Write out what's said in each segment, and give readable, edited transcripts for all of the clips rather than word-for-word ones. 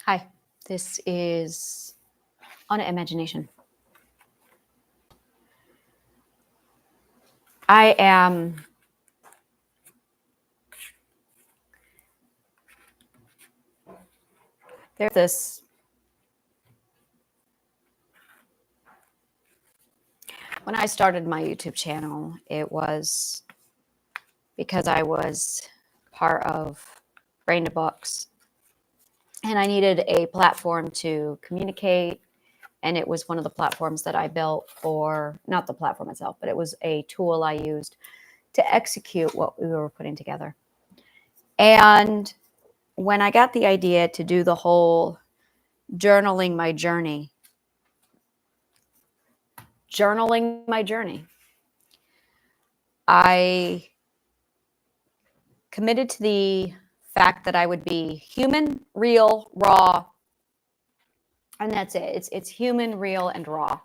Hi, this is On Imagination. There's this, when I started my YouTube channel, it was because I was part of Brain to Books, and I needed a platform to communicate. And it was one of the platforms that I built for, not the platform itself, but it was a tool I used to execute what we were putting together. And when I got the idea to do the whole journaling my journey, I committed to the fact that I would be human, real, raw, and that's it. It's human, real, and raw.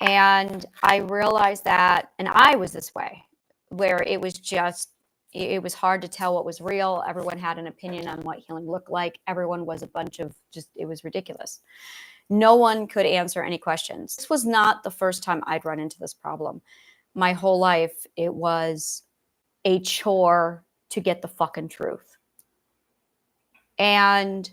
And I realized that, and I was this way, where it was hard to tell what was real. Everyone had an opinion on what healing looked like. Everyone was a bunch of it was ridiculous. No one could answer any questions. This was not the first time I'd run into this problem. My whole life, it was a chore to get the fucking truth. And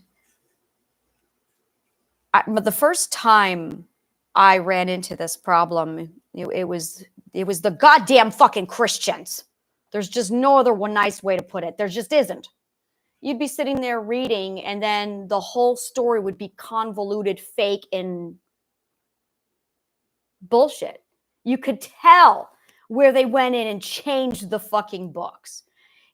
but the first time I ran into this problem, it was the goddamn fucking Christians. There's just no other one nice way to put it. There just isn't. You'd be sitting there reading, and then the whole story would be convoluted, fake, and bullshit. You could tell where they went in and changed the fucking books.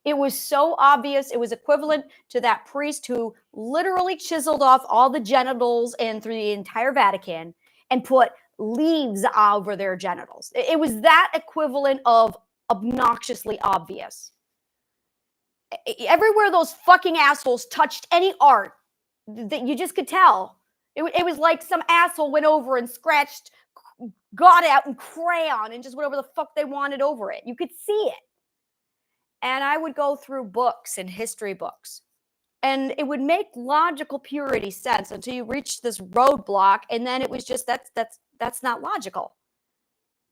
It was so obvious. It was equivalent to that priest who literally chiseled off all the genitals and through the entire Vatican and put leaves over their genitals. It was that equivalent of obnoxiously obvious. Everywhere those fucking assholes touched any art, that you just could tell. It was like some asshole went over and scratched God out in crayon and just whatever the fuck they wanted over it. You could see it. And I would go through books and history books, and it would make logical purity sense until you reached this roadblock, and then it was just that's not logical.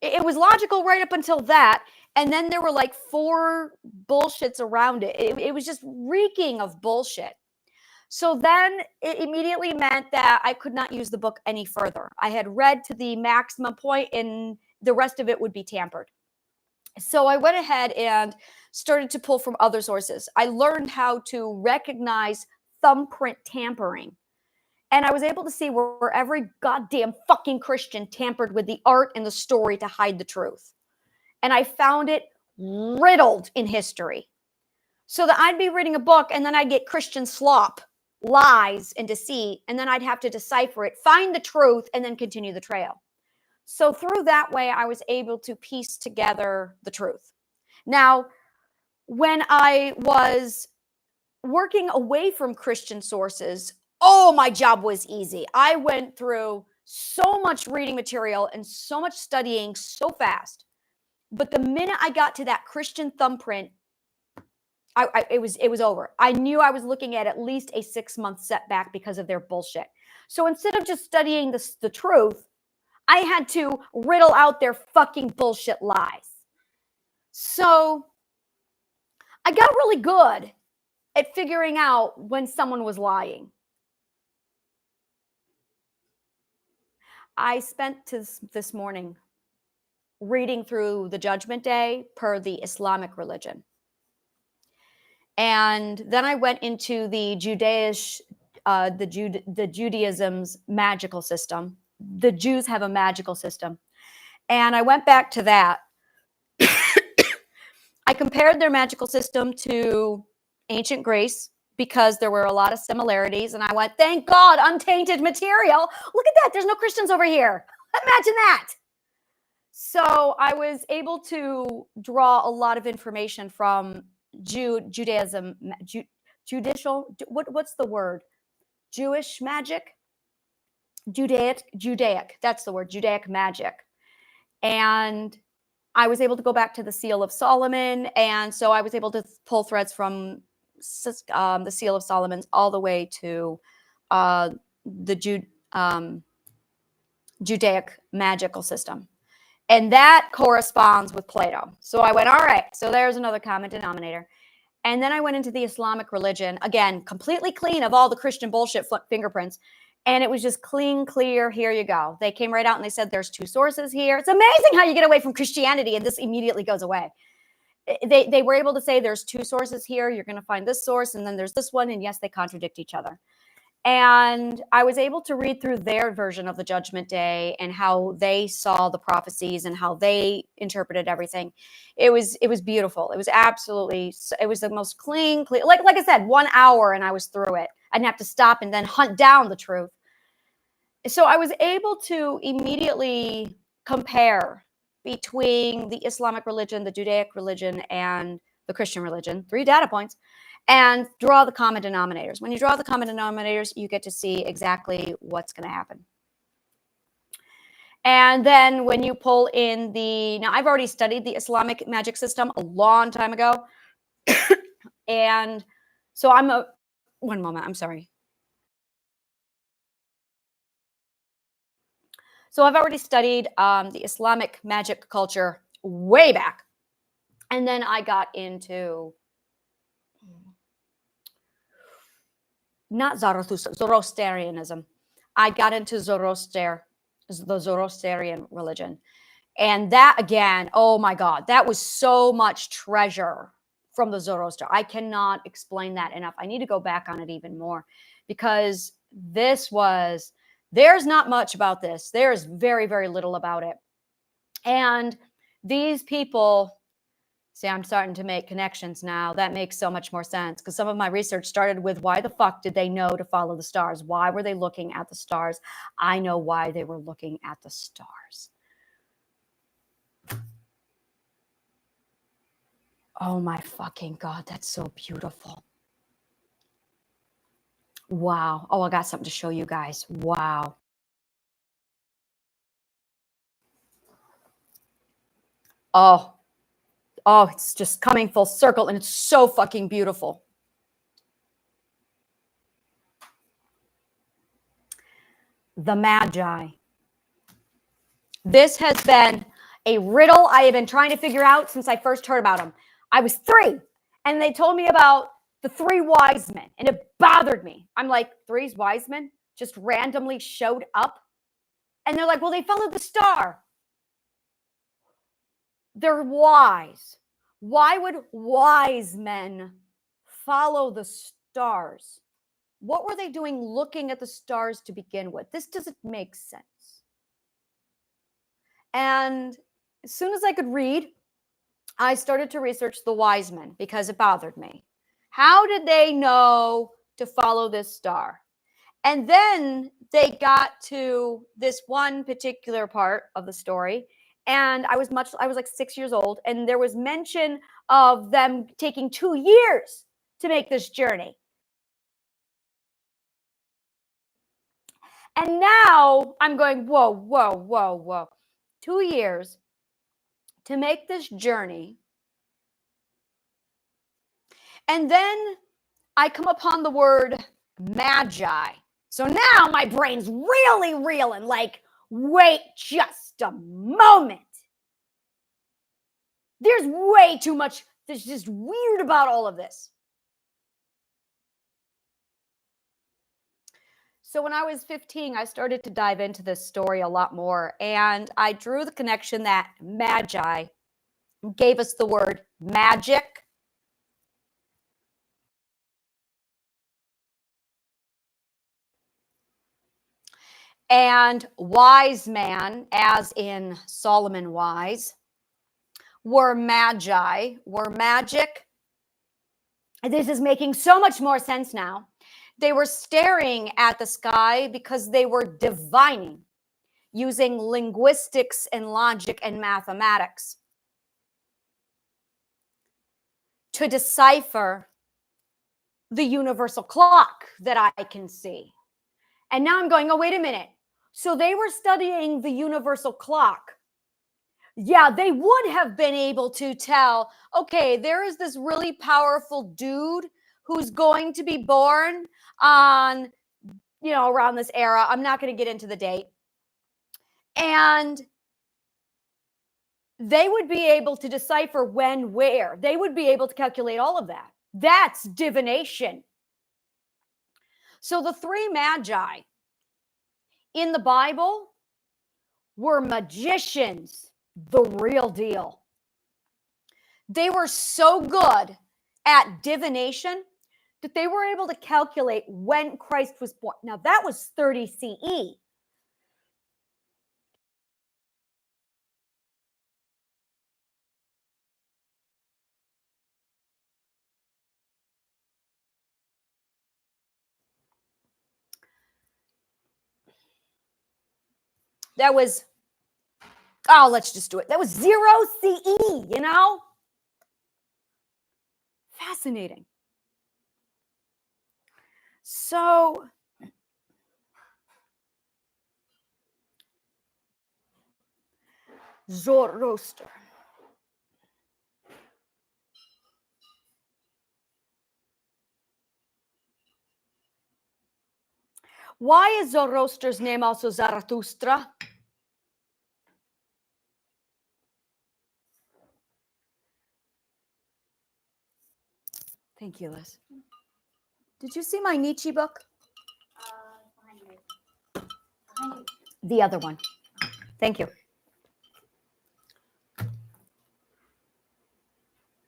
It was logical right up until that, and then there were like 4 bullshits around it. It was just reeking of bullshit. So then it immediately meant that I could not use the book any further. I had read to the maximum point, and the rest of it would be tampered. So I went ahead and started to pull from other sources. I learned how to recognize thumbprint tampering. And I was able to see where every goddamn fucking Christian tampered with the art and the story to hide the truth. And I found it riddled in history. So that I'd be reading a book, and then I'd get Christian slop, lies, and deceit. And then I'd have to decipher it, find the truth, and then continue the trail. So through that way, I was able to piece together the truth. Now, when I was working away from Christian sources, my job was easy. I went through so much reading material and so much studying so fast. But the minute I got to that Christian thumbprint, it was over. I knew I was looking at least a 6-month setback because of their bullshit. So instead of just studying the truth, I had to riddle out their fucking bullshit lies. So I got really good at figuring out when someone was lying. I spent this morning reading through the Judgment Day per the Islamic religion. And then I went into the Judaism's magical system. The Jews have a magical system. And I went back to that. I compared their magical system to ancient Greece because there were a lot of similarities. And I went, thank God, untainted material. Look at that. There's no Christians over here. Imagine that. So I was able to draw a lot of information from Judaism, judicial, what's the word? Jewish magic? Judaic, that's the word, Judaic magic. And I was able to go back to the Seal of Solomon. And so I was able to pull threads from the Seal of Solomon's all the way to the Judaic magical system. And that corresponds with Plato. So I went, all right, so there's another common denominator. And then I went into the Islamic religion, again, completely clean of all the Christian bullshit fingerprints. And it was just clean, clear, here you go. They came right out and they said, there's two sources here. It's amazing how you get away from Christianity and this immediately goes away. They were able to say there's two sources here. You're going to find this source and then there's this one. And yes, they contradict each other. And I was able to read through their version of the Judgment Day and how they saw the prophecies and how they interpreted everything. It was beautiful. It was it was the most clean. Like I said, 1 hour and I was through it. I didn't have to stop and then hunt down the truth. So I was able to immediately compare between the Islamic religion, the Judaic religion, and the Christian religion, 3 data points, and draw the common denominators. When you draw the common denominators, you get to see exactly what's going to happen. And then when you pull in now I've already studied the Islamic magic system a long time ago. And so one moment, I'm sorry. So I've already studied the Islamic magic culture way back. And then I got into not Zoroastrianism. I got into the Zoroastrian religion. And that, again, oh my God, that was so much treasure from the Zoroaster. I cannot explain that enough. I need to go back on it even more because there's not much about this. There's very, very little about it. And these people, see, I'm starting to make connections now. That makes so much more sense because some of my research started with why the fuck did they know to follow the stars? Why were they looking at the stars? I know why they were looking at the stars. Oh my fucking God, that's so beautiful. Wow. Oh, I got something to show you guys. Wow. Oh, it's just coming full circle and it's so fucking beautiful. The Magi. This has been a riddle I have been trying to figure out since I first heard about them. I was 3 and they told me about the 3 wise men and it bothered me. I'm like, 3 wise men just randomly showed up? And they're like, well, they followed the star. They're wise. Why would wise men follow the stars? What were they doing looking at the stars to begin with? This doesn't make sense. And as soon as I could read, I started to research the wise men because it bothered me. How did they know to follow this star? And then they got to this one particular part of the story. And I was like 6 years old. And there was mention of them taking 2 years to make this journey. And now I'm going, whoa. 2 years to make this journey. And then I come upon the word magi. So now my brain's really reeling like, wait just a moment. There's way too much that's just weird about all of this. So when I was 15, I started to dive into this story a lot more. And I drew the connection that magi gave us the word magic. And wise man, as in Solomon wise, were magi, were magic. This is making so much more sense now. They were staring at the sky because they were divining, using linguistics and logic and mathematics to decipher the universal clock that I can see. And now I'm going, oh, wait a minute. So they were studying the universal clock. Yeah, they would have been able to tell, okay, there is this really powerful dude who's going to be born on, around this era. I'm not going to get into the date. And they would be able to decipher when, where. They would be able to calculate all of that. That's divination. So the three magi in the Bible were magicians, the real deal. They were so good at divination that they were able to calculate when Christ was born. Now, that was 30 CE. That was, let's just do it. That was 0 CE, Fascinating. So, Zoroaster. Why is Zoroaster's name also Zarathustra? Thank you, Liz. Did you see my Nietzsche book? Behind you. The other one. Thank you.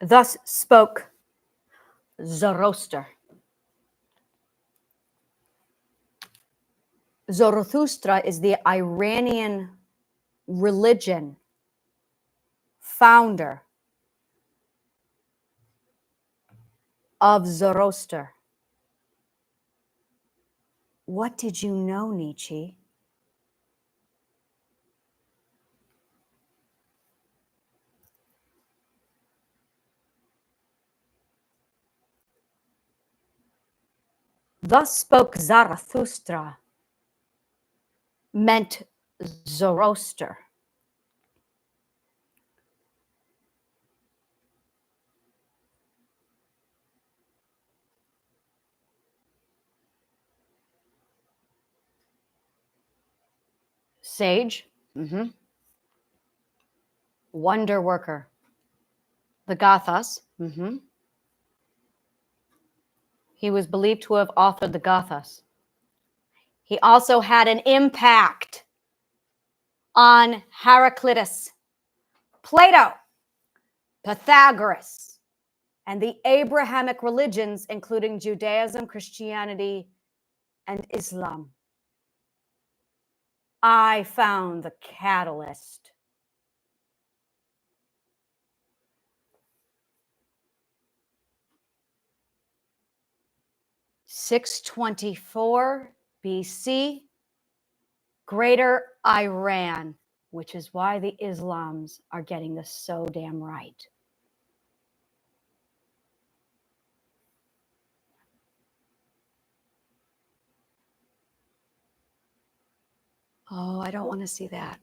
Thus spoke Zoroaster. Zarathustra is the Iranian religion founder of Zoroaster. What did you know, Nietzsche? Thus spoke Zarathustra meant Zoroaster. Sage. Wonder worker. The Gathas. He was believed to have authored the Gathas. He also had an impact on Heraclitus, Plato, Pythagoras, and the Abrahamic religions, including Judaism, Christianity, and Islam. I found the catalyst. (624) BC, Greater Iran, which is why the Islams are getting this so damn right. Oh, I don't want to see that.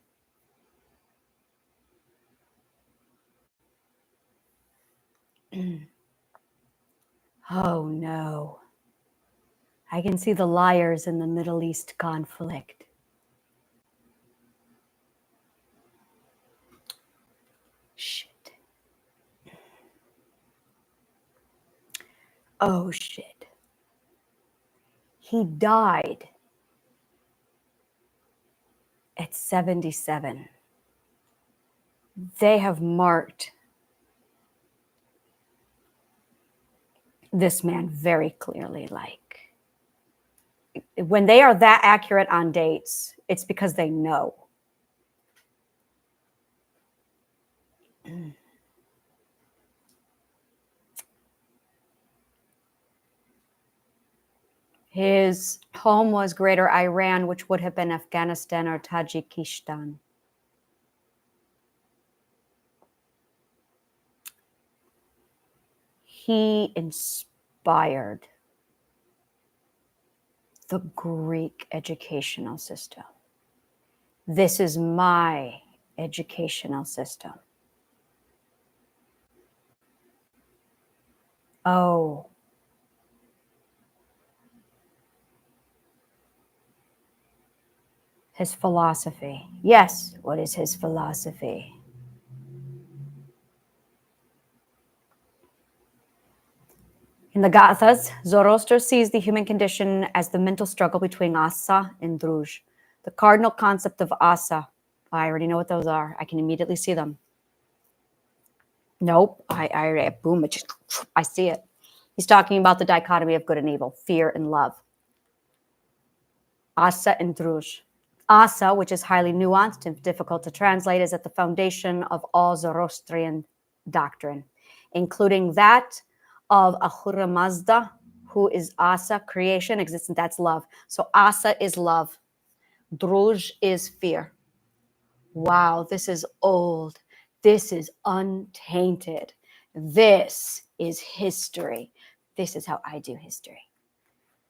Oh, no. I can see the liars in the Middle East conflict. Shit. Oh, shit. He died at 77. They have marked this man very clearly. Like, when they are that accurate on dates, it's because they know. His home was Greater Iran, which would have been Afghanistan or Tajikistan. He inspired the Greek educational system. This is my educational system. Oh, His philosophy. Yes, what is his philosophy? In the Gathas, Zoroaster sees the human condition as the mental struggle between Asa and Druj. The cardinal concept of Asa. I already know what those are. I can immediately see them. Nope. Boom. I see it. He's talking about the dichotomy of good and evil, fear and love. Asa and Druj. Asa, which is highly nuanced and difficult to translate, is at the foundation of all Zoroastrian doctrine, including that of Ahura Mazda, who is Asa, creation, existence, that's love. So Asa is love. Druj is fear. Wow, this is old. This is untainted. This is history. This is how I do history.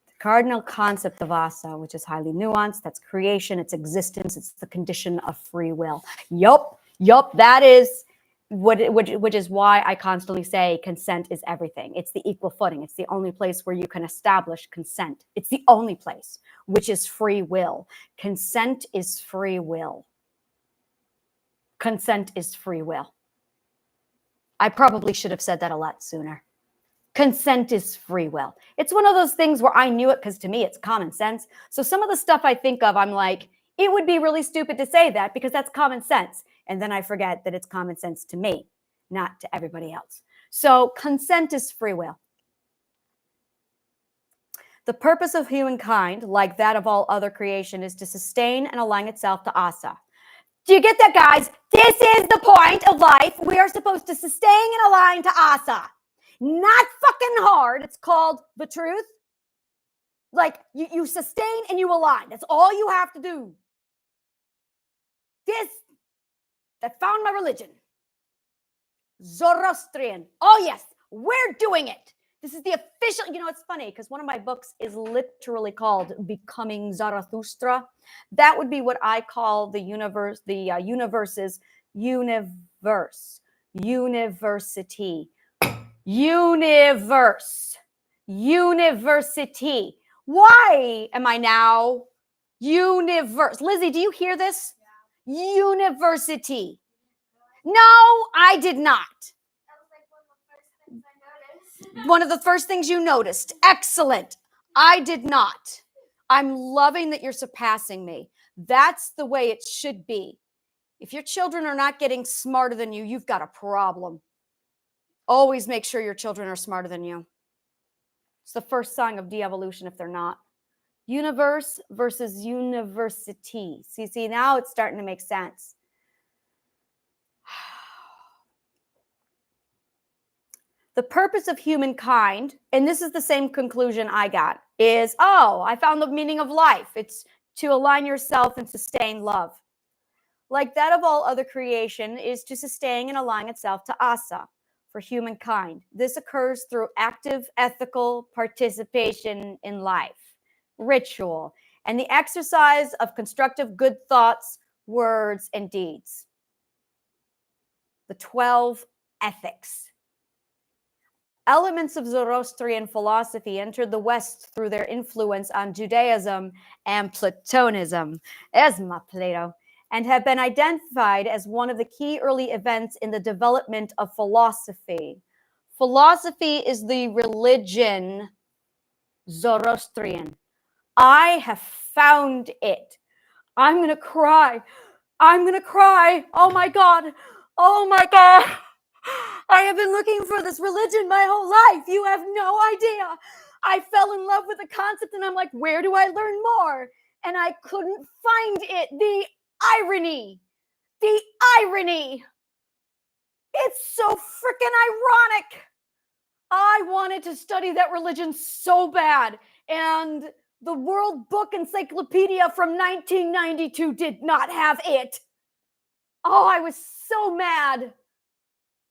The cardinal concept of Asa, which is highly nuanced, that's creation, it's existence, it's the condition of free will. Yup, that is which is why I constantly say consent is everything. It's the equal footing. It's the only place where you can establish consent. It's the only place, which is free will. Consent is free will. Consent is free will. I probably should have said that a lot sooner. Consent is free will. It's one of those things where I knew it because to me it's common sense. So some of the stuff I think of, I'm like, it would be really stupid to say that because that's common sense. And then I forget that it's common sense to me, not to everybody else. So consent is free will. The purpose of humankind, like that of all other creation, is to sustain and align itself to Asa. Do you get that, guys? This is the point of life. We are supposed to sustain and align to Asa. Not fucking hard. It's called the truth. Like, you sustain and you align. That's all you have to do. That found my religion. Zoroastrian. Oh, yes, we're doing it. This is the official, it's funny because one of my books is literally called Becoming Zarathustra. That would be what I call the universe, universe's universe, university, universe, university. Why am I now universe? Lizzie, do you hear this? Yeah. University. No, I did not. One of the first things you noticed. Excellent. I did not. I'm loving that you're surpassing me. That's the way it should be. If your children are not getting smarter than you, you've got a problem. Always make sure your children are smarter than you. It's the first sign of de-evolution if they're not. Universe versus university. See, now it's starting to make sense. The purpose of humankind, and this is the same conclusion I got, is, I found the meaning of life. It's to align yourself and sustain love. Like that of all other creation is to sustain and align itself to Asa for humankind. This occurs through active ethical participation in life, ritual, and the exercise of constructive good thoughts, words, and deeds. The 12 ethics. Elements of Zoroastrian philosophy entered the West through their influence on Judaism and Platonism, as my Plato, and have been identified as one of the key early events in the development of philosophy. Philosophy is the religion Zoroastrian. I have found it. I'm going to cry. I'm going to cry. Oh my God. Oh my God. I have been looking for this religion my whole life. You have no idea. I fell in love with the concept and I'm like, where do I learn more? And I couldn't find it. The irony. It's so freaking ironic. I wanted to study that religion so bad. And the World Book Encyclopedia from 1992 did not have it. Oh, I was so mad.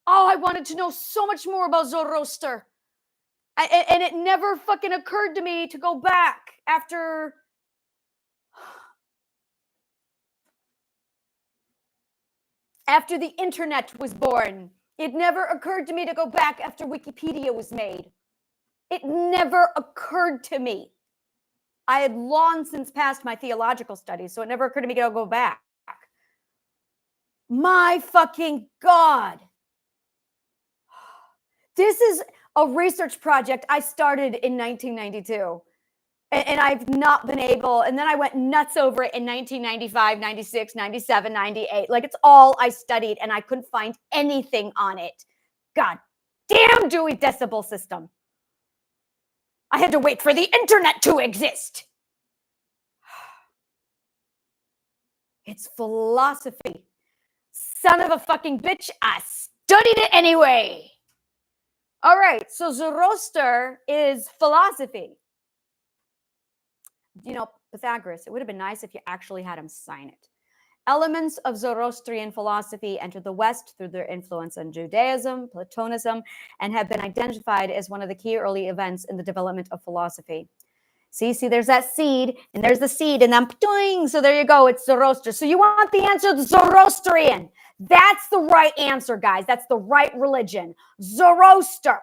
Oh, I wanted to know so much more about Zoroaster. And it never fucking occurred to me to go back after the internet was born. It never occurred to me to go back after Wikipedia was made. It never occurred to me. I had long since passed my theological studies, so it never occurred to me to go back. My fucking God. This is a research project I started in 1992. And I've not been able, and then I went nuts over it in 1995, 96, 97, 98. Like, it's all I studied, and I couldn't find anything on it. God damn Dewey Decimal System. I had to wait for the internet to exist. It's philosophy. Son of a fucking bitch, I studied it anyway. All right, so Zoroaster is philosophy. You know, Pythagoras, it would have been nice if you actually had him sign it. Elements of Zoroastrian philosophy entered the West through their influence on Judaism, Platonism, and have been identified as one of the key early events in the development of philosophy. See, there's that seed, and there's the seed, and then doing. So there you go, it's Zoroaster. So you want the answer, Zoroastrian. That's the right answer, guys. That's the right religion. Zoroaster.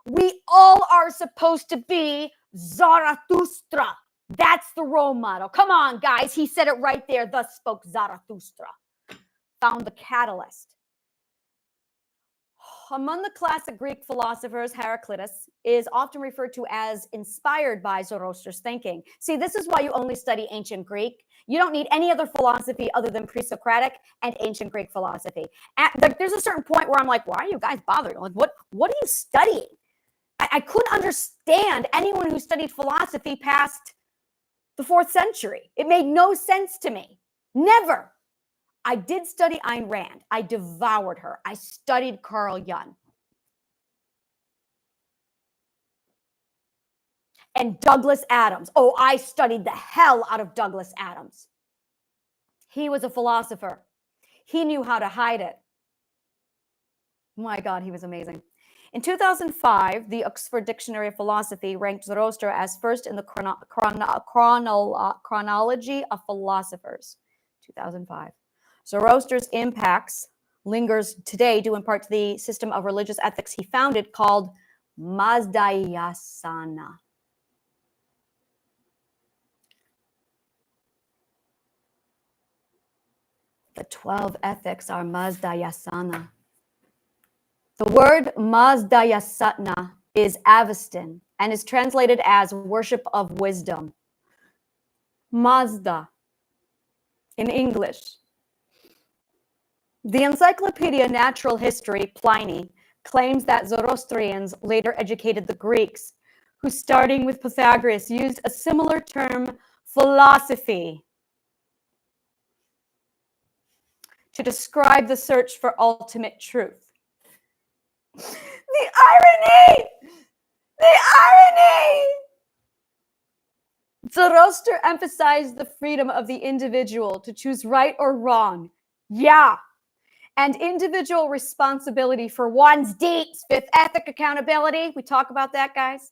We all are supposed to be Zarathustra. That's the role model. Come on, guys. He said it right there. Thus spoke Zarathustra. Found the catalyst. Among the classic Greek philosophers, Heraclitus is often referred to as inspired by Zoroaster's thinking. See, this is why you only study ancient Greek. You don't need any other philosophy other than pre-Socratic and ancient Greek philosophy. There's a certain point where I'm like, why are you guys bothering? Like, what are you studying? I couldn't understand anyone who studied philosophy past the 4th century. It made no sense to me. Never. I did study Ayn Rand. I devoured her. I studied Carl Jung. And Douglas Adams. Oh, I studied the hell out of Douglas Adams. He was a philosopher. He knew how to hide it. My God, he was amazing. In 2005, the Oxford Dictionary of Philosophy ranked Zoroaster as first in the chronology of philosophers. 2005. Zoroaster's impacts lingers today due in part to the system of religious ethics he founded called Madhyasana. The 12 ethics are Madhyasana. The word Madhyasana is Avestan and is translated as worship of wisdom. Mazda in English. The Encyclopedia Natural History, Pliny, claims that Zoroastrians later educated the Greeks, who, starting with Pythagoras, used a similar term, philosophy, to describe the search for ultimate truth. The irony! The irony! Zoroaster emphasized the freedom of the individual to choose right or wrong. Yeah. And individual responsibility for one's deeds. 5th ethic, accountability. We talk about that, guys.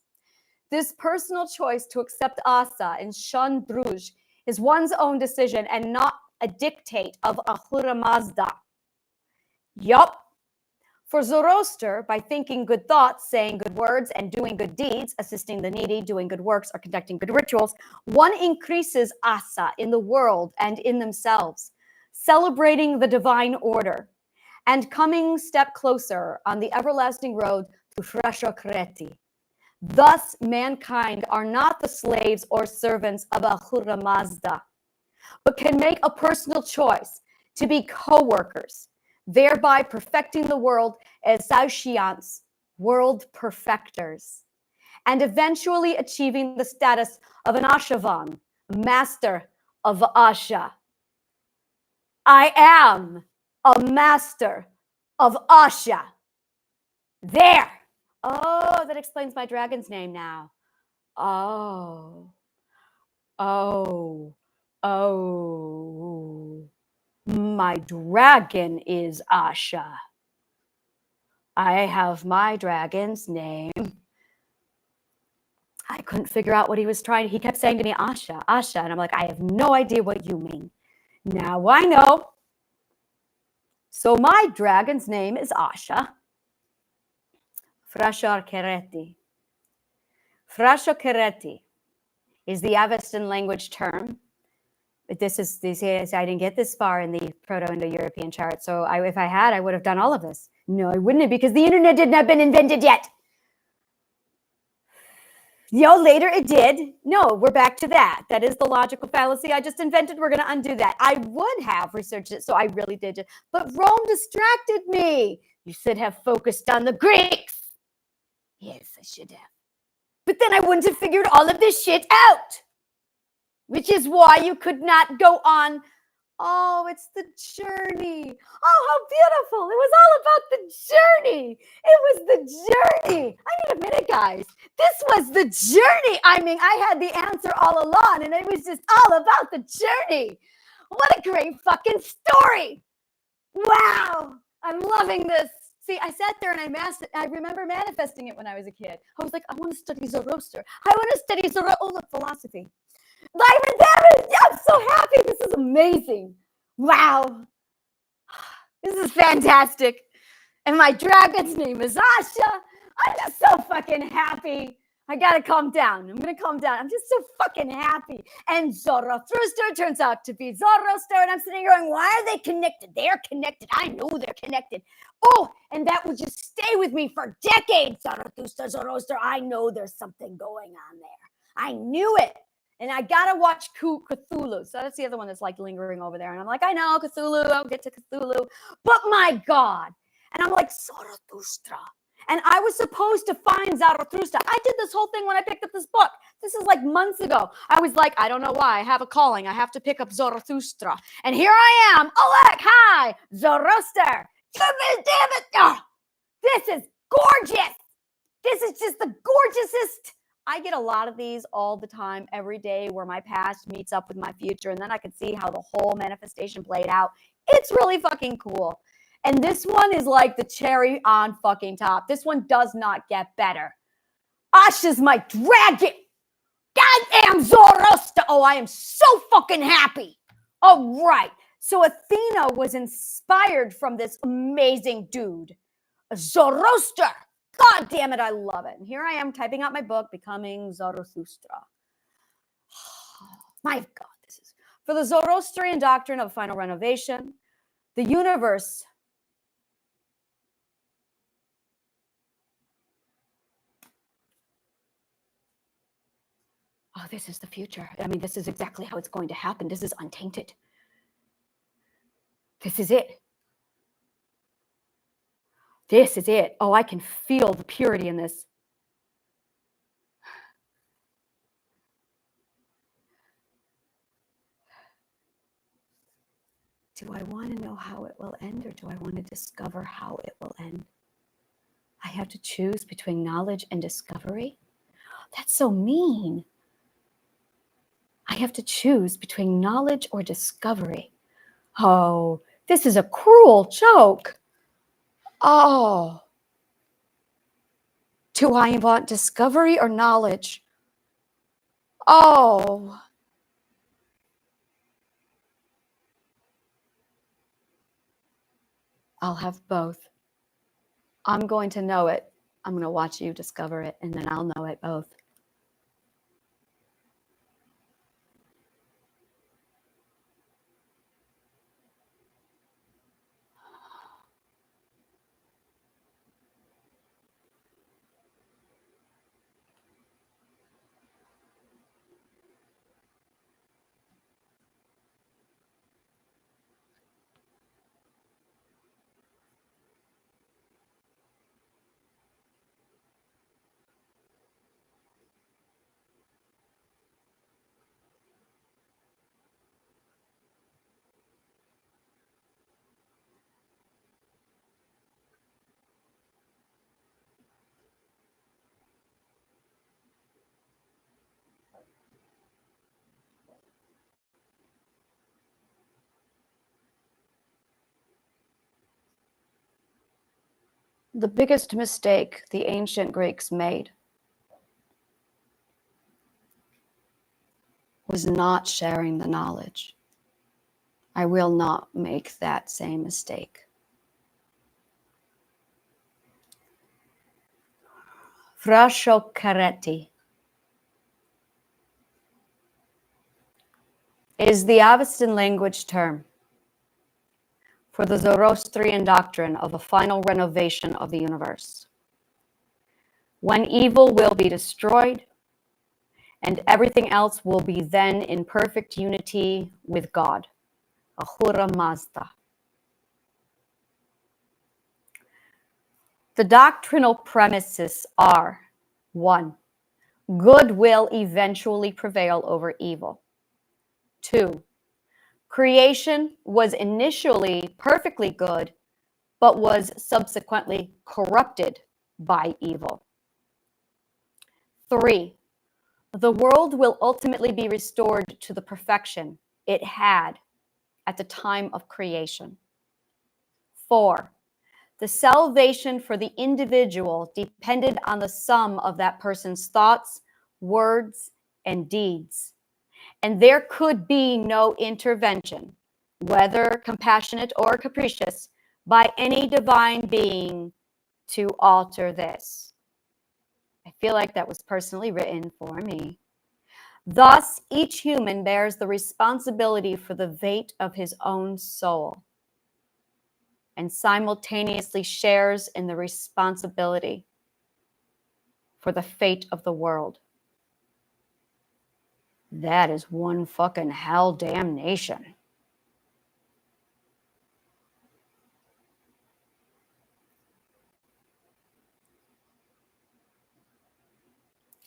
This personal choice to accept asa and shun druj is one's own decision and not a dictate of Ahura Mazda. Yup. For Zoroaster, by thinking good thoughts, saying good words, and doing good deeds, assisting the needy, doing good works, or conducting good rituals, one increases asa in the world and in themselves, celebrating the divine order, and coming step closer on the everlasting road to Frashokreti. Thus, mankind are not the slaves or servants of Ahura Mazda, but can make a personal choice to be co-workers, thereby perfecting the world as Saoshyants, world perfecters, and eventually achieving the status of an Ashavan, master of Asha. I am a master of Asha. There. Oh, that explains my dragon's name now. Oh. My dragon is Asha. I have my dragon's name. I couldn't figure out what he was trying. He kept saying to me, Asha, Asha. And I'm like, I have no idea what you mean. Now I know. So my dragon's name is Asha. Frashokreti. Frashokreti. is the Avestan language term. But this is, I didn't get this far in the Proto-Indo-European chart. So if I had, I would have done all of this. No, I wouldn't have, because the internet didn't have been invented yet. Later it did. No, we're back to that. That is the logical fallacy I just invented. We're going to undo that. I would have researched it, so I really did. But Rome distracted me. You should have focused on the Greeks. Yes, I should have. But then I wouldn't have figured all of this shit out. Which is why you could not go on. Oh, it's the journey. Oh, how beautiful. It was all about the journey. It was the journey. I need a minute, guys. This was the journey. I mean, I had the answer all along, and it was just all about the journey. What a great fucking story. Wow. I'm loving this. See, I sat there and I remember manifesting it when I was a kid. I was like, I want to study Zoroaster. I want to study Zoroaster. Oh, look, philosophy. I'm so happy. This is amazing. Wow. This is fantastic. And my dragon's name is Asha. I'm just so fucking happy. I gotta calm down. I'm gonna calm down. I'm just so fucking happy. And Zoroaster turns out to be Zoroaster. And I'm sitting here going, why are they connected? They're connected. I know they're connected. Oh, and that would just stay with me for decades. Zoroaster. I know there's something going on there. I knew it. And I gotta watch Cthulhu. So that's the other one that's like lingering over there. And I'm like, I know Cthulhu. I'll get to Cthulhu. But my God. And I'm like, Zarathustra. And I was supposed to find Zarathustra. I did this whole thing when I picked up this book. This is like months ago. I was like, I don't know why. I have a calling. I have to pick up Zarathustra. And here I am. Alec, hi, Zoroaster. Damn it. Oh, this is gorgeous. This is just the gorgeousest. I get a lot of these all the time, every day, where my past meets up with my future, and then I can see how the whole manifestation played out. It's really fucking cool. And this one is like the cherry on fucking top. This one does not get better. Asha's my dragon. Goddamn Zoroaster. Oh, I am so fucking happy. All right. So Athena was inspired from this amazing dude, Zoroaster. God damn it, I love it. And here I am typing out my book, Becoming Zarathustra. My God, this is for the Zoroastrian doctrine of final renovation. The universe this is the future. I mean, this is exactly how it's going to happen. This is untainted. This is it. This is it. Oh, I can feel the purity in this. Do I want to know how it will end, or do I want to discover how it will end? I have to choose between knowledge and discovery? That's so mean. I have to choose between knowledge or discovery. Oh, this is a cruel joke. Oh. Do I want discovery or knowledge? Oh. I'll have both. I'm going to know it. I'm going to watch you discover it, and then I'll know it both. The biggest mistake the ancient Greeks made was not sharing the knowledge. I will not make that same mistake. Frascio Caretti. is the Avestan language term for the Zoroastrian doctrine of a final renovation of the universe, when evil will be destroyed and everything else will be then in perfect unity with God. Ahura Mazda. The doctrinal premises are: 1. Good will eventually prevail over evil. 2. Creation was initially perfectly good, but was subsequently corrupted by evil. 3. The world will ultimately be restored to the perfection it had at the time of creation. 4. The salvation for the individual depended on the sum of that person's thoughts, words, and deeds. And there could be no intervention, whether compassionate or capricious, by any divine being to alter this. I feel like that was personally written for me. Thus, each human bears the responsibility for the fate of his own soul and simultaneously shares in the responsibility for the fate of the world. That is one fucking hell damnation.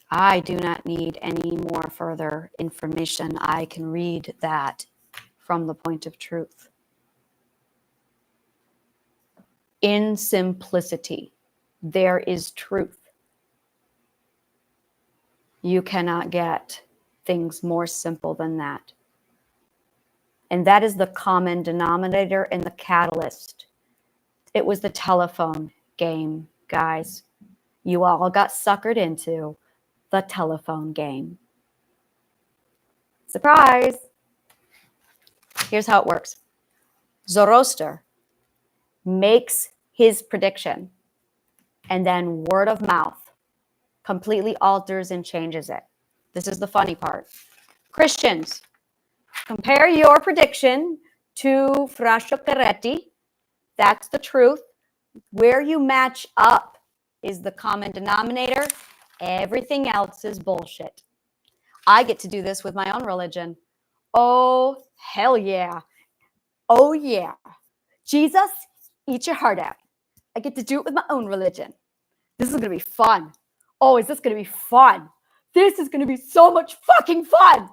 I do not need any more further information. I can read that from the point of truth. In simplicity, there is truth. You cannot get things more simple than that. And that is the common denominator and the catalyst. It was the telephone game, guys. You all got suckered into the telephone game. Surprise! Here's how it works. Zoroaster makes his prediction, and then word of mouth completely alters and changes it. This is the funny part. Christians, compare your prediction to Fra Scioccheretti. That's the truth. Where you match up is the common denominator. Everything else is bullshit. I get to do this with my own religion. Oh, hell yeah. Oh, yeah. Jesus, eat your heart out. I get to do it with my own religion. This is going to be fun. Oh, is this going to be fun? This is going to be so much fucking fun.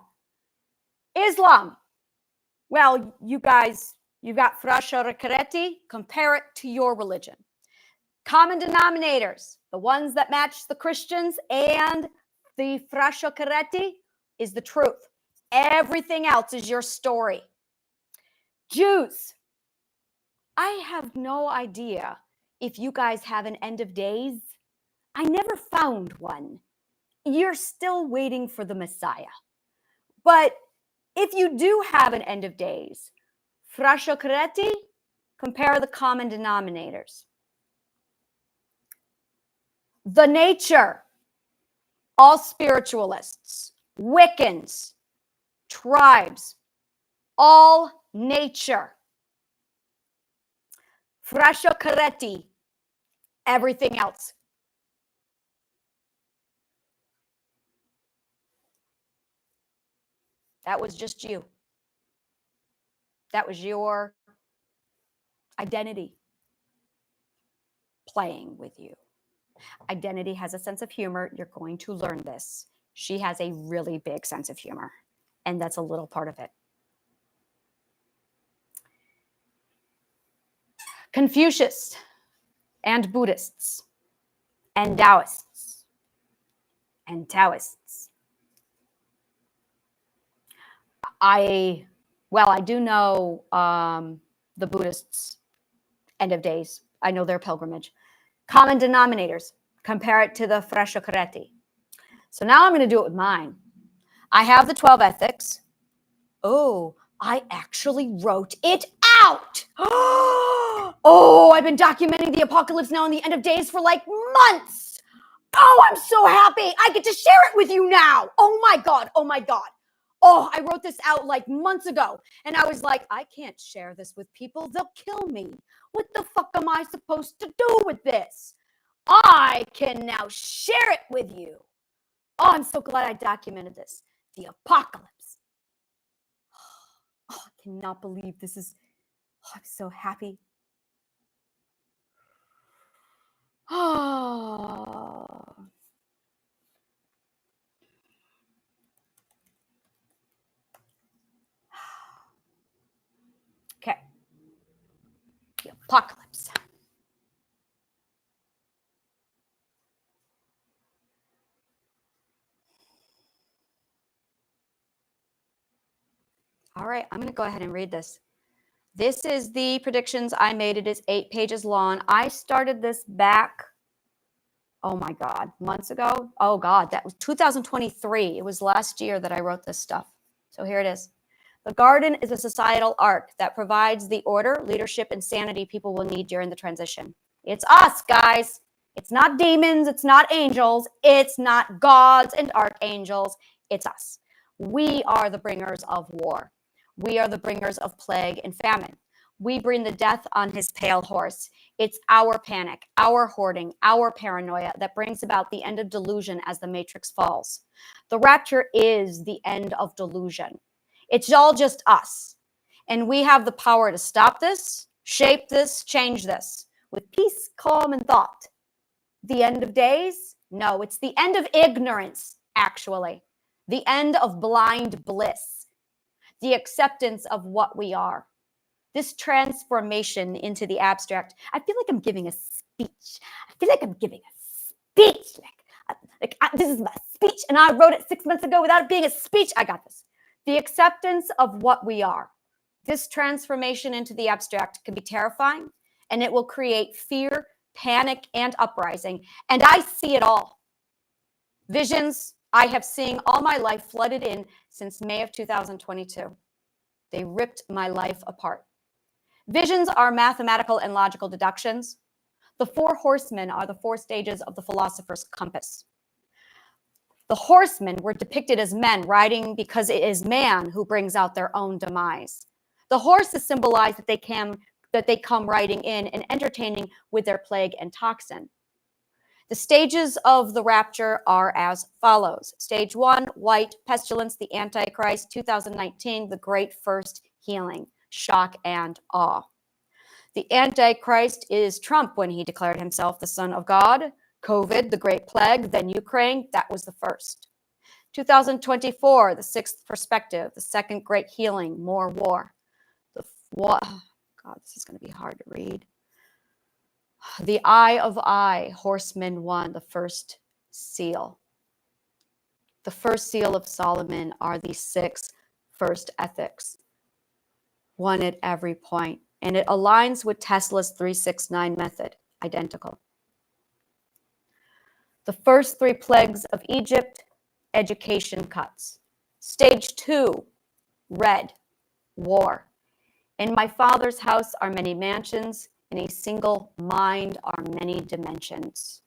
Islam. Well, you guys, you've got Fra Scioccheretti. Compare it to your religion. Common denominators, the ones that match the Christians and the Fra Scioccheretti, is the truth. Everything else is your story. Jews. I have no idea if you guys have an end of days. I never found one. You're still waiting for the Messiah. But if you do have an end of days, Fra Scioccheretti, compare the common denominators. The nature, all spiritualists, Wiccans, tribes, all nature. Fra Scioccheretti, everything else. That was just you. That was your identity playing with you. Identity has a sense of humor. You're going to learn this. She has a really big sense of humor, and that's a little part of it. Confucius and Buddhists and Taoists and Taoists. I do know the Buddhists' end of days. I know their pilgrimage. Common denominators. Compare it to the Fra Scioccheretti. So now I'm going to do it with mine. I have the 12 ethics. Oh, I actually wrote it out. Oh, I've been documenting the apocalypse now and the end of days for like months. Oh, I'm so happy. I get to share it with you now. Oh my God. Oh my God. Oh, I wrote this out like months ago. And I was like, I can't share this with people. They'll kill me. What the fuck am I supposed to do with this? I can now share it with you. Oh, I'm so glad I documented this. The apocalypse. Oh, I cannot believe this is. Oh, I'm so happy. Oh. Okay. The apocalypse. All right, I'm going to go ahead and read this. This is the predictions I made. It is 8 pages long. I started this back, oh my God, months ago. Oh God, that was 2023. It was last year that I wrote this stuff. So here it is. The garden is a societal arc that provides the order, leadership, and sanity people will need during the transition. It's us, guys. It's not demons. It's not angels. It's not gods and archangels. It's us. We are the bringers of war. We are the bringers of plague and famine. We bring the death on his pale horse. It's our panic, our hoarding, our paranoia that brings about the end of delusion as the matrix falls. The rapture is the end of delusion. It's all just us. And we have the power to stop this, shape this, change this with peace, calm, and thought. The end of days? No, it's the end of ignorance, actually. The end of blind bliss. The acceptance of what we are. This transformation into the abstract. I feel like I'm giving a speech. I feel like I'm giving a speech. This is my speech, and I wrote it 6 months ago without it being a speech. I got this. The acceptance of what we are. This transformation into the abstract can be terrifying, and it will create fear, panic, and uprising. And I see it all. Visions I have seen all my life flooded in since May of 2022. They ripped my life apart. Visions are mathematical and logical deductions. The 4 horsemen are the 4 stages of the philosopher's compass. The horsemen were depicted as men riding because it is man who brings out their own demise. The horses symbolize that they come riding in and entertaining with their plague and toxin. The stages of the rapture are as follows. Stage 1, white, pestilence, the Antichrist, 2019, the great first healing, shock and awe. The Antichrist is Trump when he declared himself the Son of God. COVID, the great plague, then Ukraine, that was the first. 2024, the 6th perspective, the second great healing, more war. God, this is going to be hard to read. The Eye of I, Horseman 1, the first seal. The first seal of Solomon are the 6 first ethics, one at every point, and it aligns with Tesla's 369 method, identical. The first 3 plagues of Egypt, education cuts. Stage 2, red, war. In my Father's house are many mansions. In a single mind are many dimensions.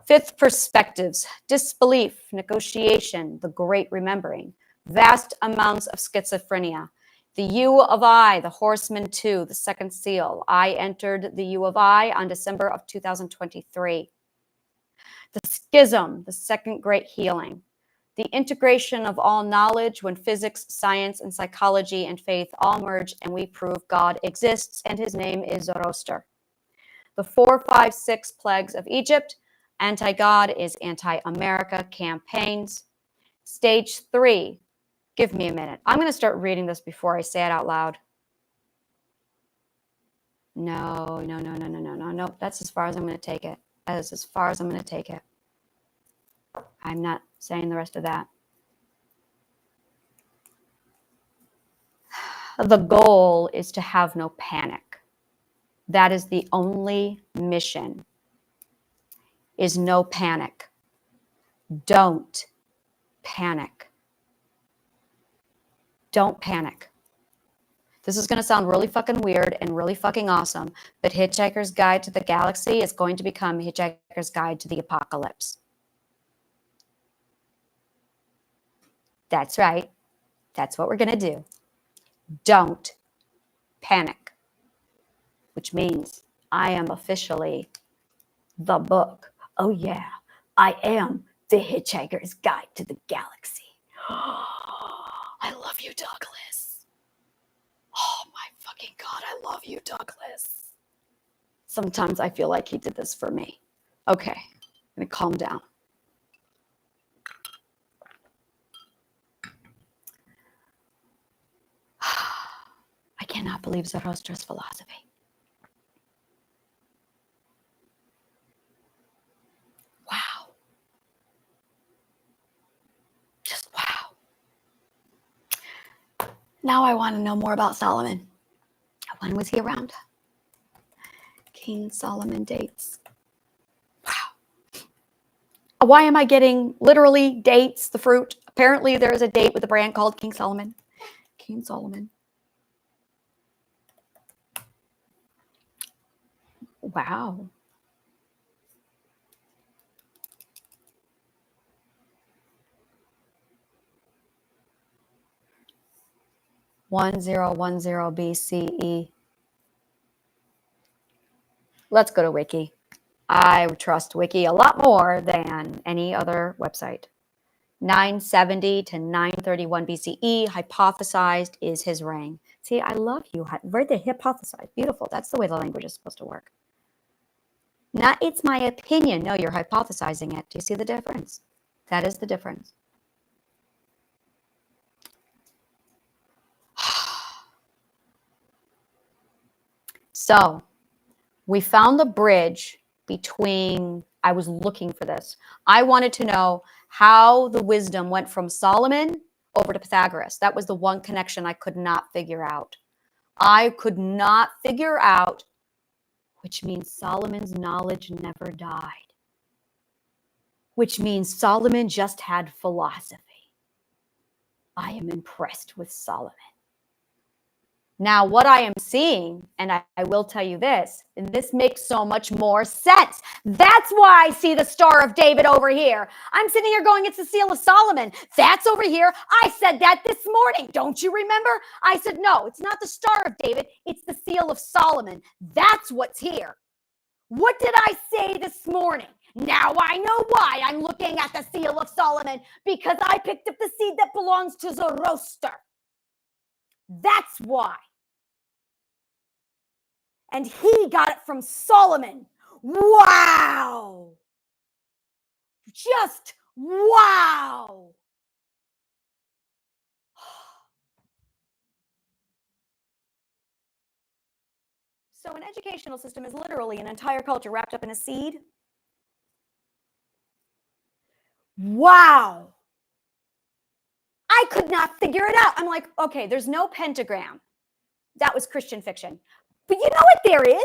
5th perspectives, disbelief, negotiation, the great remembering, vast amounts of schizophrenia. The U of I, the Horseman 2, the second seal. I entered the U of I on December of 2023. The schism, the second great healing. The integration of all knowledge when physics, science, and psychology and faith all merge and we prove God exists and his name is Zoroaster. The 4, 5, 6 plagues of Egypt. Anti-God is anti-America campaigns. Stage 3. Give me a minute. I'm going to start reading this before I say it out loud. No. That's as far as I'm going to take it. That is as far as I'm going to take it. I'm not saying the rest of that. The goal is to have no panic. That is the only mission, is no panic. Don't panic. Don't panic. This is going to sound really fucking weird and really fucking awesome, but Hitchhiker's Guide to the Galaxy is going to become Hitchhiker's Guide to the Apocalypse. That's right. That's what we're going to do. Don't panic, which means I am officially the book. Oh, yeah, I am the Hitchhiker's Guide to the Galaxy. I love you, Douglas. Oh, my fucking God, I love you, Douglas. Sometimes I feel like he did this for me. Okay, I'm going to calm down. I cannot believe Zoroastria's philosophy. Wow. Just wow. Now I want to know more about Solomon. When was he around? King Solomon dates. Wow. Why am I getting literally dates, the fruit? Apparently there is a date with a brand called King Solomon. King Solomon. Wow. (1010 BCE). Let's go to Wiki. I trust Wiki a lot more than any other website. 970 to 931 BCE, hypothesized is his reign. See, I love you. Read the hypothesized. Beautiful. That's the way the language is supposed to work. Not, it's my opinion. No, you're hypothesizing it. Do you see the difference? That is the difference. So we found the bridge between, I was looking for this. I wanted to know how the wisdom went from Solomon over to Pythagoras. That was the one connection I could not figure out. I could not figure out, which means Solomon's knowledge never died, which means Solomon just had philosophy. I am impressed with Solomon. Now, what I am seeing, and I will tell you this, and this makes so much more sense. That's why I see the Star of David over here. I'm sitting here going, it's the seal of Solomon. That's over here. I said that this morning. Don't you remember? I said, no, it's not the Star of David. It's the seal of Solomon. That's what's here. What did I say this morning? Now I know why I'm looking at the seal of Solomon, because I picked up the seed that belongs to Zoroaster. That's why. And he got it from Solomon. Wow. Just wow. So an educational system is literally an entire culture wrapped up in a seed. Wow. I could not figure it out. I'm like, okay, there's no pentagram. That was Christian fiction. But you know what there is?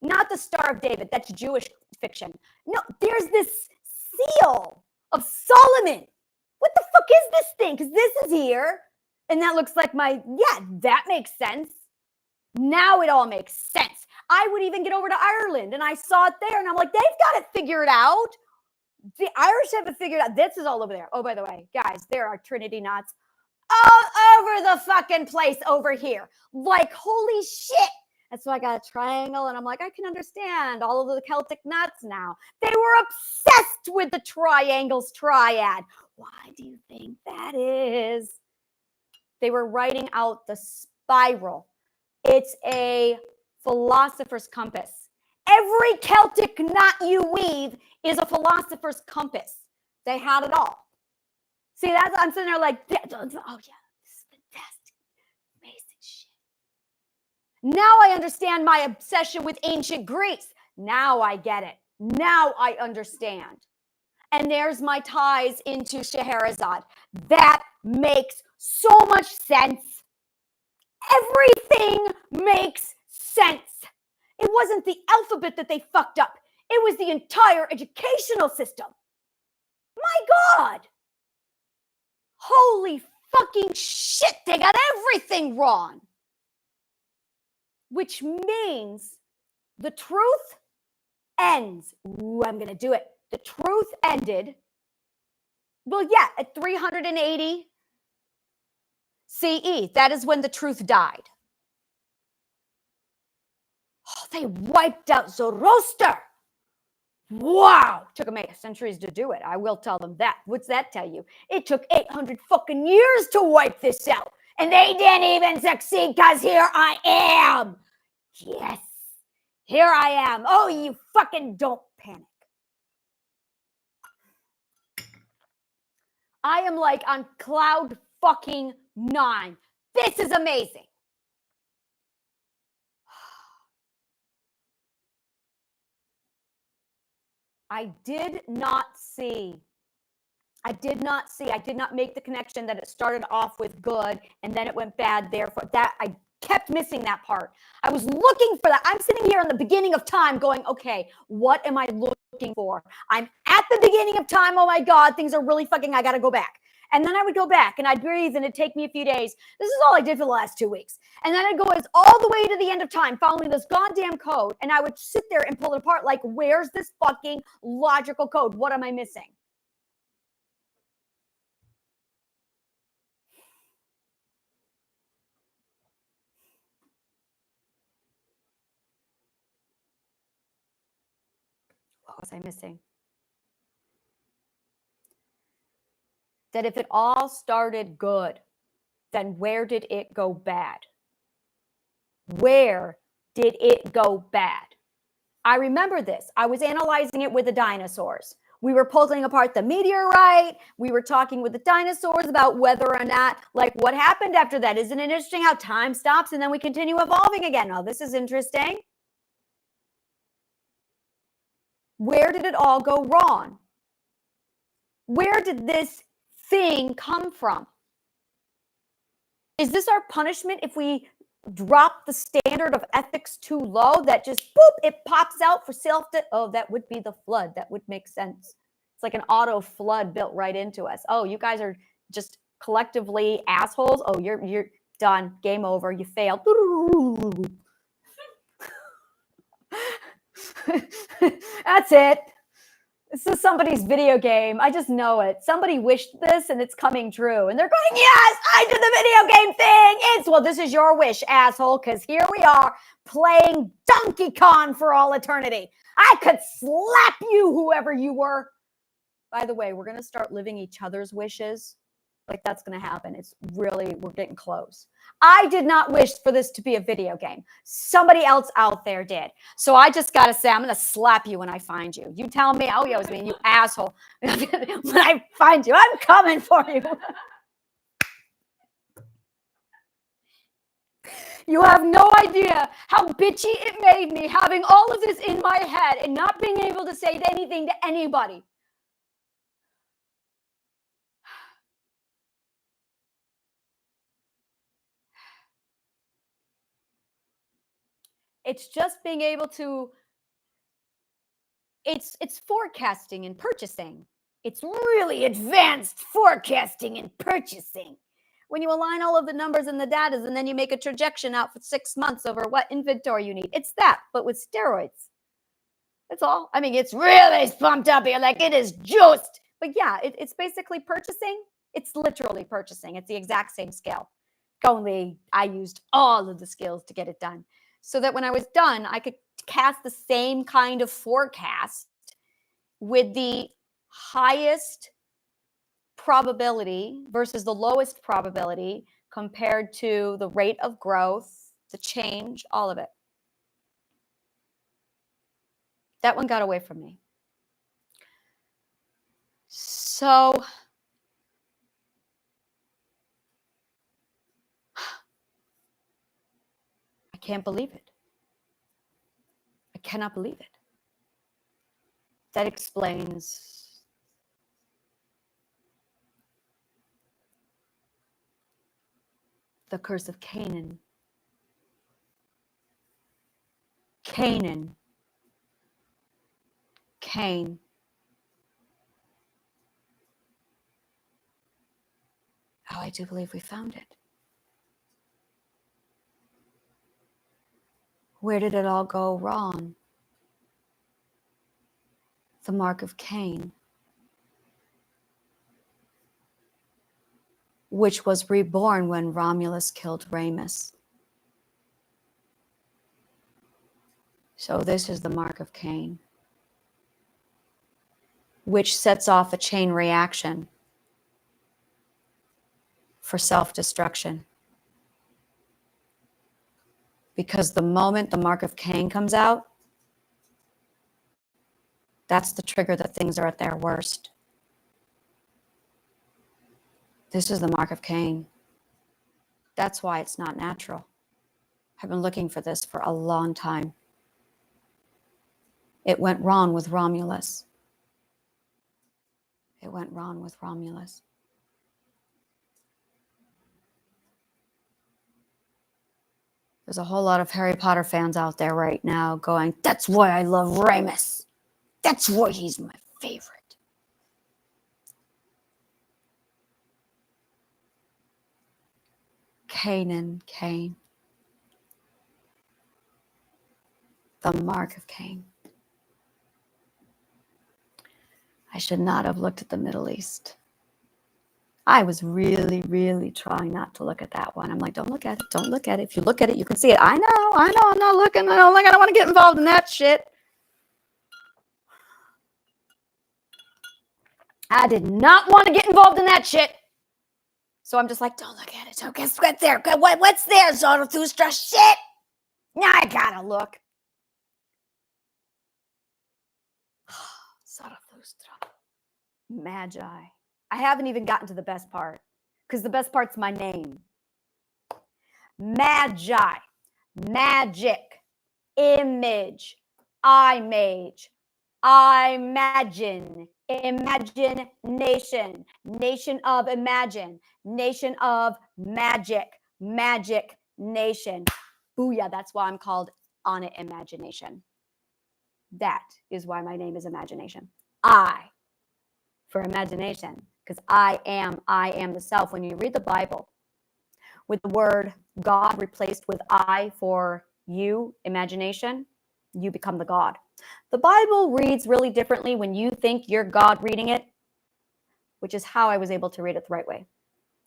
Not the Star of David. That's Jewish fiction. No, there's this seal of Solomon. What the fuck is this thing? Because this is here. And that looks like yeah, that makes sense. Now it all makes sense. I would even get over to Ireland and I saw it there and I'm like, they've got it figured out. The Irish have it figured out. This is all over there. Oh, by the way, guys, there are Trinity knots all over the fucking place over here. Like, holy shit. And so I got a triangle and I'm like, I can understand all of the Celtic knots now. They were obsessed with the triangles triad. Why do you think that is? They were writing out the spiral. It's a philosopher's compass. Every Celtic knot you weave is a philosopher's compass. They had it all. See, I'm sitting there like, oh yeah, this is fantastic. Amazing shit. Now I understand my obsession with ancient Greece. Now I get it. Now I understand. And there's my ties into Scheherazade. That makes so much sense. Everything makes sense. It wasn't the alphabet that they fucked up. It was the entire educational system. My God. Holy fucking shit. They got everything wrong. Which means the truth ends. Ooh, I'm going to do it. The truth ended. Well, yeah, at 380 CE, that is when the truth died. Oh, they wiped out Zoroaster. Wow. Took them 8 centuries to do it. I will tell them that. What's that tell you? It took 800 fucking years to wipe this out. And they didn't even succeed because here I am. Yes. Here I am. Oh, you fucking don't panic. I am like on cloud fucking 9. This is amazing. I did not make the connection that it started off with good and then it went bad. Therefore, that I kept missing that part. I was looking for that. I'm sitting here in the beginning of time going, okay, what am I looking for? I'm at the beginning of time. Oh my God, things are really fucking, I got to go back. And then I would go back and I'd breathe and it'd take me a few days. This is all I did for the last 2 weeks. And then I'd go all the way to the end of time following this goddamn code. And I would sit there and pull it apart like, where's this fucking logical code? What am I missing? What was I missing? That if it all started good, then where did it go bad? Where did it go bad? I remember this. I was analyzing it with the dinosaurs. We were pulling apart the meteorite. We were talking with the dinosaurs about whether or not, like, what happened after that. Isn't it interesting how time stops and then we continue evolving again? Oh, this is interesting. Where did it all go wrong? Where did this thing come from? Is this our punishment if we drop the standard of ethics too low that just boop, it pops out for self? Oh, that would be the flood. That would make sense. It's like an auto flood built right into us. Oh, you guys are just collectively assholes. Oh, you're done. Game over. You failed. That's it. This is somebody's video game. I just know it. Somebody wished this and it's coming true. And they're going, yes, I did the video game thing. Well, this is your wish, asshole, because here we are playing Donkey Kong for all eternity. I could slap you, whoever you were. By the way, we're going to start living each other's wishes. Like, that's going to happen. It's really, we're getting close. I did not wish for this to be a video game. Somebody else out there did. So I just got to say, I'm going to slap you when I find you. You tell me, oh, yeah, it was me, you asshole. When I find you, I'm coming for you. You have no idea how bitchy it made me having all of this in my head and not being able to say anything to anybody. It's just being able to, it's forecasting and purchasing. It's really advanced forecasting and purchasing. When you align all of the numbers and the data, and then you make a projection out for 6 months over what inventory you need. It's that, but with steroids. That's all. I mean, it's really pumped up here, like it is juiced. But yeah, it's basically purchasing. It's literally purchasing. It's the exact same scale. Only I used all of the skills to get it done. So that when I was done, I could cast the same kind of forecast with the highest probability versus the lowest probability compared to the rate of growth, the change, all of it. That one got away from me. So I can't believe it. I cannot believe it. That explains the curse of Canaan. Canaan. Cain. Oh, I do believe we found it. Where did it all go wrong? The mark of Cain. which was reborn when Romulus killed Remus. So this is the mark of Cain, which sets off a chain reaction for self-destruction. Because the moment the mark of Cain comes out, that's the trigger that things are at their worst. This is the mark of Cain. That's why it's not natural. I've been looking for this for a long time. It went wrong with Romulus. It went wrong with Romulus. There's a whole lot of Harry Potter fans out there right now going, that's why I love Remus. That's why he's my favorite. Cain. The mark of Cain. I should not have looked at the Middle East. I was really, really trying not to look at that one. I'm like, don't look at it. Don't look at it. If you look at it, you can see it. I know. I'm not looking. I don't want to get involved in that shit. I did not want to get involved in that shit. So I'm just like, don't look at it. So guess what's there? What's there, Zarathustra? Shit. Now I gotta look. Zarathustra. Magi. I haven't even gotten to the best part, because the best part's my name. Magi. Magic. Image. Image. I imagine. Imagination. Nation of imagine. Nation of magic. Magic nation. Booyah, that's why I'm called On It Imagination. That is why my name is Imagination. I for imagination, because I am the self. When you read the Bible with the word God replaced with I for you, imagination, you become the God. The Bible reads really differently when you think you're God reading it, which is how I was able to read it the right way.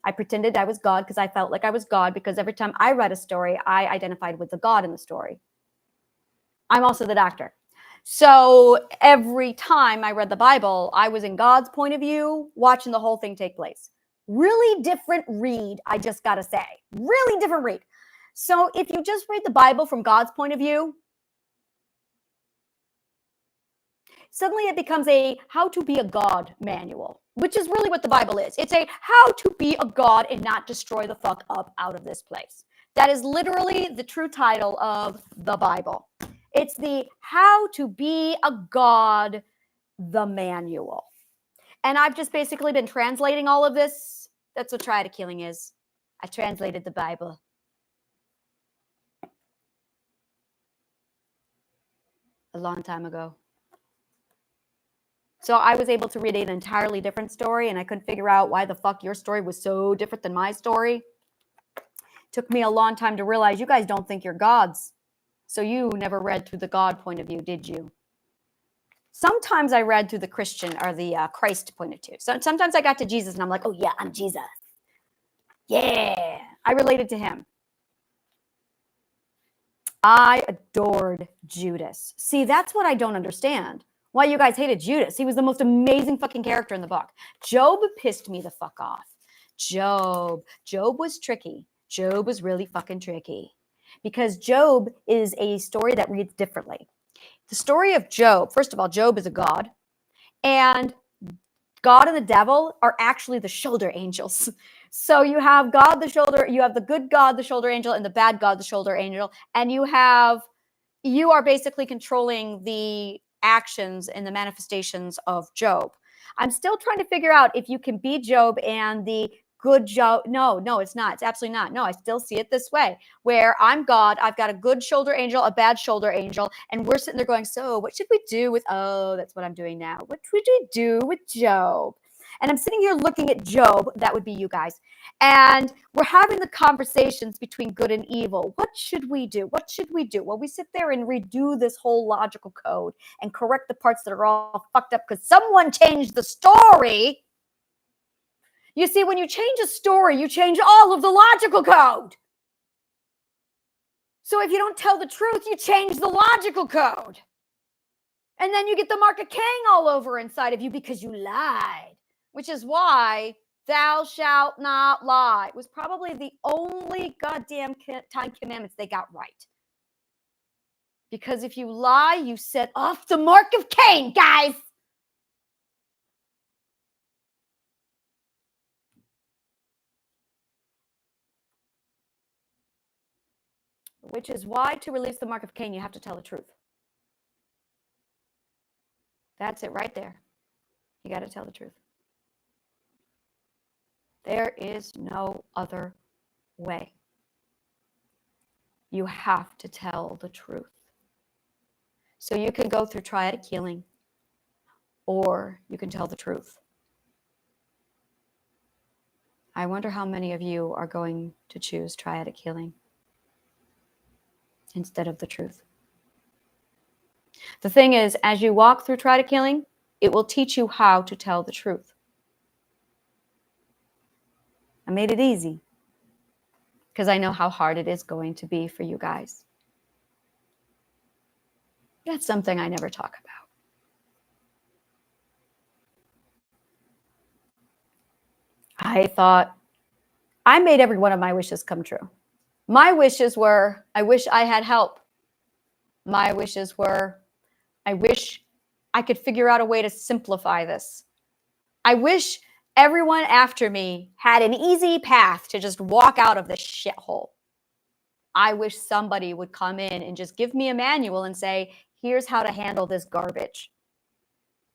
I pretended I was God because I felt like I was God, because every time I read a story, I identified with the God in the story. I'm also the doctor. So every time I read the Bible, I was in God's point of view, watching the whole thing take place. Really different read, I just got to say. Really different read. So if you just read the Bible from God's point of view, suddenly it becomes a how to be a God manual, which is really what the Bible is. It's a how to be a God and not destroy the fuck up out of this place. That is literally the true title of the Bible. It's the how to be a God, the manual. And I've just basically been translating all of this. That's what Triad of Killing is. I translated the Bible. A long time ago. So I was able to read an entirely different story, and I couldn't figure out why the fuck your story was so different than my story. Took me a long time to realize you guys don't think you're gods. So you never read through the God point of view, did you? Sometimes I read through the Christian or the Christ point of view. So sometimes I got to Jesus and I'm like, oh yeah, I'm Jesus. Yeah, I related to him. I adored Judas. See, that's what I don't understand. Why you guys hated Judas. He was the most amazing fucking character in the book. Job pissed me the fuck off. Job was tricky. Job was really fucking tricky. Because Job is a story that reads differently. The story of Job, first of all, Job is a god. And God and the devil are actually the shoulder angels. So you have God, the shoulder, you have the good God, the shoulder angel, and the bad God, the shoulder angel. And you are basically controlling the actions and the manifestations of Job. I'm still trying to figure out if you can be Job and the good Job. No, it's not. It's absolutely not. No, I still see it this way, where I'm God. I've got a good shoulder angel, a bad shoulder angel, and we're sitting there going, so what should we do with, oh, that's what I'm doing now. What would we do with Job? And I'm sitting here looking at Job, that would be you guys, and we're having the conversations between good and evil. What should we do? What should we do? Well, we sit there and redo this whole logical code and correct the parts that are all fucked up because someone changed the story. You see, when you change a story, you change all of the logical code. So if you don't tell the truth, you change the logical code. And then you get the mark of Cain all over inside of you because you lied, which is why thou shalt not lie was probably the only goddamn 10 commandments they got right. Because if you lie, you set off the mark of Cain, guys. Which is why to release the mark of Cain, you have to tell the truth. That's it right there. You got to tell the truth. There is no other way. You have to tell the truth. So you can go through triadic healing, or you can tell the truth. I wonder how many of you are going to choose triadic healing instead of the truth. The thing is, as you walk through triadic healing, it will teach you how to tell the truth. I made it easy because I know how hard it is going to be for you guys. That's something I never talk about. I thought I made every one of my wishes come true. My wishes were, I wish I had help. My wishes were, I wish I could figure out a way to simplify this. I wish everyone after me had an easy path to just walk out of this shithole. I wish somebody would come in and just give me a manual and say, here's how to handle this garbage.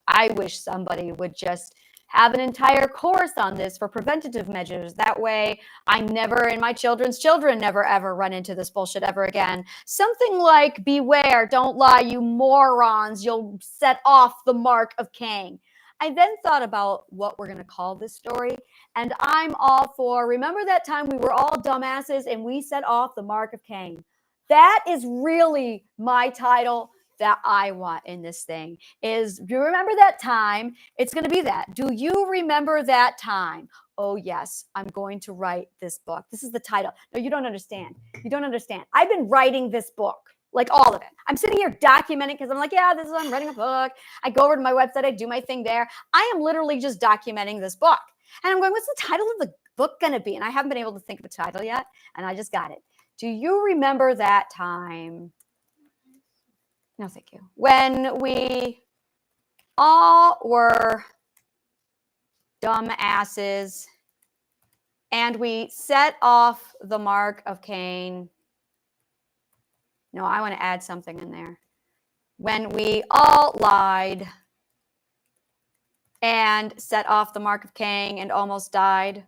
I wish somebody would just have an entire course on this for preventative measures. That way I never, and my children's children never ever run into this bullshit ever again. Something like, beware, don't lie, you morons, you'll set off the mark of Cain. I then thought about what we're going to call this story, and I'm all for, remember that time we were all dumbasses and we set off the mark of Cain? That is really my title that I want in this thing is, do you remember that time? It's going to be that. Do you remember that time? Oh, yes, I'm going to write this book. This is the title. No, you don't understand. You don't understand. I've been writing this book, like all of it. I'm sitting here documenting because I'm like, yeah, I'm writing a book. I go over to my website. I do my thing there. I am literally just documenting this book. And I'm going, what's the title of the book going to be? And I haven't been able to think of a title yet. And I just got it. Do you remember that time? No, thank you. When we all were dumbasses and we set off the mark of Cain. No, I want to add something in there. When we all lied and set off the mark of Cain and almost died.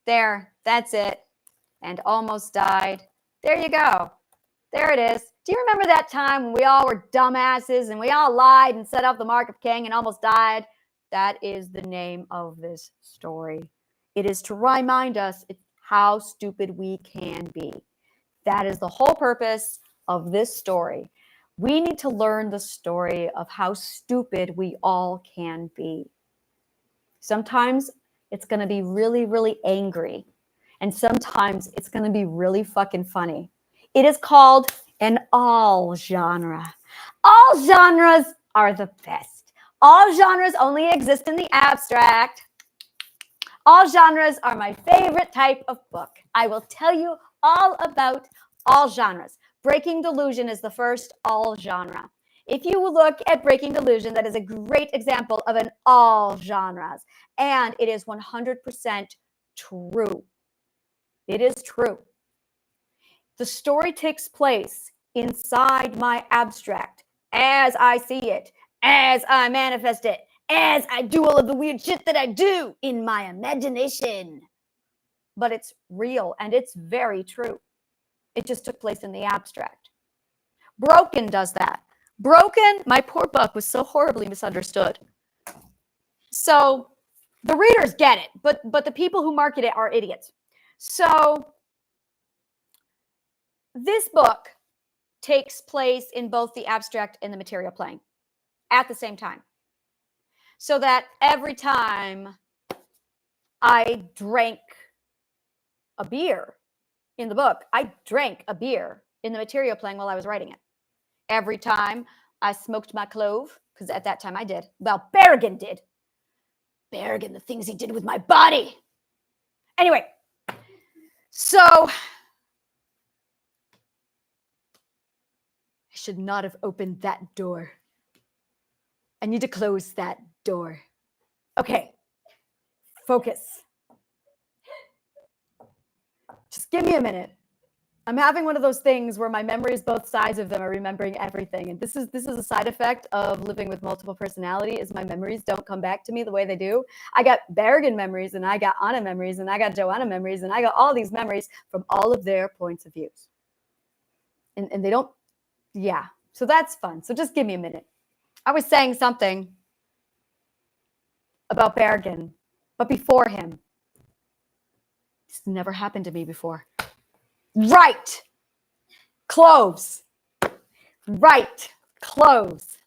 There, that's it. And almost died. There you go. There it is. Do you remember that time when we all were dumbasses and we all lied and set off the mark of Cain and almost died? That is the name of this story. It is to remind us how stupid we can be. That is the whole purpose of this story. We need to learn the story of how stupid we all can be. Sometimes it's going to be really, really angry. And sometimes it's going to be really fucking funny. It is called an all genre. All genres are the best. All genres only exist in the abstract. All genres are my favorite type of book. I will tell you all about all genres. Breaking Delusion is the first all genre. If you look at Breaking Delusion, that is a great example of an all genres. And it is 100% true. It is true. The story takes place inside my abstract as I see it, as I manifest it, as I do all of the weird shit that I do in my imagination. But it's real and it's very true. It just took place in the abstract. Broken does that. Broken, my poor book was so horribly misunderstood. So the readers get it, but the people who market it are idiots. So this book takes place in both the abstract and the material plane at the same time. So that every time I drank a beer in the book. I drank a beer in the material playing while I was writing it. Every time I smoked my clove, because at that time I did. Well, Berrigan did. Berrigan, the things he did with my body. Anyway, so I should not have opened that door. I need to close that door. Okay, focus. Just give me a minute. I'm having one of those things where my memories, both sides of them, are remembering everything. And this is a side effect of living with multiple personality, is my memories don't come back to me the way they do. I got Berrigan memories, and I got Anna memories, and I got Joanna memories, and I got all these memories from all of their points of views. And they don't, yeah. So that's fun. So just give me a minute. I was saying something about Berrigan, but before him. This never happened to me before. Right. Cloves. Right. Cloves.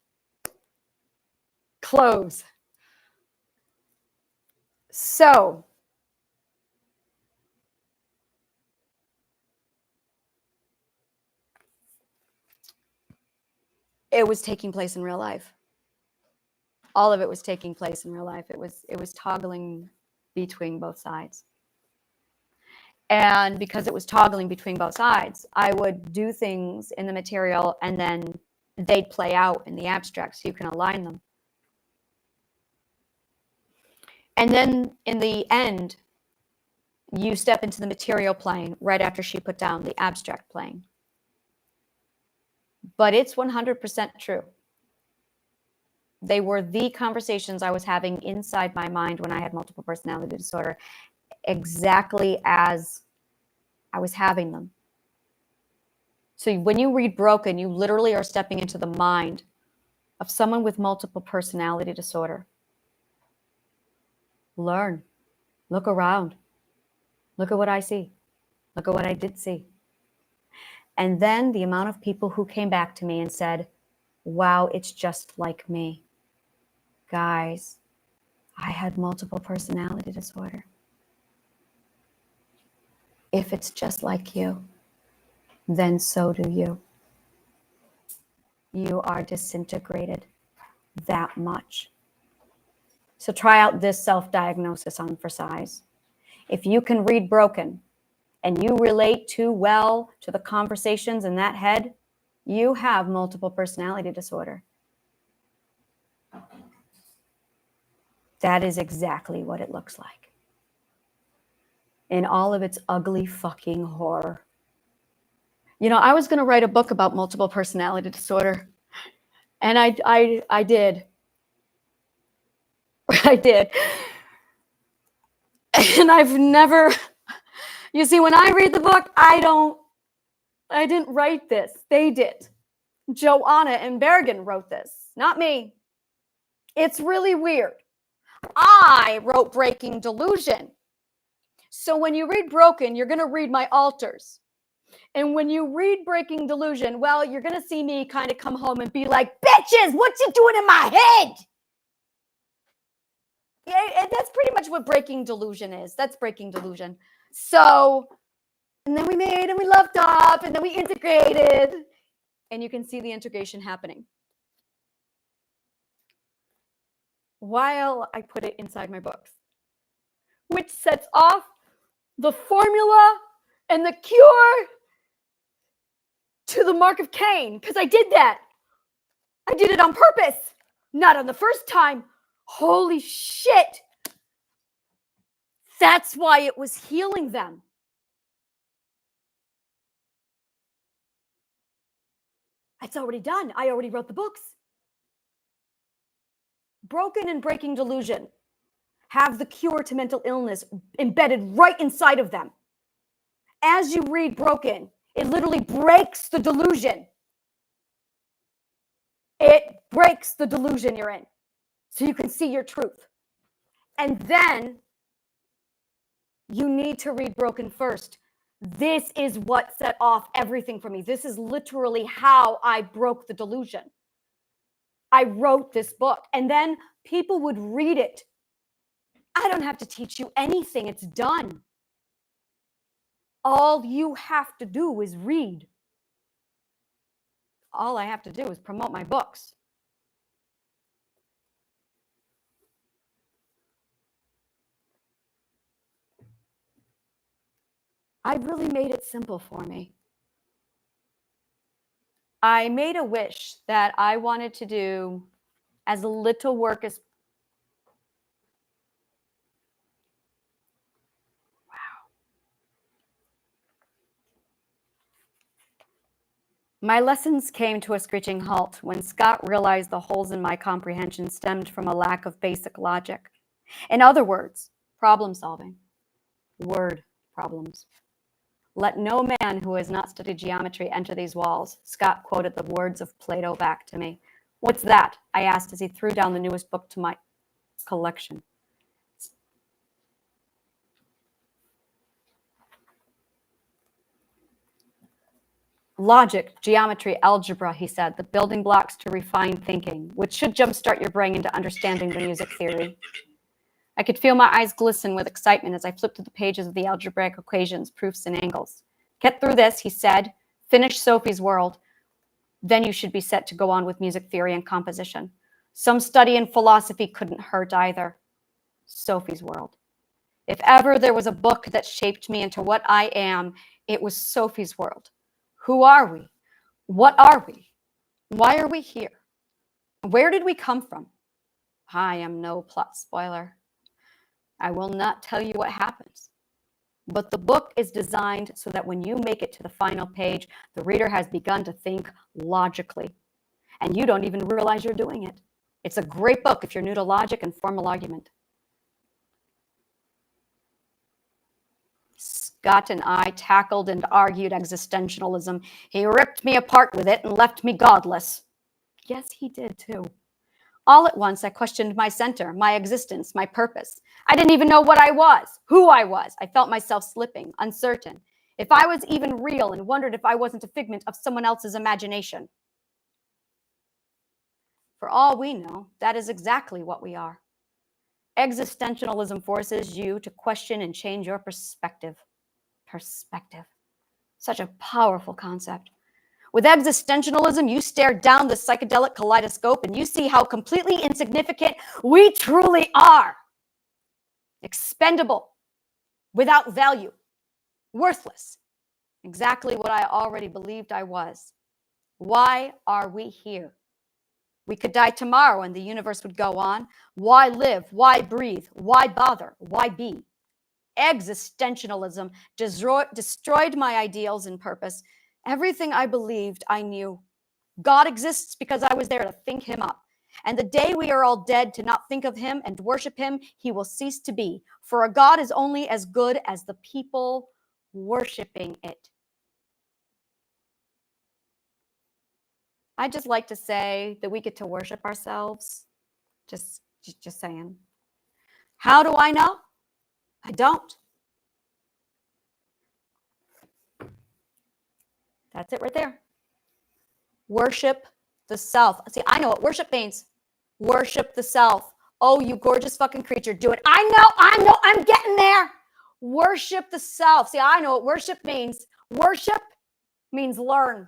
Cloves. So, it was taking place in real life. All of it was taking place in real life. It was toggling between both sides. And because it was toggling between both sides, I would do things in the material and then they'd play out in the abstract so you can align them. And then in the end, you step into the material plane right after she put down the abstract plane. But it's 100% true. They were the conversations I was having inside my mind when I had multiple personality disorder, exactly as I was having them. So when you read Broken, you literally are stepping into the mind of someone with multiple personality disorder. Learn. Look around. Look at what I see. Look at what I did see. And then the amount of people who came back to me and said, wow, it's just like me. Guys, I had multiple personality disorder. If it's just like you, then so do you. You are disintegrated that much. So try out this self-diagnosis on for size. If you can read Broken and you relate too well to the conversations in that head, you have multiple personality disorder. That is exactly what it looks like. In all of its ugly fucking horror. You know, I was going to write a book about multiple personality disorder. And I did. I did. And I've never, you see, when I read the book, I didn't write this. They did. Joanna and Berrigan wrote this, not me. It's really weird. I wrote Breaking Delusion. So when you read Broken, you're going to read my alters. And when you read Breaking Delusion, well, you're going to see me kind of come home and be like, bitches, what you doing in my head? Yeah, and that's pretty much what Breaking Delusion is. That's Breaking Delusion. So, and then we made and we loved up and then we integrated. And you can see the integration happening. While I put it inside my books, which sets off the formula and the cure to the mark of Cain, because I did that. I did it on purpose, not on the first time. Holy shit. That's why it was healing them. It's already done. I already wrote the books. Broken and Breaking Delusion have the cure to mental illness embedded right inside of them. As you read Broken, it literally breaks the delusion. It breaks the delusion you're in so you can see your truth. And then you need to read Broken first. This is what set off everything for me. This is literally how I broke the delusion. I wrote this book, and then people would read it I don't have to teach you anything. It's done. All you have to do is read. All I have to do is promote my books. I really made it simple for me. I made a wish that I wanted to do as little work as My lessons came to a screeching halt when Scott realized the holes in my comprehension stemmed from a lack of basic logic. In other words, problem solving. Word problems. Let no man who has not studied geometry enter these walls. Scott quoted the words of Plato back to me. What's that? I asked as he threw down the newest book to my collection. Logic, geometry, algebra, he said, the building blocks to refined thinking, which should jumpstart your brain into understanding the music theory. I could feel my eyes glisten with excitement as I flipped through the pages of the algebraic equations, proofs, and angles. Get through this, he said. Finish Sophie's world. Then you should be set to go on with music theory and composition. Some study in philosophy couldn't hurt either. Sophie's world. If ever there was a book that shaped me into what I am, it was Sophie's world. Who are we? What are we? Why are we here? Where did we come from? I am no plot spoiler. I will not tell you what happens. But the book is designed so that when you make it to the final page, the reader has begun to think logically. And you don't even realize you're doing it. It's a great book if you're new to logic and formal argument. Scott and I tackled and argued existentialism. He ripped me apart with it and left me godless. Yes, he did too. All at once, I questioned my center, my existence, my purpose. I didn't even know what I was, who I was. I felt myself slipping, uncertain. If I was even real, and wondered if I wasn't a figment of someone else's imagination. For all we know, that is exactly what we are. Existentialism forces you to question and change your perspective. Perspective. Such a powerful concept. With existentialism, you stare down the psychedelic kaleidoscope and you see how completely insignificant we truly are. Expendable, without value, worthless. Exactly what I already believed I was. Why are we here? We could die tomorrow and the universe would go on. Why live? Why breathe? Why bother? Why be? Existentialism destroyed my ideals and purpose. Everything I believed I knew. God exists because I was there to think him up. And the day we are all dead to not think of him and worship him, he will cease to be. For a God is only as good as the people worshiping it. I just like to say that we get to worship ourselves. Just saying. How do I know? I don't. That's it right there. Worship the self. See, I know what worship means. Worship the self. Oh, you gorgeous fucking creature, do it. I know, I'm getting there. Worship the self. See, I know what worship means. Worship means learn.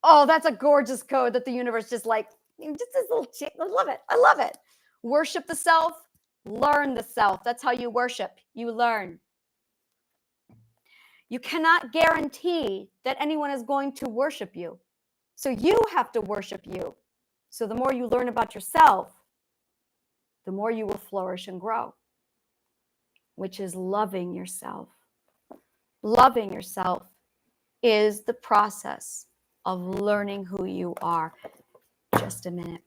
Oh, that's a gorgeous code that the universe just this little chick. I love it. I love it. Worship the self, learn the self. That's how you worship. You learn. You cannot guarantee that anyone is going to worship you. So you have to worship you. So the more you learn about yourself, the more you will flourish and grow, which is loving yourself. Loving yourself is the process of learning who you are. Just a minute.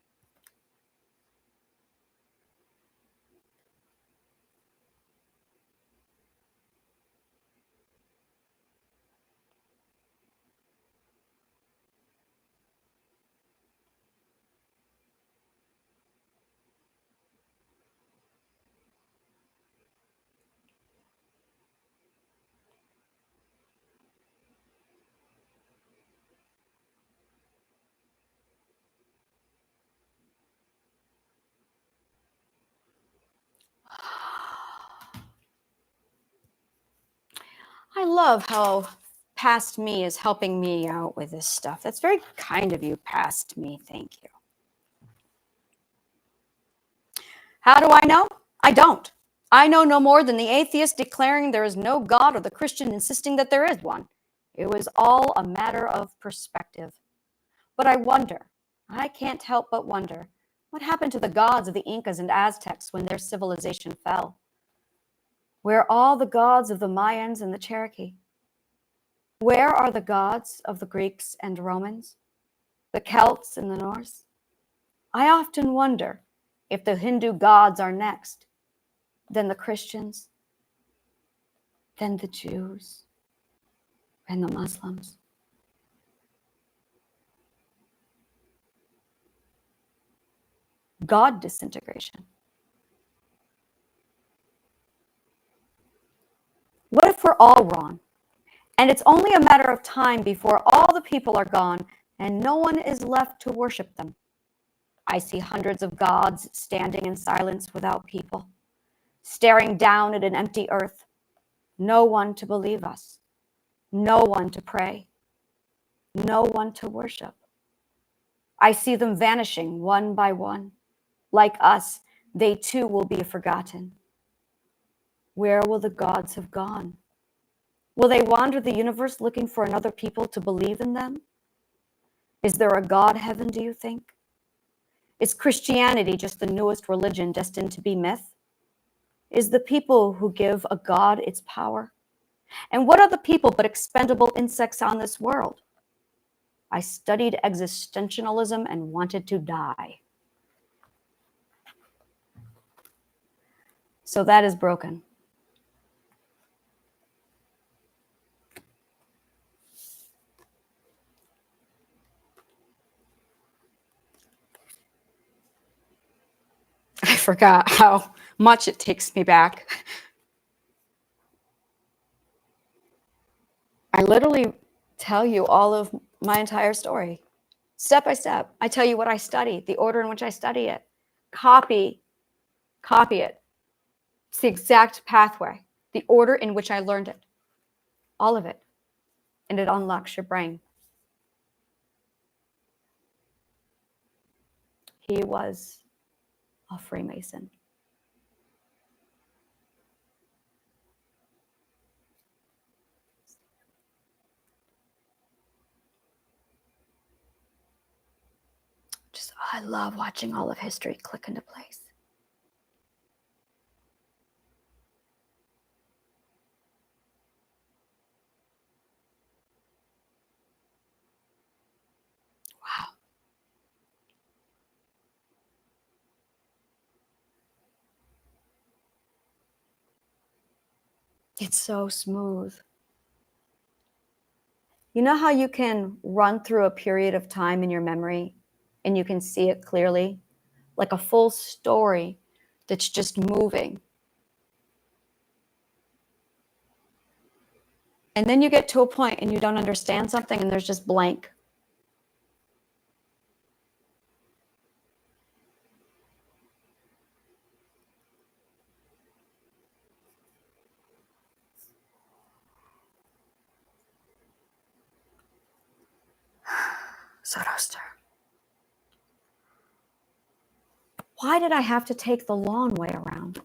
I love how past me is helping me out with this stuff. That's very kind of you, past me. Thank you. How do I know? I don't. I know no more than the atheist declaring there is no God or the Christian insisting that there is one. It was all a matter of perspective. But I wonder, I can't help but wonder, what happened to the gods of the Incas and Aztecs when their civilization fell? Where are all the gods of the Mayans and the Cherokee? Where are the gods of the Greeks and Romans, the Celts and the Norse? I often wonder if the Hindu gods are next, then the Christians, then the Jews, and the Muslims. God disintegration. What if we're all wrong? And it's only a matter of time before all the people are gone and no one is left to worship them. I see hundreds of gods standing in silence without people, staring down at an empty earth. No one to believe us, no one to pray, no one to worship. I see them vanishing one by one. Like us, they too will be forgotten. Where will the gods have gone? Will they wander the universe looking for another people to believe in them? Is there a God heaven, do you think? Is Christianity just the newest religion destined to be myth? Is the people who give a God its power? And what are the people but expendable insects on this world? I studied existentialism and wanted to die. So that is broken. I forgot how much it takes me back. I literally tell you all of my entire story, step by step. I tell you what I study, the order in which I study it. Copy it. It's the exact pathway, the order in which I learned it, all of it. And it unlocks your brain. He was a Freemason. I love watching all of history click into place. Wow. It's so smooth. You know how you can run through a period of time in your memory and you can see it clearly, like a full story that's just moving. And then you get to a point and you don't understand something and there's just blank. Zoroaster. Why did I have to take the long way around?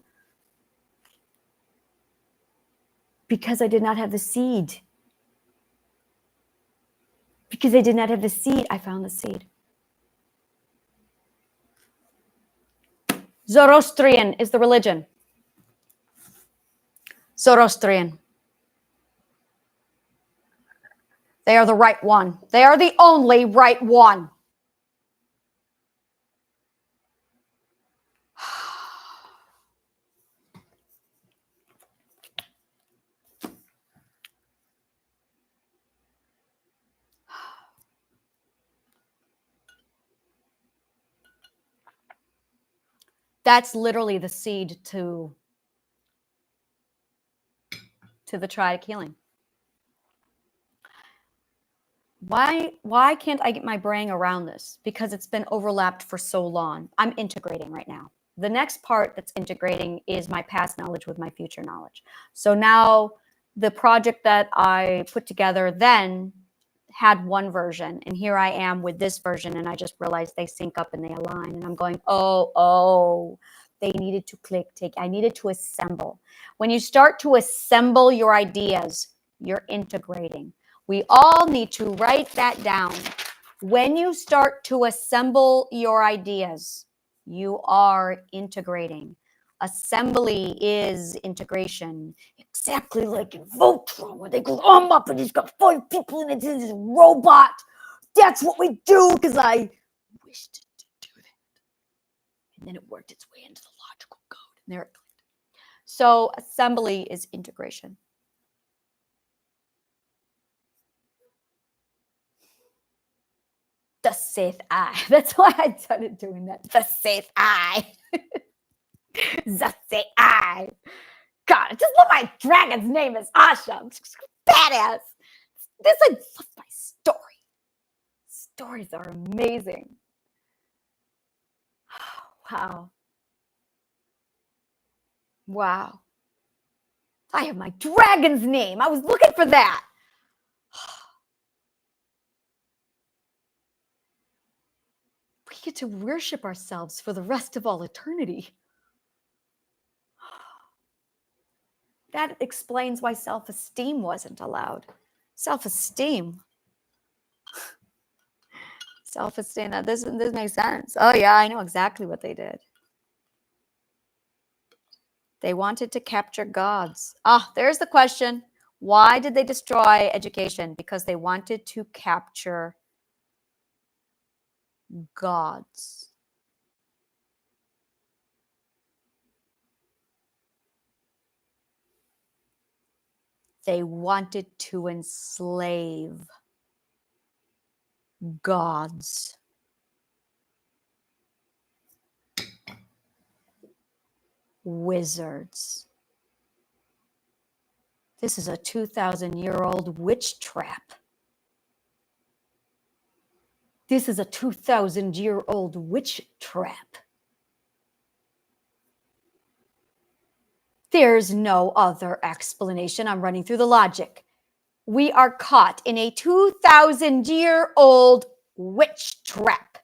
Because I did not have the seed. Because I did not have the seed, I found the seed. Zoroastrian is the religion. Zoroastrian. They are the right one. They are the only right one. That's literally the seed to the triadic healing. Why can't I get my brain around this? Because it's been overlapped for so long. I'm integrating right now. The next part that's integrating is my past knowledge with my future knowledge. So now the project that I put together then had one version, and here I am with this version, and I just realized they sync up and they align, and I'm going, oh, they needed to I needed to assemble. When you start to assemble your ideas, you're integrating. We all need to write that down. When you start to assemble your ideas, you are integrating. Assembly is integration. Exactly like in Voltron, where they go, I'm up and he's got 5 people in it, in this robot. That's what we do, because I wished to do that. And then it worked its way into the logical code. And there it clicked. So assembly is integration. Thus saith I. That's why I started doing that. Thus saith I. Thus say I. God, I just love my dragon's name is Asha. Badass. This, I love my story. Stories are amazing. Wow. Wow. I have my dragon's name. I was looking for that. We get to worship ourselves for the rest of all eternity. That explains why self-esteem wasn't allowed. Self-esteem. Self-esteem. This makes sense. Oh, yeah, I know exactly what they did. They wanted to capture gods. There's the question. Why did they destroy education? Because they wanted to capture gods. They wanted to enslave gods. Wizards. This is a 2,000-year-old witch trap. This is a 2,000-year-old witch trap. There's no other explanation. I'm running through the logic. We are caught in a 2,000-year-old witch trap.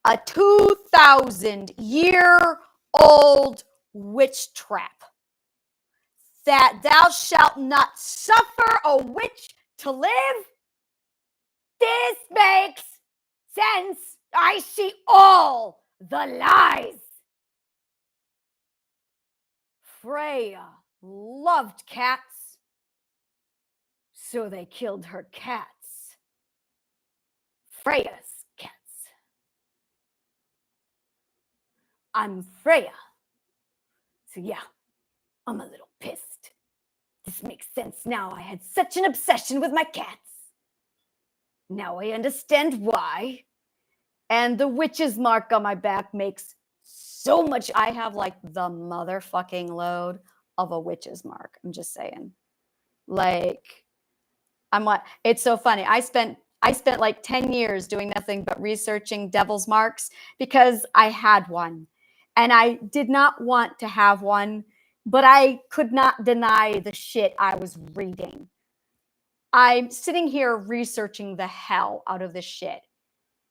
A 2,000-year-old witch trap. That thou shalt not suffer a witch to live. This makes sense. I see all the lies. Freya loved cats, so they killed her cats. Freya's cats. I'm Freya. So yeah, I'm a little pissed. This makes sense now. I had such an obsession with my cats. Now I understand why. And the witch's mark on my back makes so much. I have like the motherfucking load of a witch's mark. I'm just saying. Like, it's so funny. I spent like 10 years doing nothing but researching devil's marks because I had one. And I did not want to have one, but I could not deny the shit I was reading. I'm sitting here researching the hell out of this shit.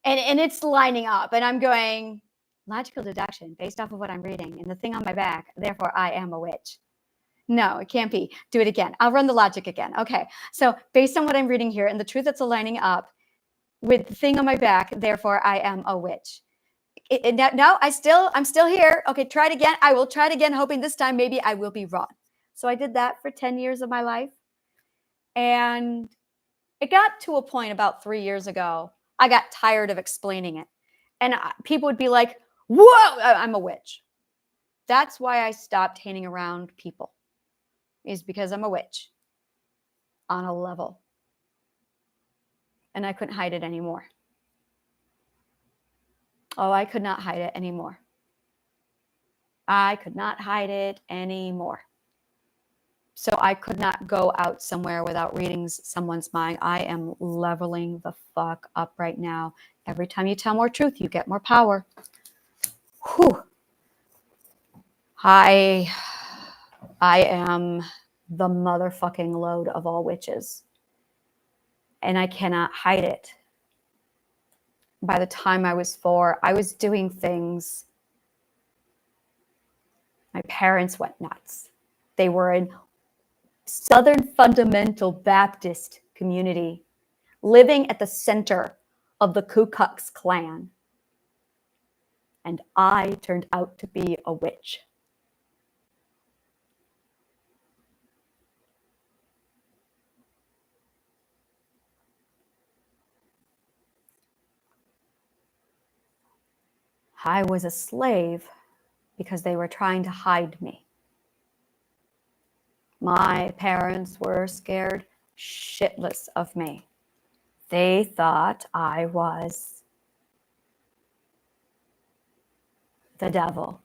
And it's lining up. And I'm going, logical deduction based off of what I'm reading and the thing on my back. Therefore, I am a witch. No, it can't be. Do it again. I'll run the logic again. Okay. So based on what I'm reading here and the truth that's aligning up with the thing on my back, therefore, I am a witch. No, I'm still here. Okay, try it again. I will try it again, hoping this time maybe I will be wrong. So I did that for 10 years of my life. And it got to a point about 3 years ago, I got tired of explaining it. And people would be like, whoa, I'm a witch. That's why I stopped hanging around people, is because I'm a witch on a level. And I couldn't hide it anymore. Oh, I could not hide it anymore. I could not hide it anymore. So I could not go out somewhere without reading someone's mind. I am leveling the fuck up right now. Every time you tell more truth, you get more power. Whew. I am the motherfucking load of all witches. And I cannot hide it. By the time I was 4, I was doing things. My parents went nuts. They were in Southern Fundamental Baptist community, living at the center of the Ku Klux Klan. And I turned out to be a witch. I was a slave because they were trying to hide me. My parents were scared shitless of me. They thought I was the devil.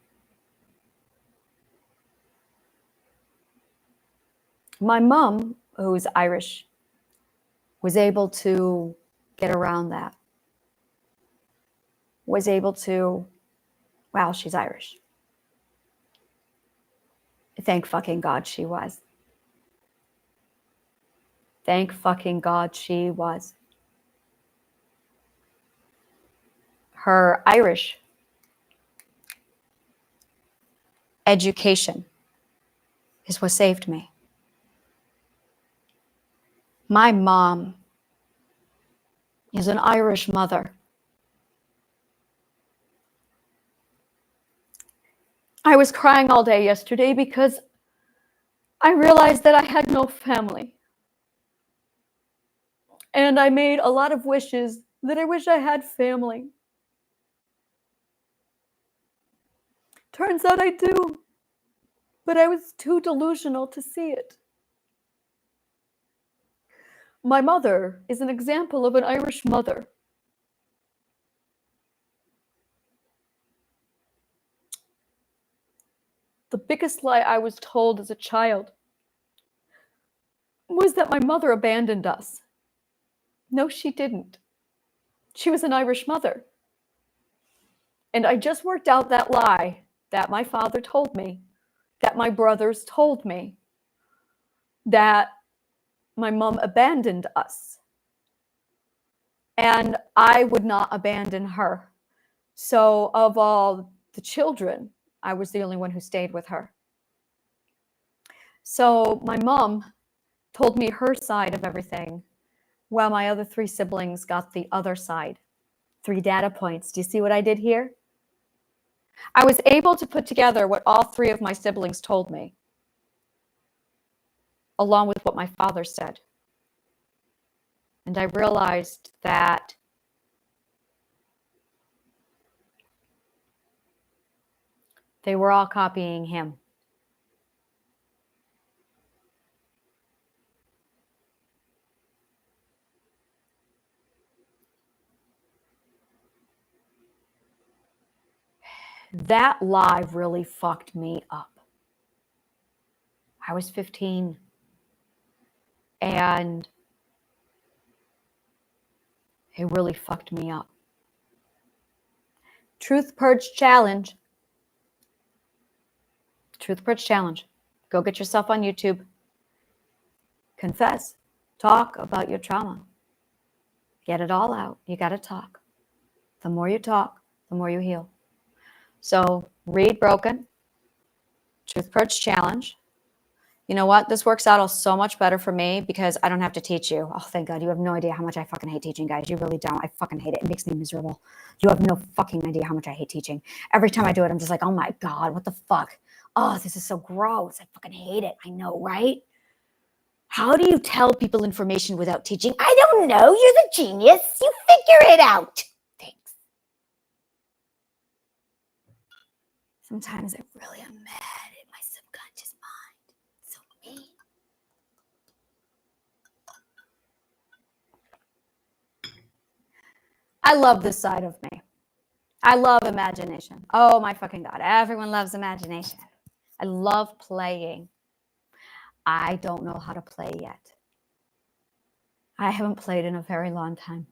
My mom, who's Irish, was able to get around that. Was able to, well, she's Irish. Thank fucking God she was. Thank fucking God she was. Her Irish education is what saved me. My mom is an Irish mother. I was crying all day yesterday because I realized that I had no family. And I made a lot of wishes that I wish I had family. Turns out I do, but I was too delusional to see it. My mother is an example of an Irish mother. The biggest lie I was told as a child was that my mother abandoned us. No, she didn't. She was an Irish mother. And I just worked out that lie that my father told me, that my brothers told me, that my mom abandoned us. And I would not abandon her. So of all the children, I was the only one who stayed with her. So my mom told me her side of everything, while my other 3 siblings got the other side. 3 data points. Do you see what I did here? I was able to put together what all 3 of my siblings told me, along with what my father said. And I realized that they were all copying him. That lie really fucked me up. I was 15. And it really fucked me up. Truth Purge Challenge. Truth Purge Challenge. Go get yourself on YouTube. Confess. Talk about your trauma. Get it all out. You got to talk. The more you talk, the more you heal. So read Broken. Truth Purge Challenge. You know what? This works out so much better for me because I don't have to teach you. Oh, thank God. You have no idea how much I fucking hate teaching, guys. You really don't. I fucking hate it. It makes me miserable. You have no fucking idea how much I hate teaching. Every time I do it, I'm just like, oh my God, what the fuck? Oh, this is so gross. I fucking hate it. I know, right? How do you tell people information without teaching? I don't know. You're the genius. You figure it out. Thanks. Sometimes I really am mad at my subconscious mind. So mean. I love this side of me. I love imagination. Oh my fucking God. Everyone loves imagination. I love playing. I don't know how to play yet. I haven't played in a very long time.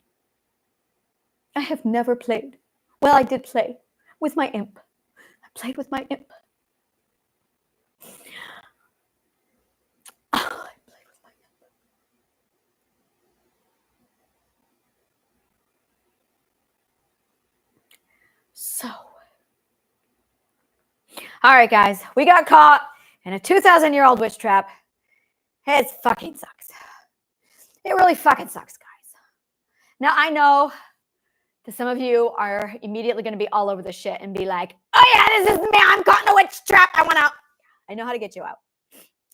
I have never played. Well, I did play with my imp. I played with my imp. So, all right, guys, we got caught in a 2,000-year-old witch trap. It fucking sucks. It really fucking sucks, guys. Now, I know that some of you are immediately going to be all over the shit and be like, oh yeah, this is me. I'm caught in a witch trap. I want out. I know how to get you out.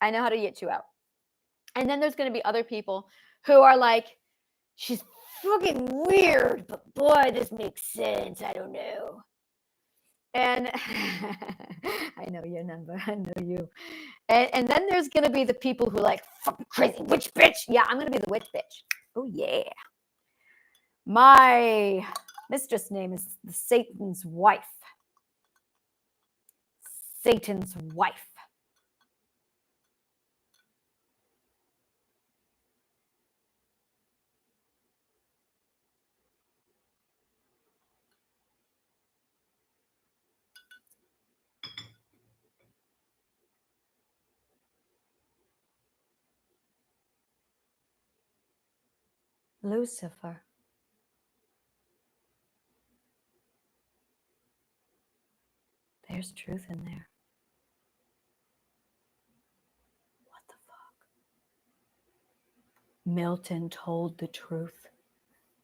I know how to get you out. And then there's going to be other people who are like, she's fucking weird, but boy, this makes sense. I don't know. And I know your number. I know you. And then there's going to be the people who are like, fucking crazy witch bitch. Yeah, I'm going to be the witch bitch. Oh, yeah. My mistress name is Satan's wife. Satan's wife. Lucifer. There's truth in there. What the fuck? Milton told the truth.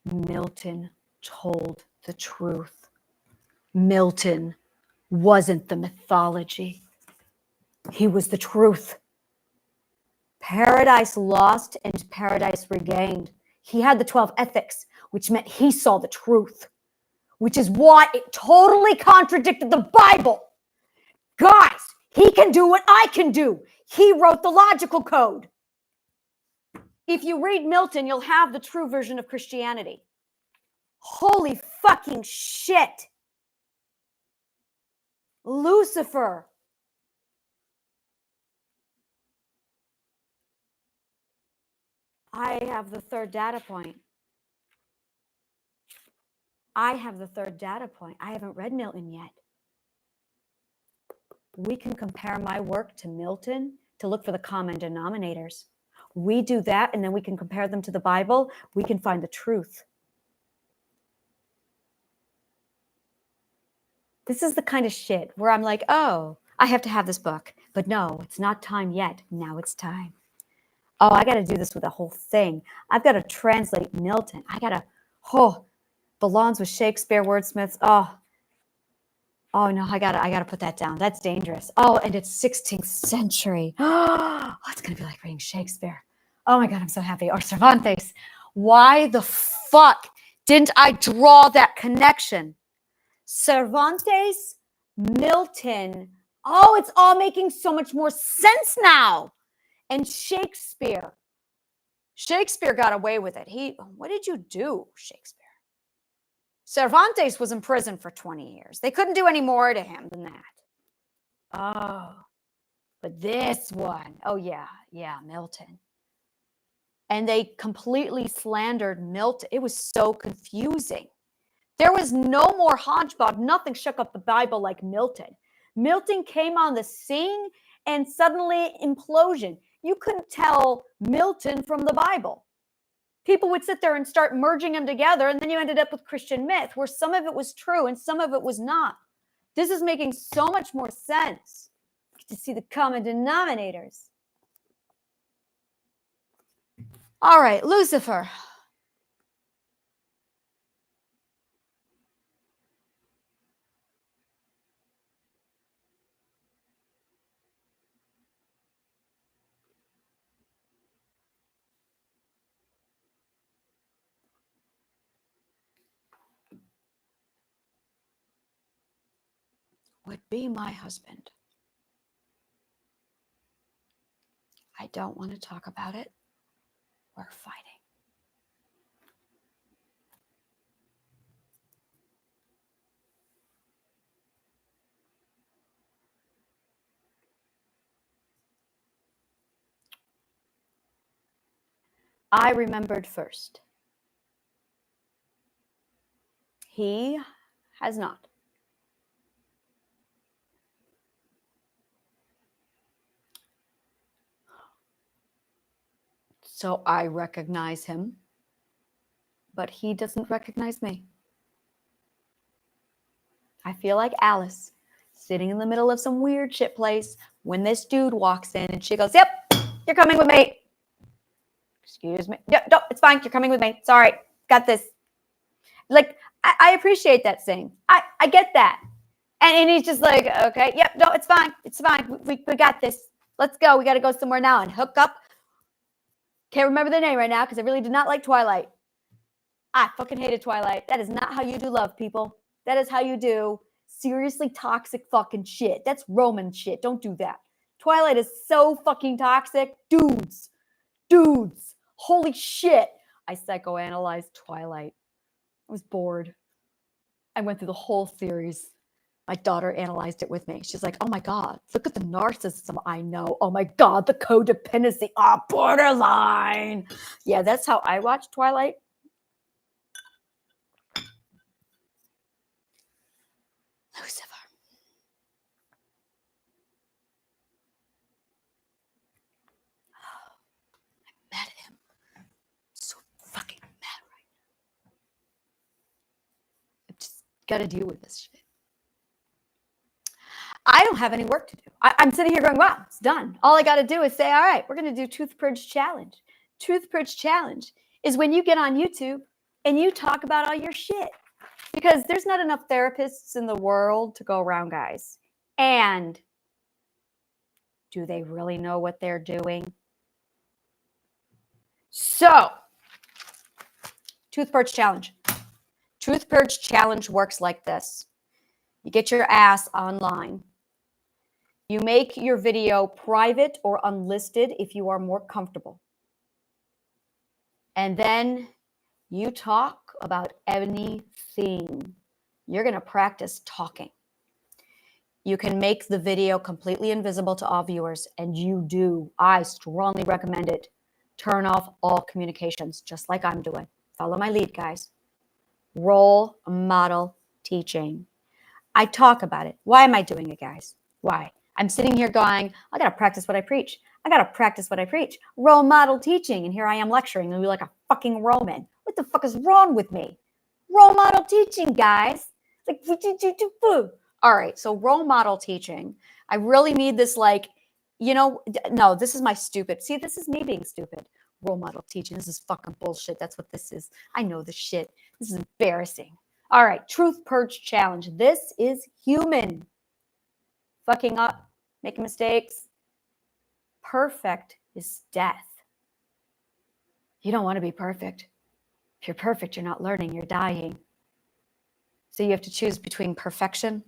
Milton told the truth. Milton wasn't the mythology. He was the truth. Paradise lost and paradise regained. He had the 12 ethics, which meant he saw the truth, which is why it totally contradicted the Bible. Guys, he can do what I can do. He wrote the logical code. If you read Milton, you'll have the true version of Christianity. Holy fucking shit. Lucifer. I have the third data point. I haven't read Milton yet. We can compare my work to Milton to look for the common denominators. We do that, and then we can compare them to the Bible. We can find the truth. This is the kind of shit where I'm like, oh, I have to have this book. But no, it's not time yet. Now it's time. Oh, I got to do this with the whole thing. I've got to translate Milton. I got to, belongs with Shakespeare, wordsmiths. Oh no, I gotta put that down. That's dangerous. Oh, and it's 16th century. Oh, it's gonna be like reading Shakespeare. Oh my God, I'm so happy. Or Cervantes. Why the fuck didn't I draw that connection? Cervantes, Milton. Oh, it's all making so much more sense now. And Shakespeare. Shakespeare got away with it. What did you do, Shakespeare? Cervantes was in prison for 20 years. They couldn't do any more to him than that. Oh, but this one, oh yeah, Milton. And they completely slandered Milton. It was so confusing. There was no more hodgepodge. Nothing shook up the Bible like Milton. Milton came on the scene and suddenly implosion. You couldn't tell Milton from the Bible. People would sit there and start merging them together, and then you ended up with Christian myth, where some of it was true and some of it was not. This is making so much more sense. You get to see the common denominators. All right, Lucifer. Would be my husband. I don't want to talk about it. We're fighting. I remembered first. He has not. So I recognize him, but he doesn't recognize me. I feel like Alice sitting in the middle of some weird shit place when this dude walks in and she goes, yep, you're coming with me. Excuse me. No, it's fine. You're coming with me. Sorry. Got this. Like, I appreciate that saying. I get that. And he's just like, okay, yep, no, it's fine. It's fine. We got this. Let's go. We got to go somewhere now and hook up. Can't remember the name right now because I really did not like Twilight. I fucking hated Twilight. That is not how you do love, people. That is how you do seriously toxic fucking shit. That's Roman shit. Don't do that. Twilight is so fucking toxic. Dudes. Holy shit. I psychoanalyzed Twilight. I was bored. I went through the whole series. My daughter analyzed it with me. She's like, oh my God, look at the narcissism I know. Oh my God, the codependency. Oh, borderline. Yeah, that's how I watched Twilight. Lucifer. I'm mad at him. I'm so fucking mad right now. I've just got to deal with this shit. I don't have any work to do. I'm sitting here going, wow, it's done. All I got to do is say, all right, we're going to do Truth Purge Challenge. Truth Purge Challenge is when you get on YouTube and you talk about all your shit. Because there's not enough therapists in the world to go around, guys. And do they really know what they're doing? So, Truth Purge Challenge. Truth Purge Challenge works like this. You get your ass online. You make your video private or unlisted if you are more comfortable. And then you talk about anything. You're going to practice talking. You can make the video completely invisible to all viewers, and you do. I strongly recommend it. Turn off all communications, just like I'm doing. Follow my lead, guys. Role model teaching. I talk about it. Why am I doing it, guys? Why? I'm sitting here going, I got to practice what I preach. I got to practice what I preach. Role model teaching. And here I am lecturing and be like a fucking Roman. What the fuck is wrong with me? Role model teaching, guys. Like, all right. So role model teaching. I really need this, like, no, this is my stupid. See, this is me being stupid. Role model teaching. This is fucking bullshit. That's what this is. I know this shit. This is embarrassing. All right. Truth Purge Challenge. This is human. Fucking up, making mistakes. Perfect is death. You don't want to be perfect. If you're perfect, you're not learning, you're dying. So you have to choose between perfection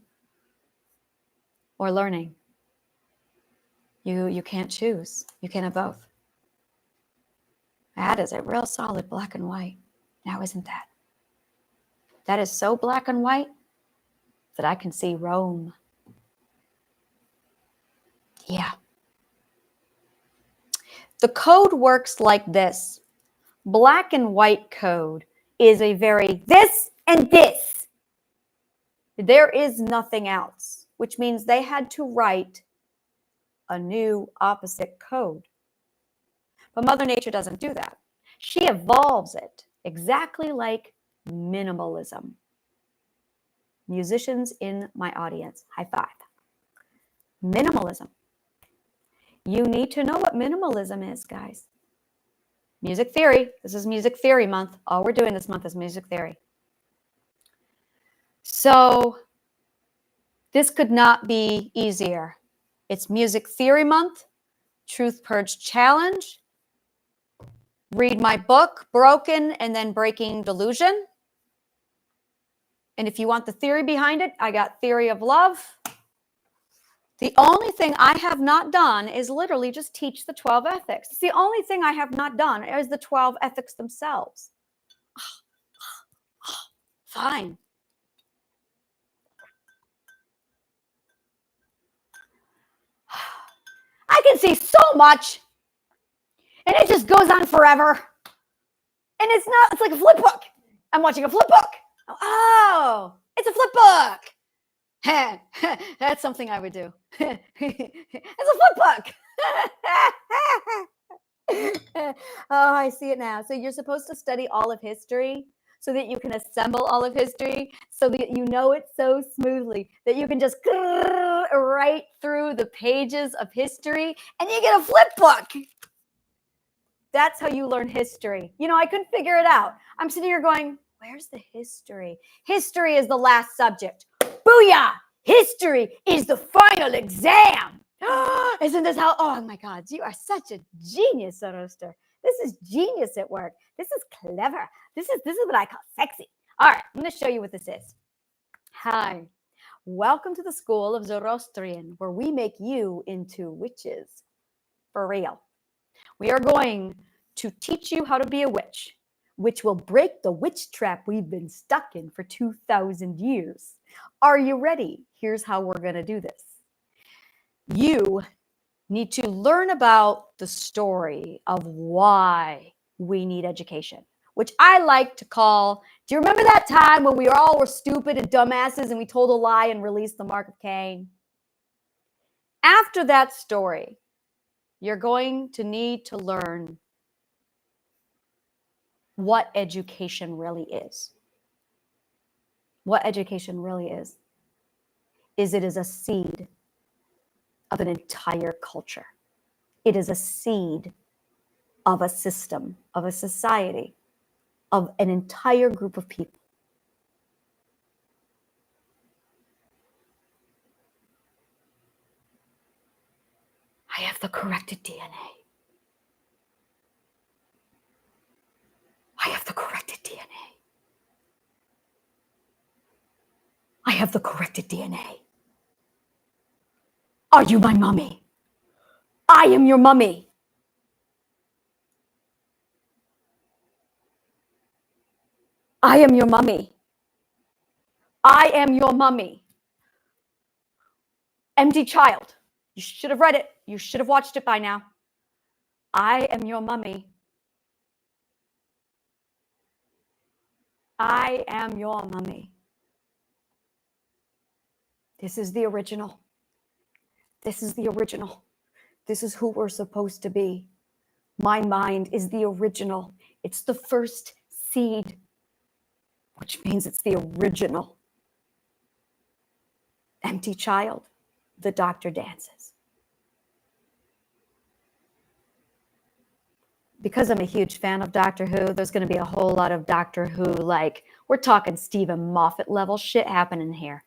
or learning. You can't choose. You can't have both. That is a real solid black and white. Now, isn't that? That is so black and white that I can see Rome. Yeah. The code works like this. Black and white code is a very this and this. There is nothing else, which means they had to write a new opposite code. But Mother Nature doesn't do that. She evolves it exactly like minimalism. Musicians in my audience, high five. Minimalism. You need to know what minimalism is, guys. Music theory. This is music theory month. All we're doing this month is music theory. So this could not be easier. It's music theory month, Truth Purge Challenge. Read my book, Broken and Then Breaking Delusion. And if you want the theory behind it, I got Theory of Love. The only thing I have not done is literally just teach the 12 ethics. It's the only thing I have not done is the 12 ethics themselves. Fine. I can see so much, and it just goes on forever. And it's like a flip book. I'm watching a flip book. Oh, it's a flip book. That's something I would do. It's a flip book. Oh, I see it now. So you're supposed to study all of history. so that you can assemble all of history, so that you know it so smoothly that you can just right through the pages of history and you get a flip book. That's how you learn history. You know, I couldn't figure it out. I'm sitting here going, where's the history? History is the last subject. Booyah! History is the final exam. Isn't this how? Oh my God, you are such a genius, Roaster. This is genius at work. This is clever. This is what I call sexy. All right, I'm going to show you what this is. Hi, welcome to the School of Zoroastrian, where we make you into witches. For real. We are going to teach you how to be a witch, which will break the witch trap we've been stuck in for 2,000 years. Are you ready? Here's how we're going to do this. You need to learn about the story of why we need education, which I like to call, do you remember that time when we all were stupid and dumbasses and we told a lie and released the mark of Cain? After that story, you're going to need to learn what education really is. What education really is it is a seed of an entire culture. It is a seed of a system, of a society, of an entire group of people. I have the corrected DNA. I have the corrected DNA. I have the corrected DNA. Are you my mummy? I am your mummy. I am your mummy. I am your mummy. Empty child. You should have read it. You should have watched it by now. I am your mummy. I am your mummy. This is the original. This is the original. This is who we're supposed to be. My mind is the original. It's the first seed, which means it's the original. Empty child, the doctor dances. Because I'm a huge fan of Doctor Who, there's going to be a whole lot of Doctor Who, like, we're talking Stephen Moffat level shit happening here.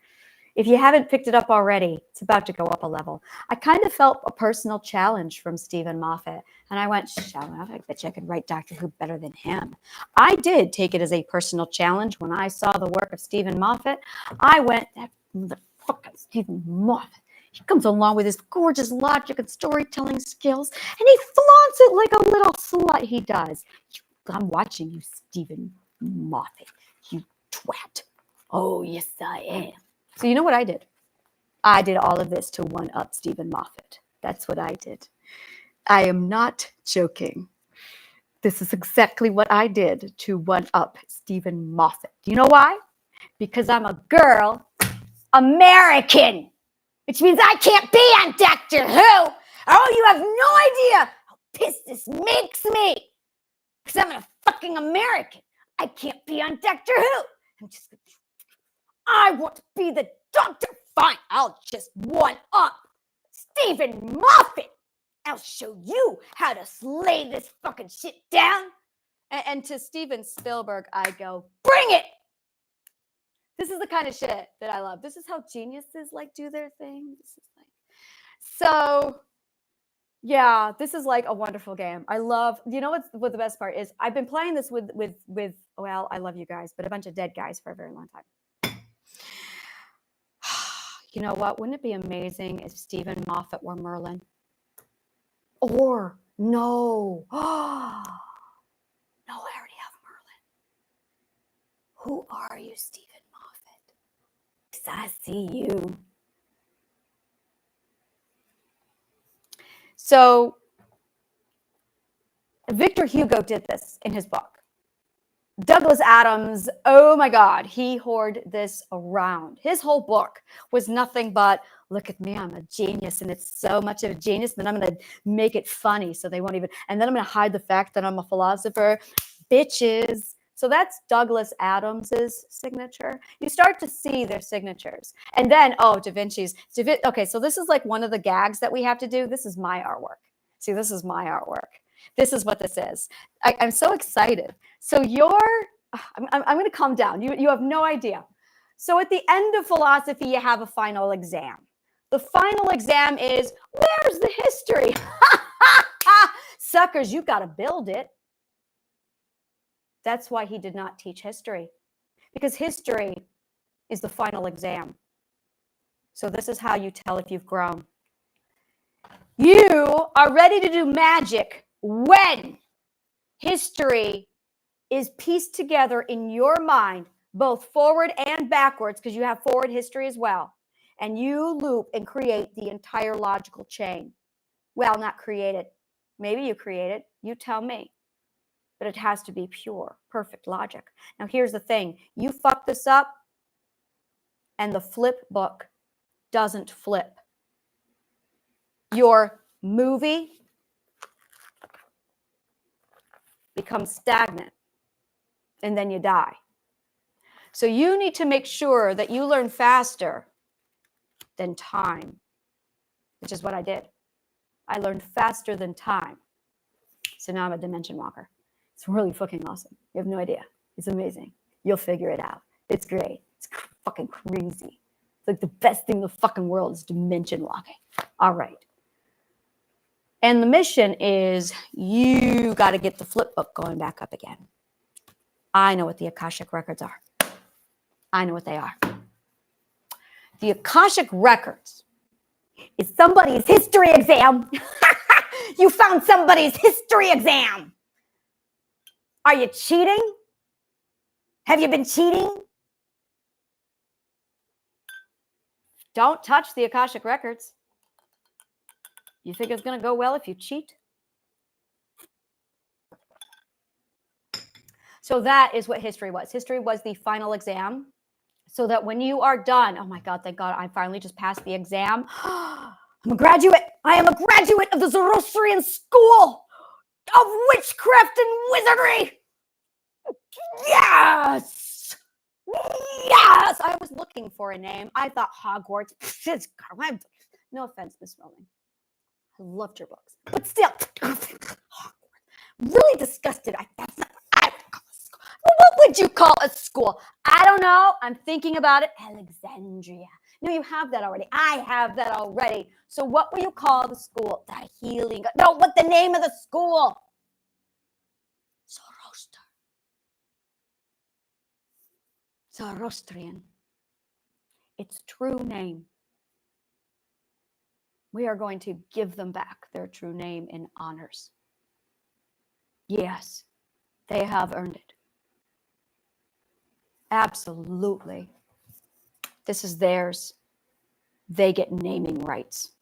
If you haven't picked it up already, it's about to go up a level. I kind of felt a personal challenge from Stephen Moffat, and I went, shut up, I bet you I could write Doctor Who better than him. I did take it as a personal challenge when I saw the work of Stephen Moffat. I went, that motherfucking Stephen Moffat. He comes along with his gorgeous logic and storytelling skills, and he flaunts it like a little slut. He does. I'm watching you, Stephen Moffat, you twat. Oh, yes, I am. So you know what I did? I did all of this to one-up Stephen Moffat. That's what I did. I am not joking. This is exactly what I did to one-up Stephen Moffat. Do you know why? Because I'm a girl, American, which means I can't be on Doctor Who. Oh, you have no idea how pissed this makes me. Because I'm a fucking American. I can't be on Doctor Who. I want to be the doctor. Fine, I'll just one up Stephen Moffat. I'll show you how to slay this fucking shit down. And to Steven Spielberg, I go, bring it. This is the kind of shit that I love. This is how geniuses like do their thing. This is like, so yeah, this is like a wonderful game. I love, you know what the best part is? I've been playing this with, well, I love you guys, but a bunch of dead guys for a very long time. You know what? Wouldn't it be amazing if Stephen Moffat were Merlin? Or no. No, I already have Merlin. Who are you, Stephen Moffat? Because I see you. So Victor Hugo did this in his book. Douglas Adams, oh my God, he hoarded this around. His whole book was nothing but, look at me, I'm a genius, and it's so much of a genius that I'm going to make it funny so they won't even, and then I'm going to hide the fact that I'm a philosopher. Bitches, So that's Douglas Adams's signature. You start to see their signatures. And then, Da Vinci's. Okay, so this is like one of the gags that we have to do. This is my artwork. See, this is my artwork. This is what this is. I'm so excited. So I'm going to calm down. You have no idea. So at the end of philosophy, you have a final exam. The final exam is, where's the history? Suckers, you've got to build it. That's why he did not teach history, because history is the final exam. So this is how you tell if you've grown. You are ready to do magic when history is pieced together in your mind, both forward and backwards, because you have forward history as well. And you loop and create the entire logical chain. Well, not create it. Maybe you create it. You tell me. But it has to be pure, perfect logic. Now, here's the thing. You fuck this up, and the flip book doesn't flip. Your movie becomes stagnant, and then you die. So you need to make sure that you learn faster than time, which is what I did. I learned faster than time. So now I'm a dimension walker. It's really fucking awesome. You have no idea. It's amazing. You'll figure it out. It's great. It's fucking crazy. It's like the best thing in the fucking world is dimension walking. All right. And the mission is you got to get the flip book going back up again. I know what the Akashic records are. I know what they are. The Akashic records is somebody's history exam. You found somebody's history exam. Are you cheating? Have you been cheating? Don't touch the Akashic records. You think it's going to go well if you cheat? So that is what history was. History was the final exam. So that when you are done, oh my God, thank God, I finally just passed the exam. I'm a graduate. I am a graduate of the Zoroastrian School of Witchcraft and Wizardry. Yes! Yes! I was looking for a name. I thought Hogwarts. No offense, Miss Rowling. I loved your books. But still, really disgusted. What would you call a school? I don't know. I'm thinking about it. Alexandria. No, you have that already. I have that already. So what will you call the school? The Healing. No, what's the name of the school? Zoroastrian. Its true name. We are going to give them back their true name in honors. Yes, they have earned it. Absolutely. This is theirs. They get naming rights.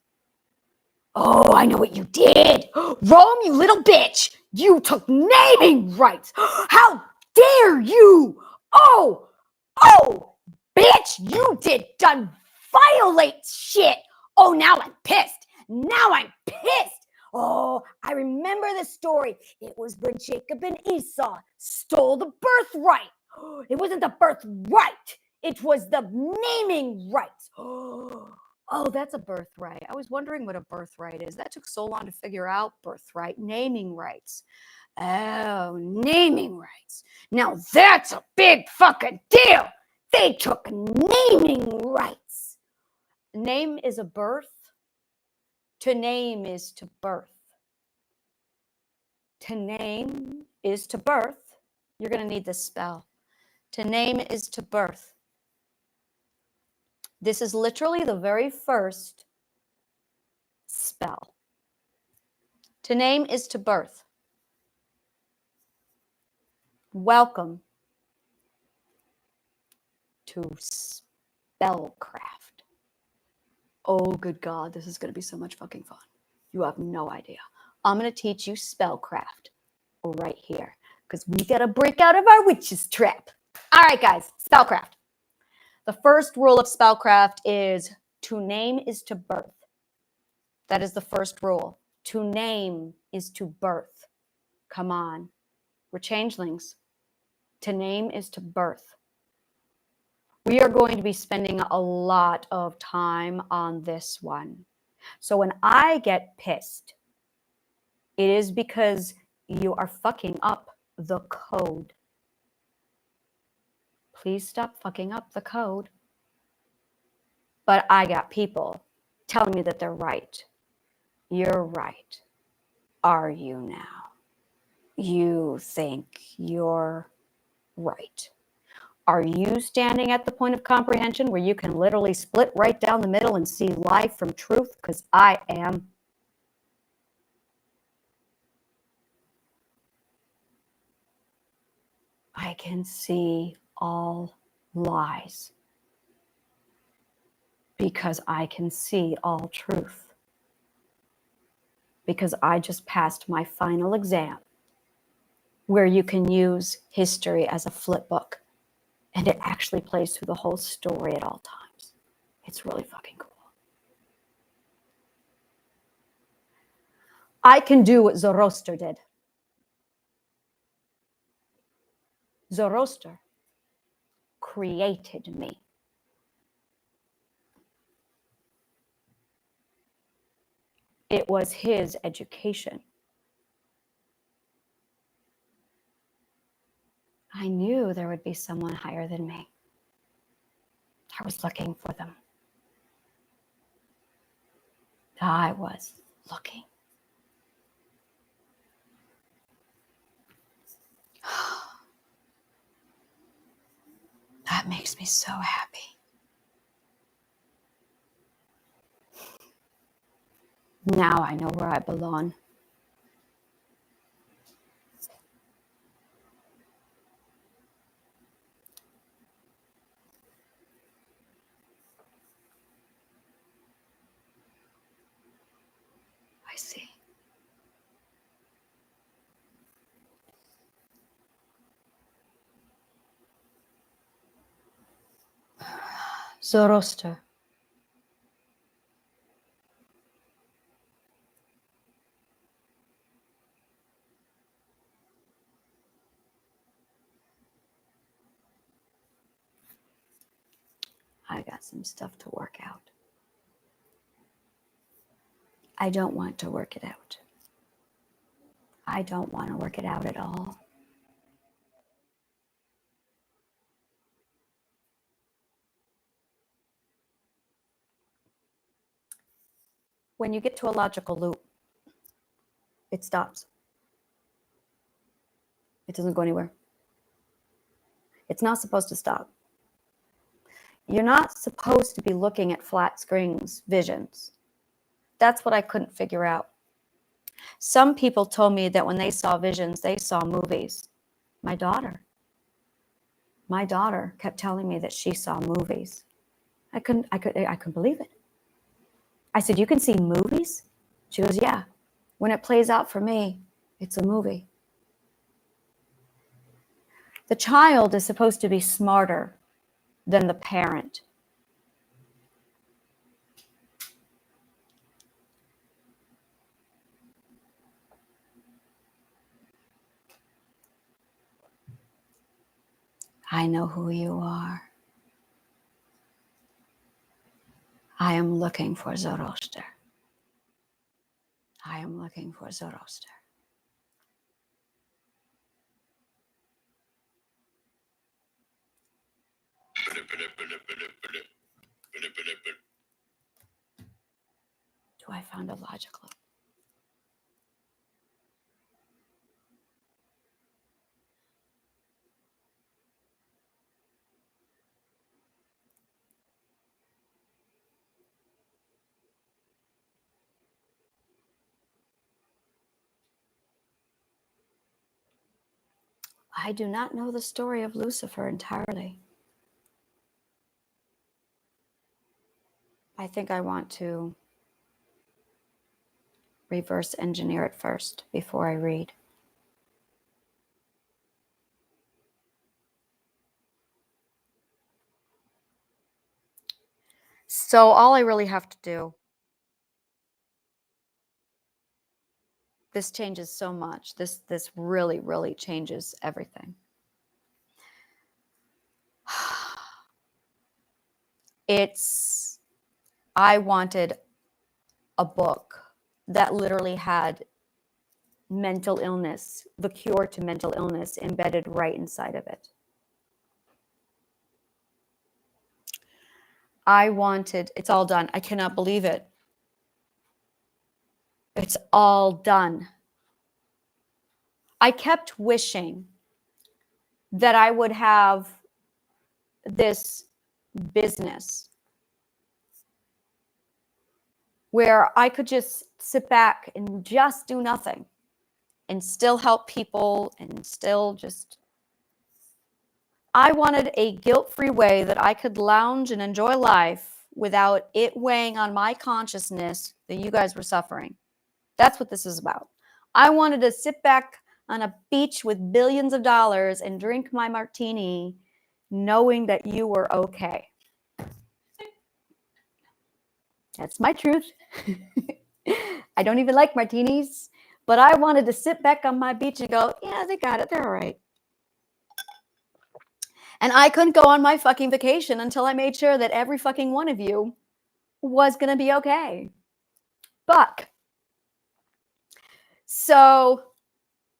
Oh, I know what you did. Rome, you little bitch. You took naming rights. How dare you? Oh, bitch, you done violate shit. Oh, now I'm pissed. Oh, I remember the story. It was when Jacob and Esau stole the birthright. It wasn't the birthright. It was the naming rights. Oh, that's a birthright. I was wondering what a birthright is. That took so long to figure out. Birthright, naming rights. Oh, naming rights. Now that's a big fucking deal. They took naming rights. Name is a birth. To name is to birth. To name is to birth. You're going to need this spell. To name is to birth. This is literally the very first spell. To name is to birth. Welcome to spellcraft. Oh, good God, this is going to be so much fucking fun. You have no idea. I'm going to teach you spellcraft right here because we got to break out of our witch's trap. All right, guys, spellcraft. The first rule of spellcraft is to name is to birth. That is the first rule. To name is to birth. Come on. We're changelings. To name is to birth. We are going to be spending a lot of time on this one. So when I get pissed, it is because you are fucking up the code. Please stop fucking up the code. But I got people telling me that they're right. You're right. Are you now? You think you're right. Are you standing at the point of comprehension where you can literally split right down the middle and see life from truth? Because I am. I can see all lies because I can see all truth. Because I just passed my final exam where you can use history as a flip book and it actually plays through the whole story at all times. It's really fucking cool. I can do what Zoroaster did. Zoroaster created me. It was his education. I knew there would be someone higher than me. I was looking for them. I was looking. That makes me so happy. Now I know where I belong. I see. Zoroaster. I got some stuff to work out. I don't want to work it out. I don't want to work it out at all. When you get to a logical loop, it stops. It doesn't go anywhere. It's not supposed to stop. You're not supposed to be looking at flat screens, visions. That's what I couldn't figure out. Some people told me that when they saw visions, they saw movies. My daughter kept telling me that she saw movies. I couldn't believe it. I said, "You can see movies?" She goes, "Yeah. When it plays out for me, it's a movie." The child is supposed to be smarter than the parent. I know who you are. I am looking for Zoroaster. I am looking for Zoroaster. Do I find a logic loop? I do not know the story of Lucifer entirely. I think I want to reverse engineer it first before I read. So all I really have to do, this changes so much. This really, really changes everything. I wanted a book that literally had mental illness, the cure to mental illness embedded right inside of it. It's all done. I cannot believe it. It's all done. I kept wishing that I would have this business where I could just sit back and just do nothing and still help people and still just... I wanted a guilt-free way that I could lounge and enjoy life without it weighing on my consciousness that you guys were suffering. That's what this is about. I wanted to sit back on a beach with billions of dollars and drink my martini knowing that you were okay. That's my truth. I don't even like martinis, but I wanted to sit back on my beach and go, yeah, they got it. They're all right. And I couldn't go on my fucking vacation until I made sure that every fucking one of you was going to be okay. But so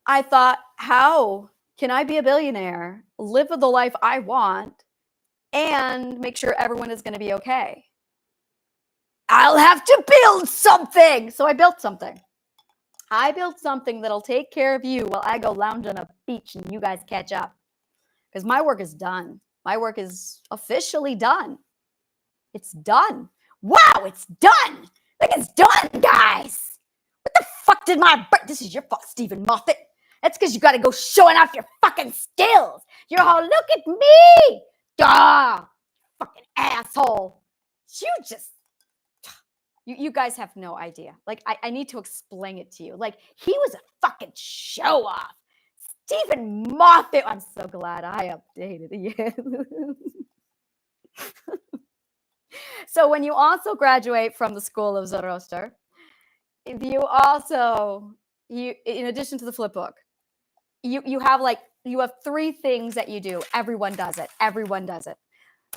I thought, how can I be a billionaire, live the life I want, and make sure everyone is going to be okay? I'll have to build something. So I built something. I built something that'll take care of you while I go lounge on a beach and you guys catch up. Because my work is done. My work is officially done. It's done. Wow, it's done. Like, it's done, guys. What the fuck did this is your fault, Stephen Moffat. That's because you got to go showing off your fucking skills. You're all, look at me. Duh. Fucking asshole. You guys have no idea. Like, I need to explain it to you. Like, he was a fucking show off. Stephen Moffat. I'm so glad I updated you. So when you also graduate from the School of Zoroaster, you also, in addition to the flip book, you have 3 things that you do. Everyone does it. Everyone does it.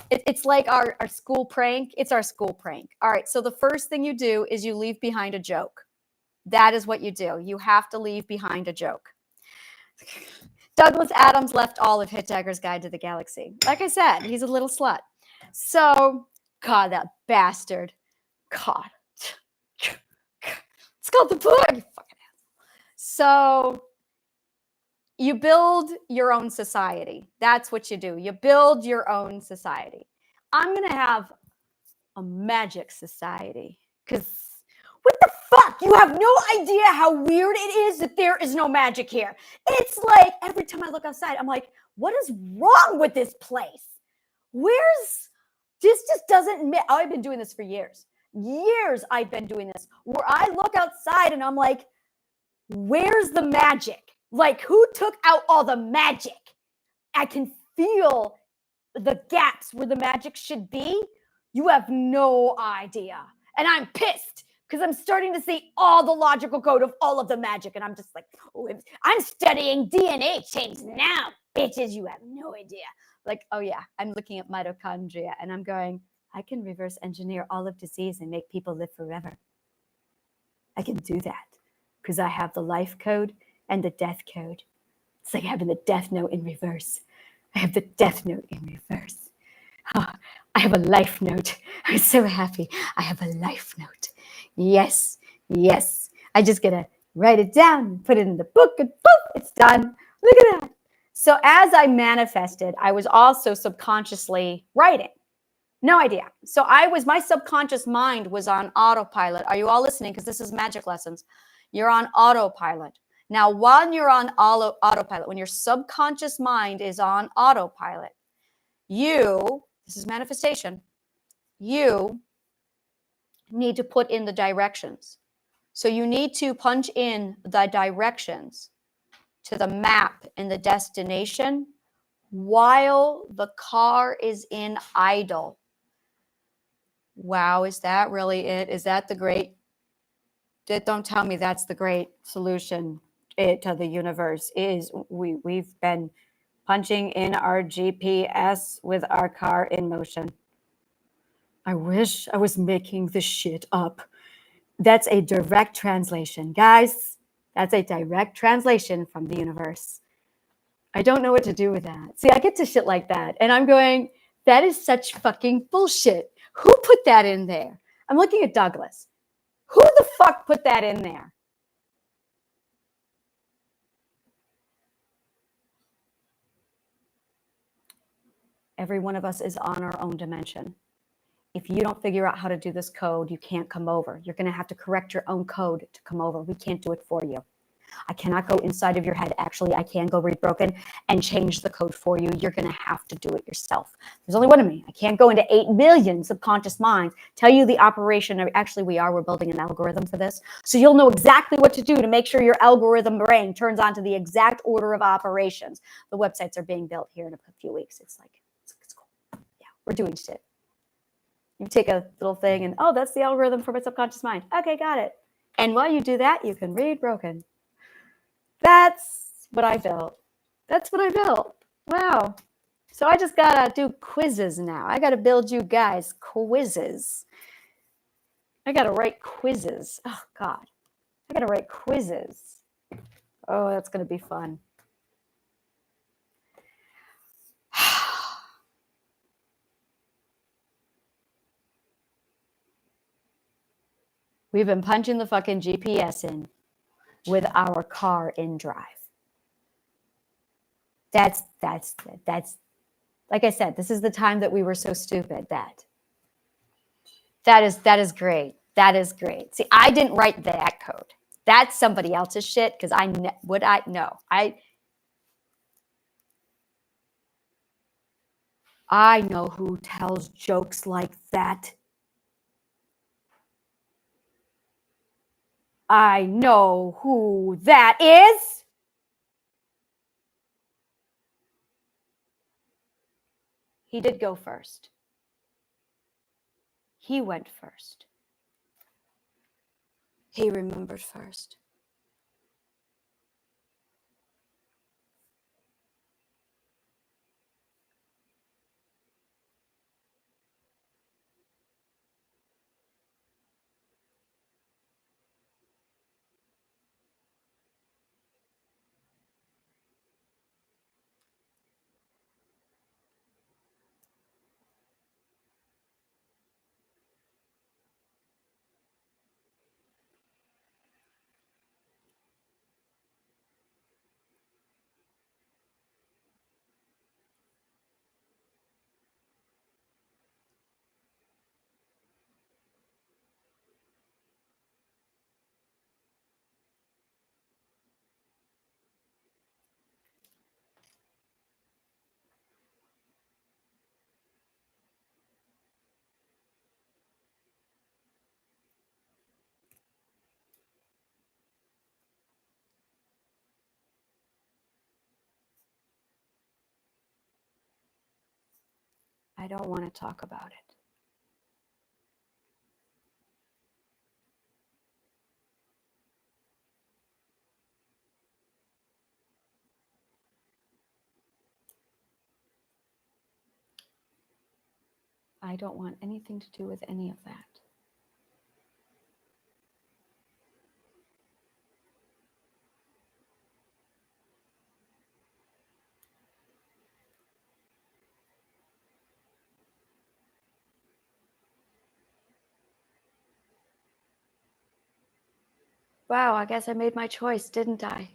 It's like our school prank. It's our school prank. All right. So the first thing you do is you leave behind a joke. That is what you do. You have to leave behind a joke. Douglas Adams left all of Hitchhiker's Guide to the Galaxy. Like I said, he's a little slut. So, God, that bastard. God. It's called the book. You fucking asshole. So, you build your own society. That's what you do. You build your own society. I'm going to have a magic society because what the fuck? You have no idea how weird it is that there is no magic here. It's like every time I look outside, I'm like, what is wrong with this place? This just doesn't, I've been doing this for years. Years I've been doing this where I look outside and I'm like, where's the magic? Like, who took out all the magic? I can feel the gaps where the magic should be. You have no idea. And I'm pissed because I'm starting to see all the logical code of all of the magic. And I'm just like, oh, I'm studying DNA chains now, bitches. You have no idea. Like, oh yeah, I'm looking at mitochondria and I'm going, I can reverse engineer all of disease and make people live forever. I can do that because I have the life code and the death code. It's like having the death note in reverse. I have the death note in reverse. Oh, I have a life note. I'm so happy. I have a life note. Yes, yes. I just gotta write it down, put it in the book, and boom, it's done. Look at that. So as I manifested, I was also subconsciously writing. No idea. So my subconscious mind was on autopilot. Are you all listening? Because this is magic lessons. You're on autopilot. Now, while you're on autopilot, when your subconscious mind is on autopilot, this is manifestation, you need to put in the directions. So you need to punch in the directions to the map and the destination while the car is in idle. Wow, is that really it? Is that the great? Don't tell me that's the great solution to the universe. We've been punching in our GPS with our car in motion. I wish I was making this shit up. That's a direct translation, guys. That's a direct translation from the universe. I don't know what to do with that. See, I get to shit like that, and I'm going, that is such fucking bullshit. Who put that in there? I'm looking at Douglas. Who the fuck put that in there? Every one of us is on our own dimension. If you don't figure out how to do this code, you can't come over. You're going to have to correct your own code to come over. We can't do it for you. I cannot go inside of your head. Actually, I can go read Broken and change the code for you. You're going to have to do it yourself. There's only one of me. I can't go into 8 million subconscious minds, tell you the operation. Actually, we're building an algorithm for this. So you'll know exactly what to do to make sure your algorithm brain turns on to the exact order of operations. The websites are being built here in a few weeks. It's cool. Yeah, we're doing shit. You take a little thing and, oh, that's the algorithm for my subconscious mind. Okay, got it. And while you do that, you can read Broken. That's what I built. Wow. So I just got to do quizzes now. I got to build you guys quizzes. I got to write quizzes. Oh, God. I got to write quizzes. Oh, that's going to be fun. We've been punching the fucking GPS in with our car in drive. That's like I said, this is the time that we were so stupid. That is great. That is great. See, I didn't write that code. That's somebody else's shit because I know who tells jokes like that. I know who that is. He did go first. He went first. He remembered first. I don't want to talk about it. I don't want anything to do with any of that. Wow, I guess I made my choice, didn't I?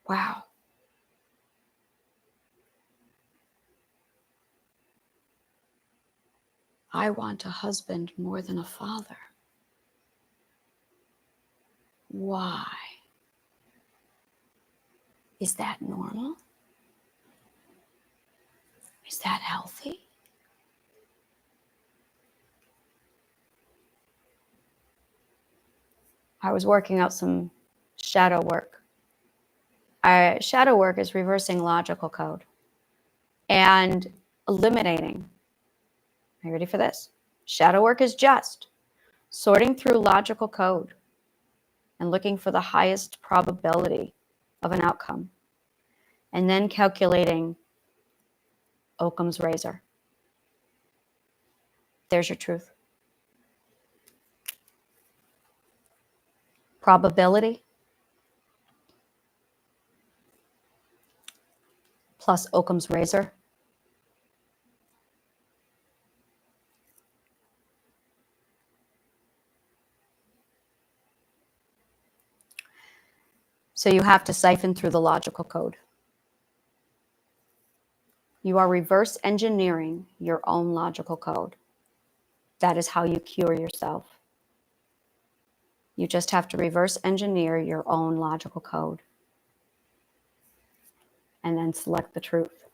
Wow. I want a husband more than a father. Why? Is that normal? Is that healthy? I was working out some shadow work. Shadow work is reversing logical code and eliminating. Are you ready for this? Shadow work is just sorting through logical code and looking for the highest probability of an outcome, and then calculating Occam's razor. There's your truth. Probability plus Occam's razor. So you have to siphon through the logical code. You are reverse engineering your own logical code. That is how you cure yourself. You just have to reverse engineer your own logical code and then select the truth.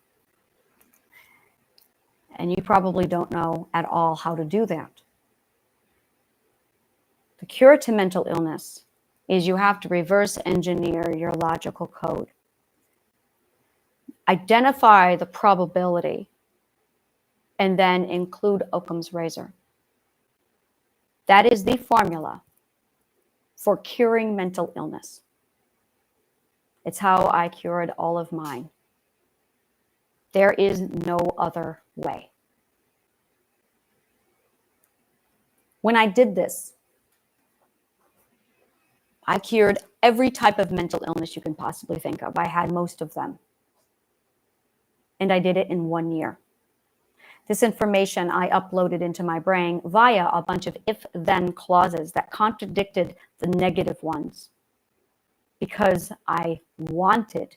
And you probably don't know at all how to do that. The cure to mental illness is you have to reverse engineer your logical code. Identify the probability and then include Occam's razor. That is the formula for curing mental illness. It's how I cured all of mine. There is no other way. When I did this, I cured every type of mental illness you can possibly think of. I had most of them. And I did it in 1 year. This information I uploaded into my brain via a bunch of if-then clauses that contradicted the negative ones because I wanted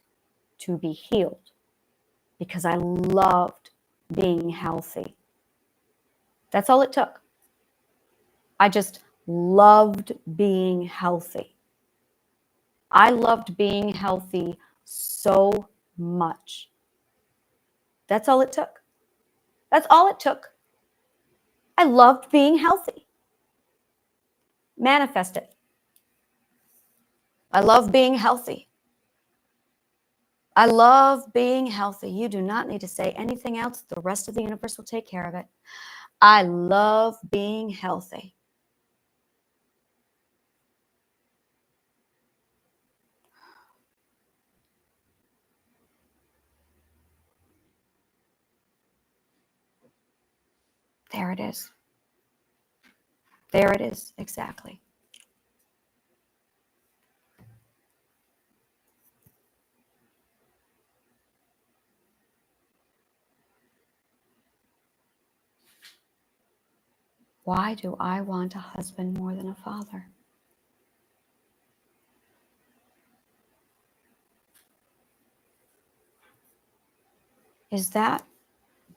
to be healed, because I loved being healthy. That's all it took. I just loved being healthy. I loved being healthy so much. That's all it took. That's all it took. I loved being healthy. Manifest it. I love being healthy. I love being healthy. You do not need to say anything else. The rest of the universe will take care of it. I love being healthy. There it is. There it is, exactly. Why do I want a husband more than a father? Is that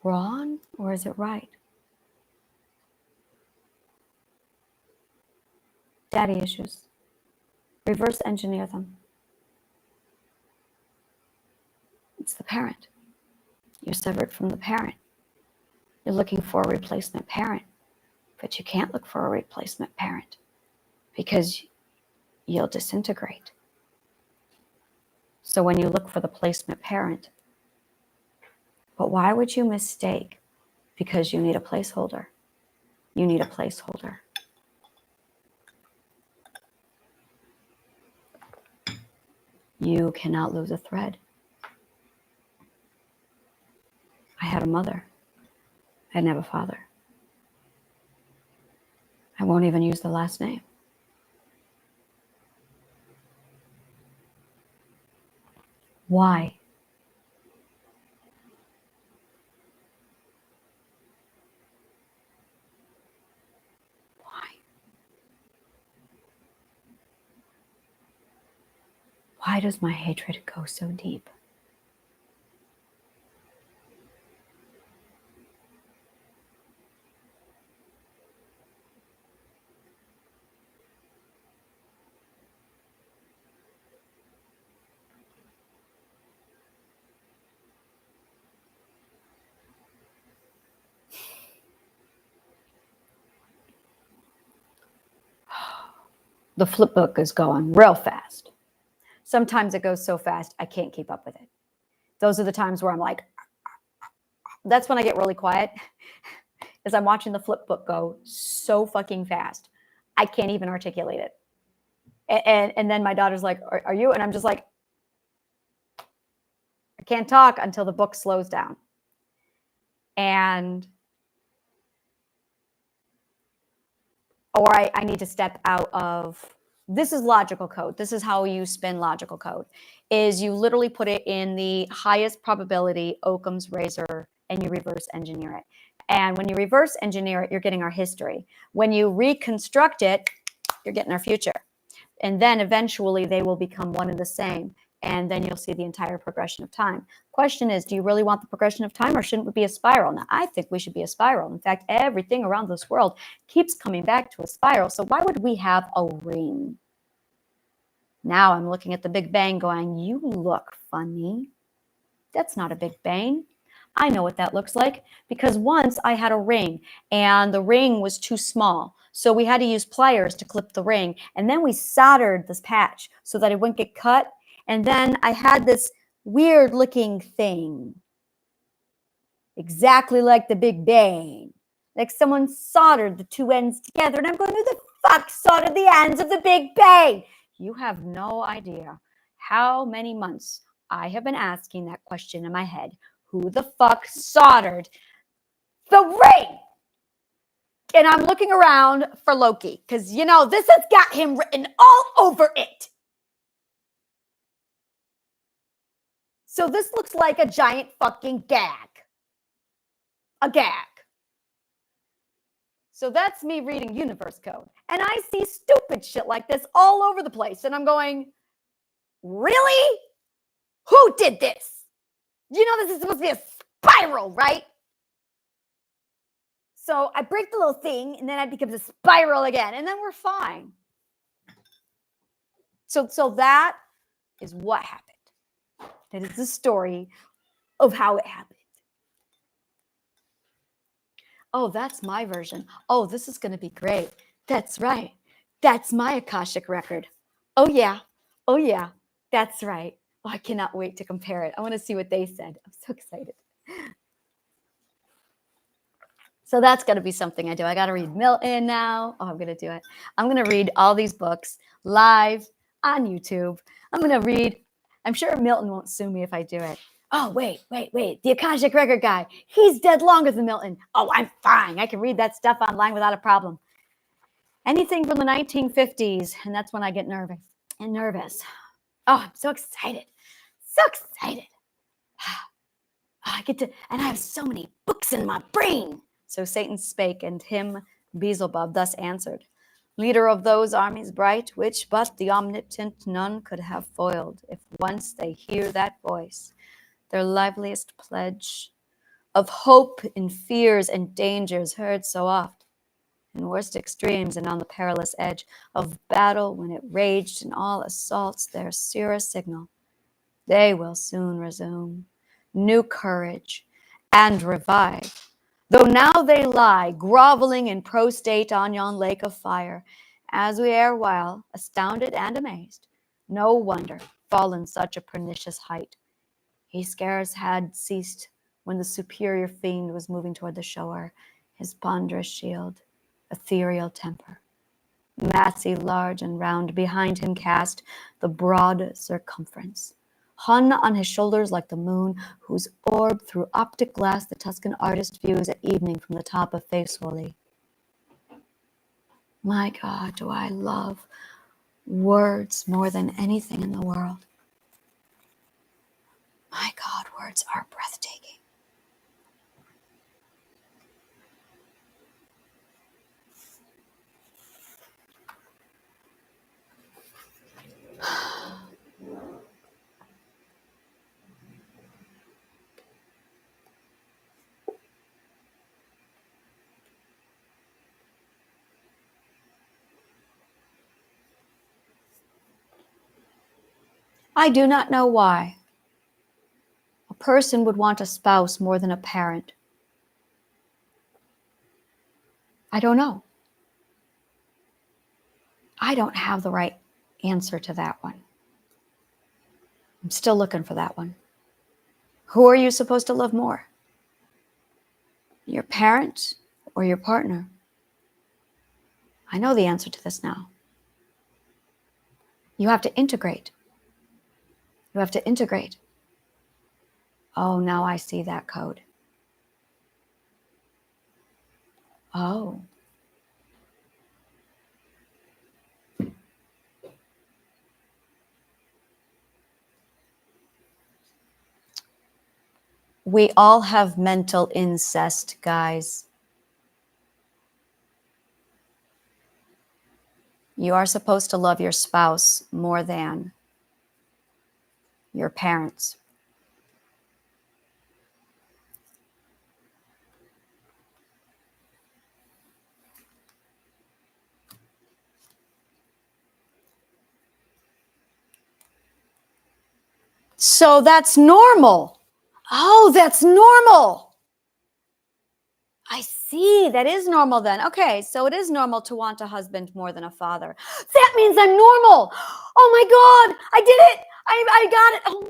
wrong or is it right? Daddy issues. Reverse engineer them. It's the parent. You're severed from the parent. You're looking for a replacement parent, but you can't look for a replacement parent because you'll disintegrate. So when you look for the placement parent, but why would you mistake? Because you need a placeholder. You need a placeholder. You cannot lose a thread. I had a mother. I didn't have a father. I won't even use the last name. Why? Why does my hatred go so deep? The flip book is going real fast. Sometimes it goes so fast, I can't keep up with it. Those are the times where I'm like, that's when I get really quiet, is I'm watching the flip book go so fucking fast. I can't even articulate it. And then my daughter's like, are you? And I'm just like, I can't talk until the book slows down. Or I need to step out of, this is logical code. This is how you spin logical code, is you literally put it in the highest probability Occam's razor and you reverse engineer it. And when you reverse engineer it, you're getting our history. When you reconstruct it, you're getting our future. And then eventually they will become one and the same. And then you'll see the entire progression of time. Question is, do you really want the progression of time, or shouldn't it be a spiral? Now, I think we should be a spiral. In fact, everything around this world keeps coming back to a spiral. So why would we have a ring? Now I'm looking at the Big Bang going, you look funny. That's not a Big Bang. I know what that looks like, because once I had a ring and the ring was too small. So we had to use pliers to clip the ring. And then we soldered this patch so that it wouldn't get cut. And then I had this weird looking thing, exactly like the Big Bang. Like someone soldered the two ends together. And I'm going, who the fuck soldered the ends of the Big Bang? You have no idea how many months I have been asking that question in my head. Who the fuck soldered the ring? And I'm looking around for Loki, because, you know, this has got him written all over it. So this looks like a giant fucking gag. A gag. So that's me reading universe code. And I see stupid shit like this all over the place. And I'm going, really? Who did this? You know this is supposed to be a spiral, right? So I break the little thing, and then it becomes a spiral again. And then we're fine. So that is what happened. That is the story of how it happened. Oh, that's my version. Oh, this is going to be great. That's right. That's my Akashic record. Oh, yeah. Oh, yeah. That's right. Oh, I cannot wait to compare it. I want to see what they said. I'm so excited. So that's going to be something I do. I got to read Milton now. Oh, I'm going to do it. I'm going to read all these books live on YouTube. I'm going to read. I'm sure Milton won't sue me if I do it. Oh, wait. The Akashic Record guy, he's dead longer than Milton. Oh, I'm fine. I can read that stuff online without a problem. Anything from the 1950s, and that's when I get nervous. Oh, I'm so excited. Oh, I get to, and I have so many books in my brain. So Satan spake, and him Beelzebub thus answered, leader of those armies bright, which but the omnipotent none could have foiled, if once they hear that voice, their liveliest pledge of hope in fears and dangers heard so oft, in worst extremes and on the perilous edge of battle when it raged in all assaults their surest signal, they will soon resume new courage and revive, though now they lie groveling in prostrate on yon lake of fire, as we erewhile, astounded and amazed, no wonder, fallen such a pernicious height. He scarce had ceased when the superior fiend was moving toward the shore, his ponderous shield, ethereal temper, massy, large and round, behind him cast the broad circumference, hung on his shoulders like the moon, whose orb through optic glass the Tuscan artist views at evening from the top of Faithfully. My God, do I love words more than anything in the world. My God, words are breathtaking. I do not know why a person would want a spouse more than a parent. I don't know. I don't have the right answer to that one. I'm still looking for that one. Who are you supposed to love more? Your parent or your partner? I know the answer to this now. You have to integrate. You have to integrate. Oh, now I see that code. Oh. We all have mental incest, guys. You are supposed to love your spouse more than your parents. So that's normal. Oh, that's normal. I see. That is normal then. Okay, so it is normal to want a husband more than a father. That means I'm normal. Oh my God, I did it. I got it. Oh.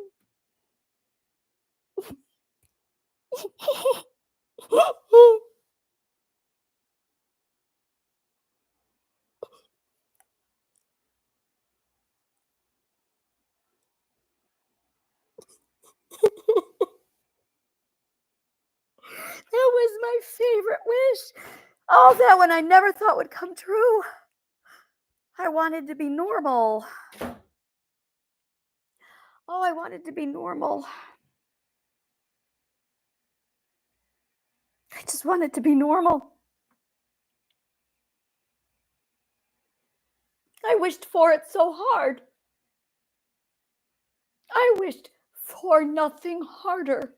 That was my favorite wish. Oh, that one I never thought would come true. I wanted to be normal. Oh, I wanted to be normal. I just wanted to be normal. I wished for it so hard. I wished for nothing harder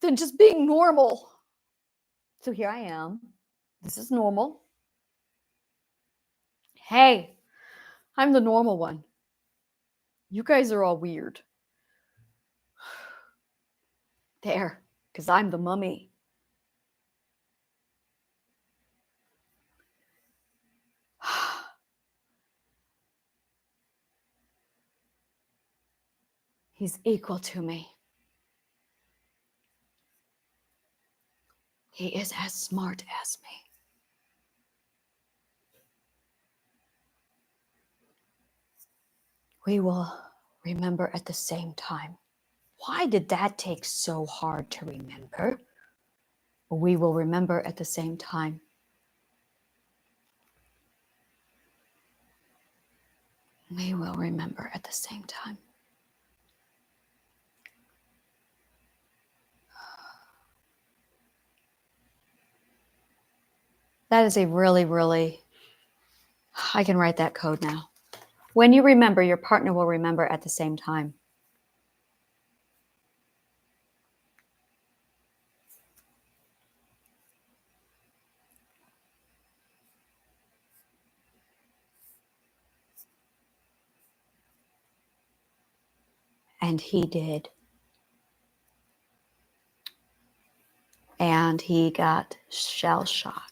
than just being normal. So here I am. This is normal. Hey, I'm the normal one. You guys are all weird. There, because I'm the mummy. He's equal to me. He is as smart as me. We will remember at the same time. Why did that take so hard to remember? We will remember at the same time. We will remember at the same time. That is a really, really, I can write that code now. When you remember, your partner will remember at the same time. And he did. And he got shell-shocked.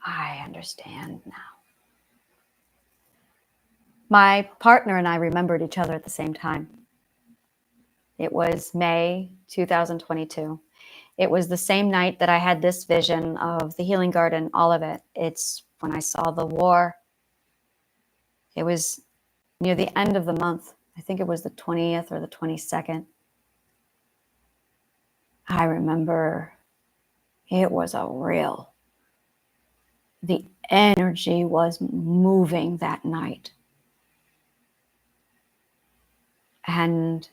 I understand now. My partner and I remembered each other at the same time. It was May 2022. It was the same night that I had this vision of the healing garden, all of it. It's when I saw the war. It was near the end of the month. I think it was the 20th or the 22nd. I remember it was the energy was moving that night. And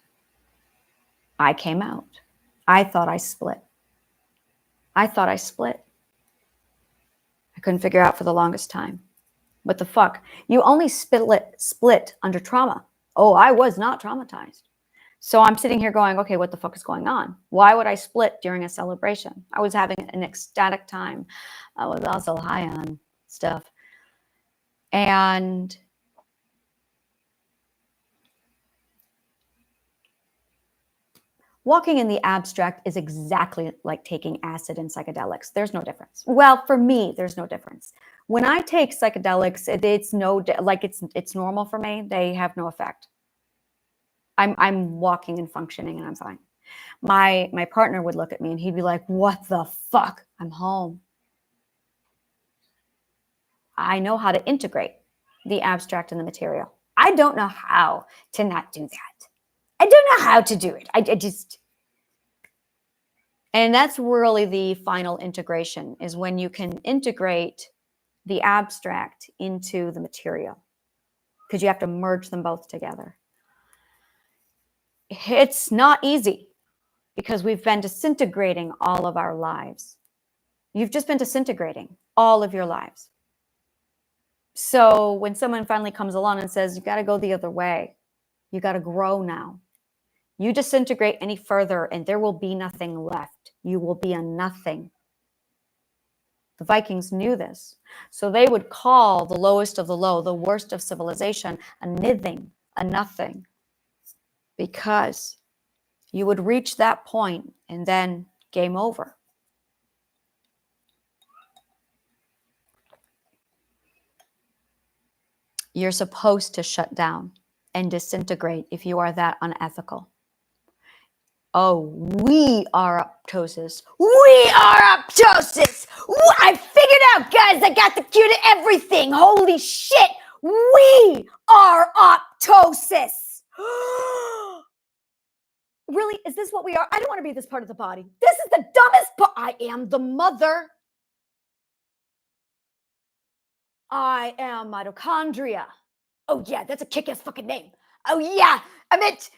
I came out. I thought I split. I couldn't figure out for the longest time. What the fuck? You only split under trauma. Oh, I was not traumatized. So I'm sitting here going, okay, what the fuck is going on? Why would I split during a celebration? I was having an ecstatic time. I was also high on stuff. And walking in the abstract is exactly like taking acid and psychedelics. There's no difference. Well, for me, there's no difference. When I take psychedelics, it's normal for me. They have no effect. I'm walking and functioning and I'm fine. My partner would look at me and he'd be like, what the fuck? I'm home. I know how to integrate the abstract and the material. I don't know how to not do that. I don't know how to do it. I just... And that's really the final integration, is when you can integrate the abstract into the material, because you have to merge them both together. It's not easy, because we've been disintegrating all of our lives. You've just been disintegrating all of your lives. So when someone finally comes along and says, you got to go the other way, you got to grow now. You disintegrate any further and there will be nothing left. You will be a nothing. The Vikings knew this. So they would call the lowest of the low, the worst of civilization, a nithing, a nothing. Because you would reach that point and then game over. You're supposed to shut down and disintegrate if you are that unethical. Oh, we are apoptosis. We are apoptosis. I figured out, guys. I got the cue to everything. Holy shit. We are apoptosis. Really? Is this what we are? I don't want to be this part of the body. This is the dumbest part. I am the mother. I am mitochondria. Oh, yeah, that's a kick-ass fucking name. Oh, yeah, I meant,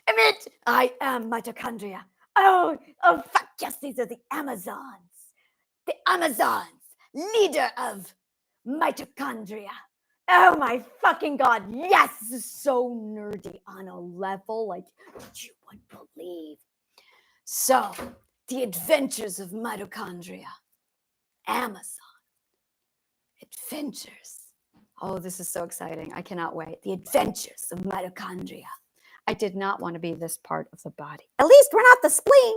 I am mitochondria. Oh, fuck, yes, these are the Amazons. The Amazons, leader of mitochondria. Oh, my fucking God, yes, this is so nerdy on a level like you would believe. So, the adventures of mitochondria. Amazon. Adventures. Oh, this is so exciting. I cannot wait. The adventures of mitochondria. I did not want to be this part of the body. At least we're not the spleen.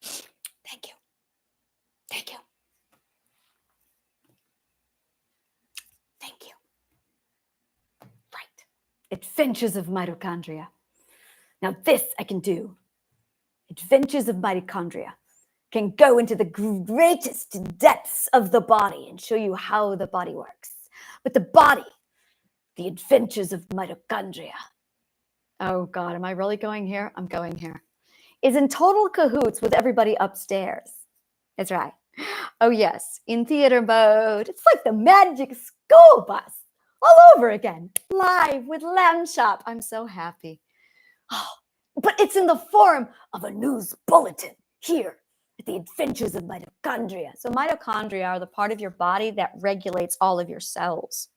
Thank you. Thank you. Thank you. Right. Adventures of mitochondria. Now this I can do. Adventures of mitochondria. Can go into the greatest depths of the body and show you how the body works. But the body, the adventures of mitochondria. Oh God, am I really going here? I'm going here. Is in total cahoots with everybody upstairs. That's right. Oh yes, in theater mode. It's like the magic school bus all over again. Live with Lamb Chop. I'm so happy. Oh, but it's in the form of a news bulletin here. The adventures of mitochondria. So mitochondria are the part of your body that regulates all of your cells.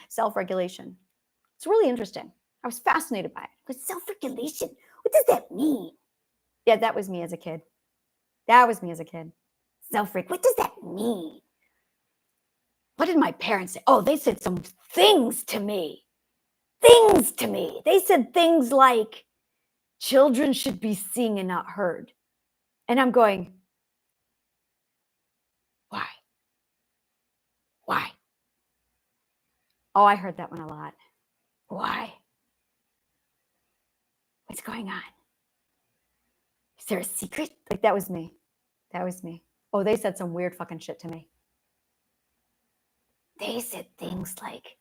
Self-regulation. It's really interesting. I was fascinated by it. But self-regulation, what does that mean? Yeah, that was me as a kid. That was me as a kid. Self-reg, what does that mean? What did my parents say? Oh, they said some things to me. Things to me. They said things like, children should be seen and not heard. And I'm going, why? Why? Oh, I heard that one a lot. Why? What's going on? Is there a secret? Like, that was me. That was me. Oh, they said some weird fucking shit to me. They said things like,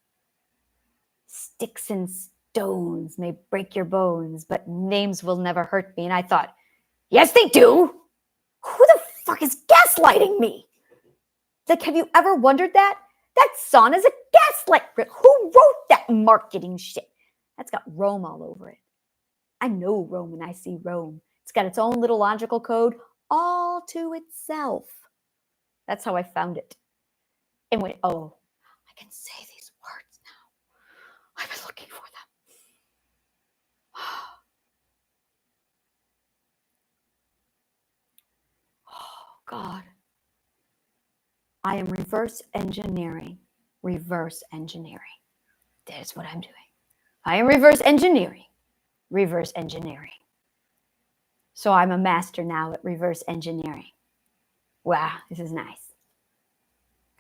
sticks and stones may break your bones, but names will never hurt me. And I thought, yes, they do. Who the fuck is gaslighting me? Like, have you ever wondered that? That song is a gaslight. Who wrote that marketing shit? That's got Rome all over it. I know Rome when I see Rome. It's got its own little logical code all to itself. That's how I found it. And went, oh, I can say these words now. I've been looking for them. Oh, God. I am reverse engineering. Reverse engineering. That is what I'm doing. I am reverse engineering. Reverse engineering. So I'm a master now at reverse engineering. Wow, this is nice.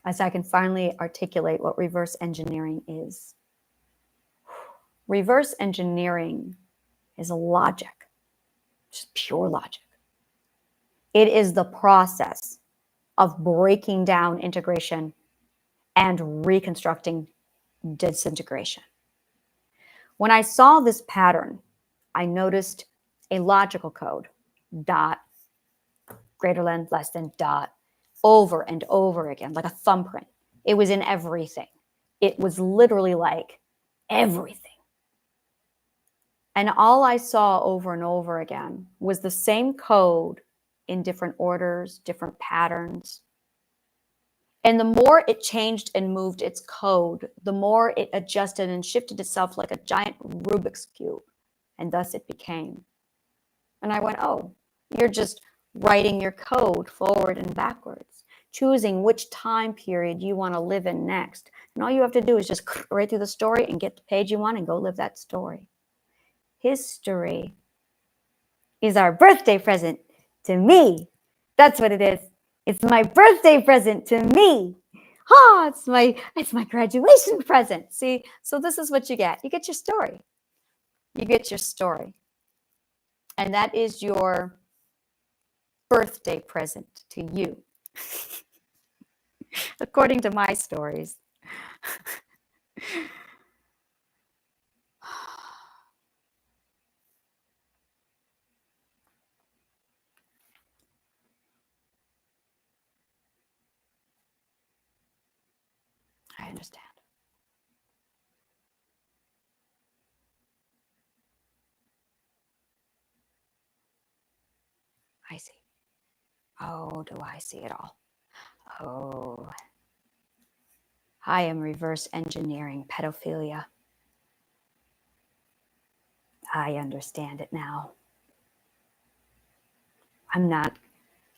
As I can finally articulate what reverse engineering is. Reverse engineering is logic. Just pure logic. It is the process of breaking down integration and reconstructing disintegration. When I saw this pattern, I noticed a logical code, dot, greater than, less than, dot, over and over again, like a thumbprint. It was in everything. It was literally like everything. And all I saw over and over again was the same code in different orders, different patterns. And the more it changed and moved its code, the more it adjusted and shifted itself like a giant Rubik's Cube. And thus it became. And I went, oh, you're just writing your code forward and backwards, choosing which time period you want to live in next. And all you have to do is just right through the story and get the page you want and go live that story. History is our birthday present to me. That's what it is. It's my birthday present to me. Oh, it's my graduation present. See, so this is what you get. You get your story. You get your story. And that is your birthday present to you. According to my stories. I understand. I see. Oh, do I see it all? Oh. I am reverse engineering pedophilia. I understand it now. I'm not,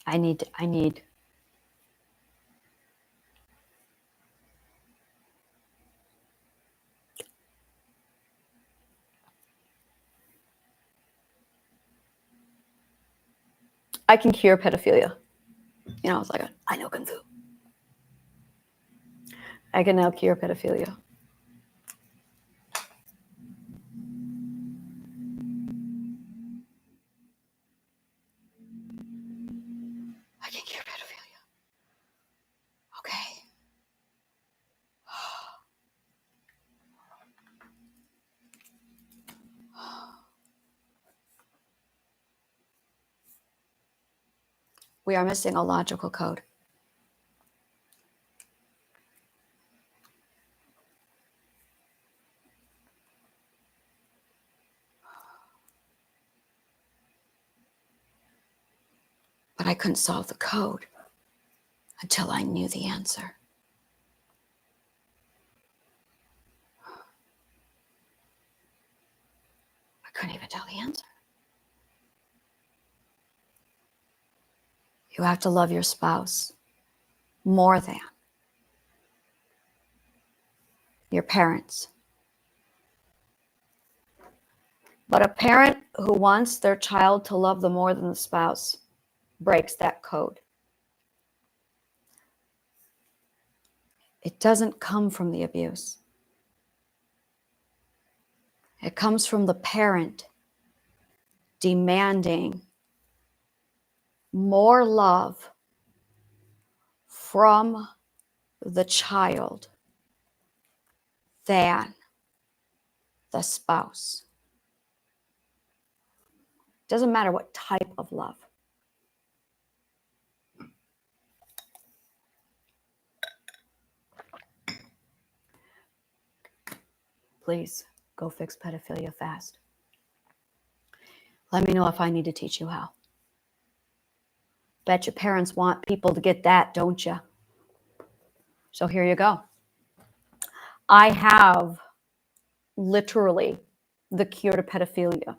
I need, I can cure pedophilia. You know, it's like, I know Kung Fu. I can now cure pedophilia. I can cure pedophilia. Okay. We are missing a logical code. But I couldn't solve the code until I knew the answer. I couldn't even tell the answer. You have to love your spouse more than your parents. But a parent who wants their child to love them more than the spouse breaks that code. It doesn't come from the abuse. It comes from the parent demanding more love from the child than the spouse. Doesn't matter what type of love. Please go fix pedophilia fast. Let me know if I need to teach you how. Bet your parents want people to get that, don't you? So here you go. I have literally the cure to pedophilia.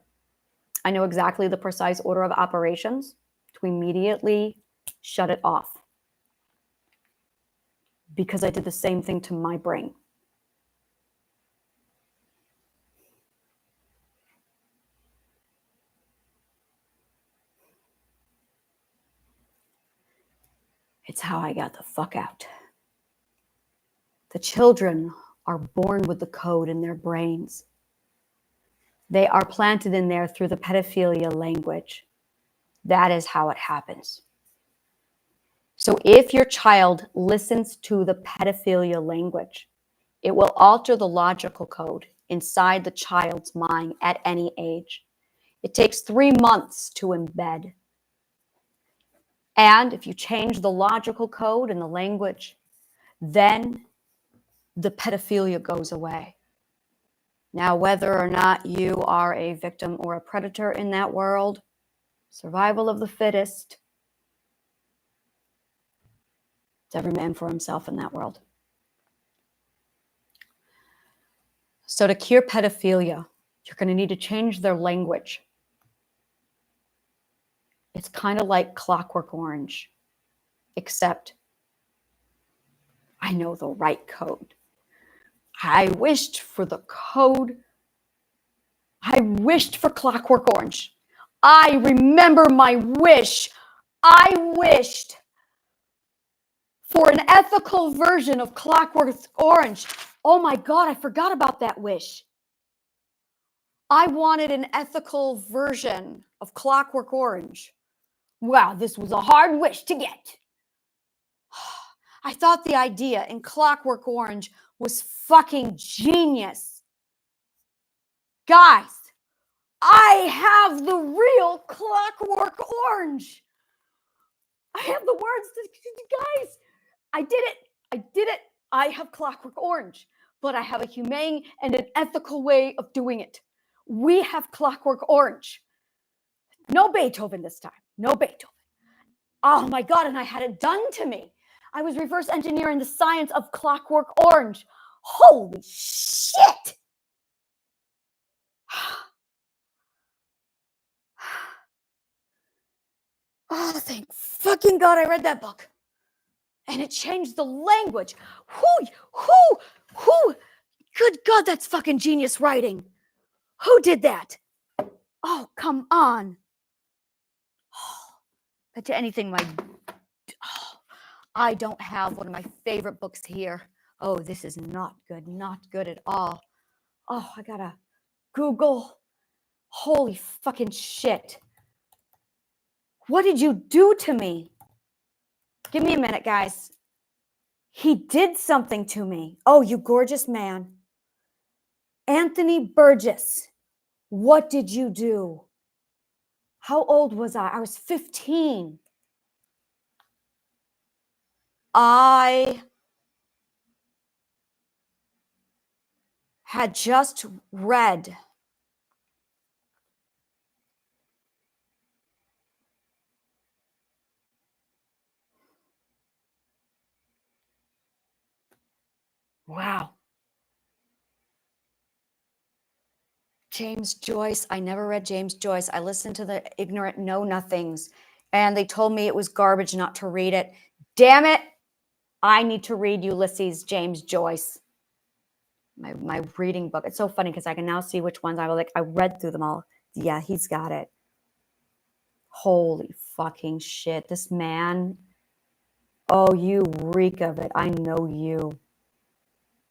I know exactly the precise order of operations to immediately shut it off. Because I did the same thing to my brain. It's how I got the fuck out. The children are born with the code in their brains. They are planted in there through the pedophilia language. That is how it happens. So if your child listens to the pedophilia language, it will alter the logical code inside the child's mind at any age. It takes 3 months to embed. And if you change the logical code and the language, then the pedophilia goes away. Now, whether or not you are a victim or a predator in that world, survival of the fittest, it's every man for himself in that world. So to cure pedophilia, you're going to need to change their language. It's kind of like Clockwork Orange, except I know the right code. I wished for the code. I wished for Clockwork Orange. I remember my wish. I wished for an ethical version of Clockwork Orange. Oh my God, I forgot about that wish. I wanted an ethical version of Clockwork Orange. Wow, this was a hard wish to get. I thought the idea in Clockwork Orange was fucking genius. Guys, I have the real Clockwork Orange. I have the words to, guys, I did it. I have Clockwork Orange, but I have a humane and an ethical way of doing it. We have Clockwork Orange. No Beethoven this time. No Beethoven. Oh my God, and I had it done to me. I was reverse engineering the science of Clockwork Orange. Holy shit! Oh, thank fucking God I read that book. And it changed the language. Who? Good God, that's fucking genius writing. Who did that? Oh, come on. Oh, bet you anything I don't have one of my favorite books here. Oh, this is not good at all. Oh, I gotta Google. Holy fucking shit. What did you do to me? Give me a minute, guys. He did something to me. Oh, you gorgeous man. Anthony Burgess, what did you do? How old was I? I was 15. I had just read wow. James Joyce. I never read James Joyce. I listened to the Ignorant Know Nothings, and they told me it was garbage not to read it. Damn it. I need to read Ulysses, James Joyce. My reading book. It's so funny because I can now see which ones I read through them all. Yeah, he's got it. Holy fucking shit. This man. Oh, you reek of it. I know you.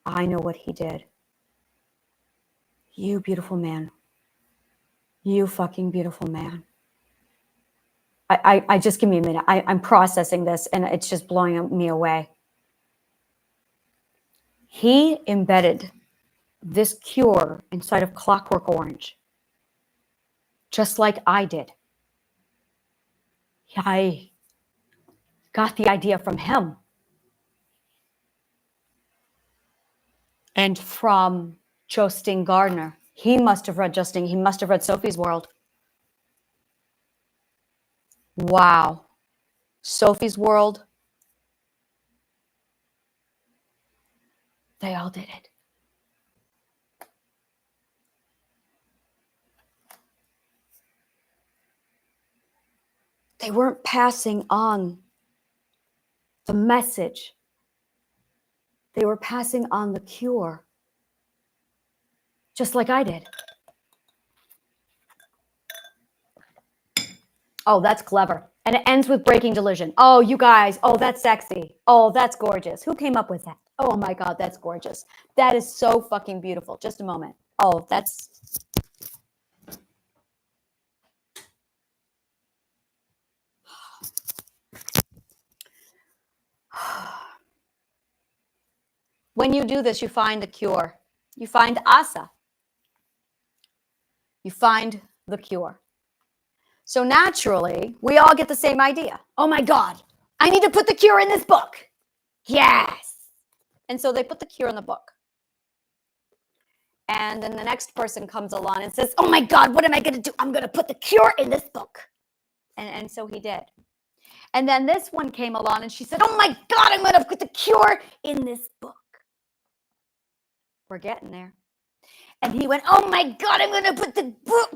I know what he did. You beautiful man. You fucking beautiful man. I just give me a minute. I'm processing this and it's just blowing me away. He embedded this cure inside of Clockwork Orange, just like I did. I got the idea from him and from Jostein Gaarner. He must have read He must have read Sophie's World. Wow. Sophie's World. They all did it. They weren't passing on the message. They were passing on the cure, just like I did. Oh, that's clever. And it ends with breaking delusion. Oh, you guys. Oh, that's sexy. Oh, that's gorgeous. Who came up with that? Oh my God, that's gorgeous. That is so fucking beautiful. Just a moment. Oh, that's... When you do this, you find the cure. You find Asa. You find the cure. So naturally, we all get the same idea. Oh my God, I need to put the cure in this book. Yes. And so they put the cure in the book. And then the next person comes along and says, oh my God, what am I going to do? I'm going to put the cure in this book. And so he did. And then this one came along and she said, oh my God, I'm going to put the cure in this book. We're getting there. And he went, oh my God, I'm going to put the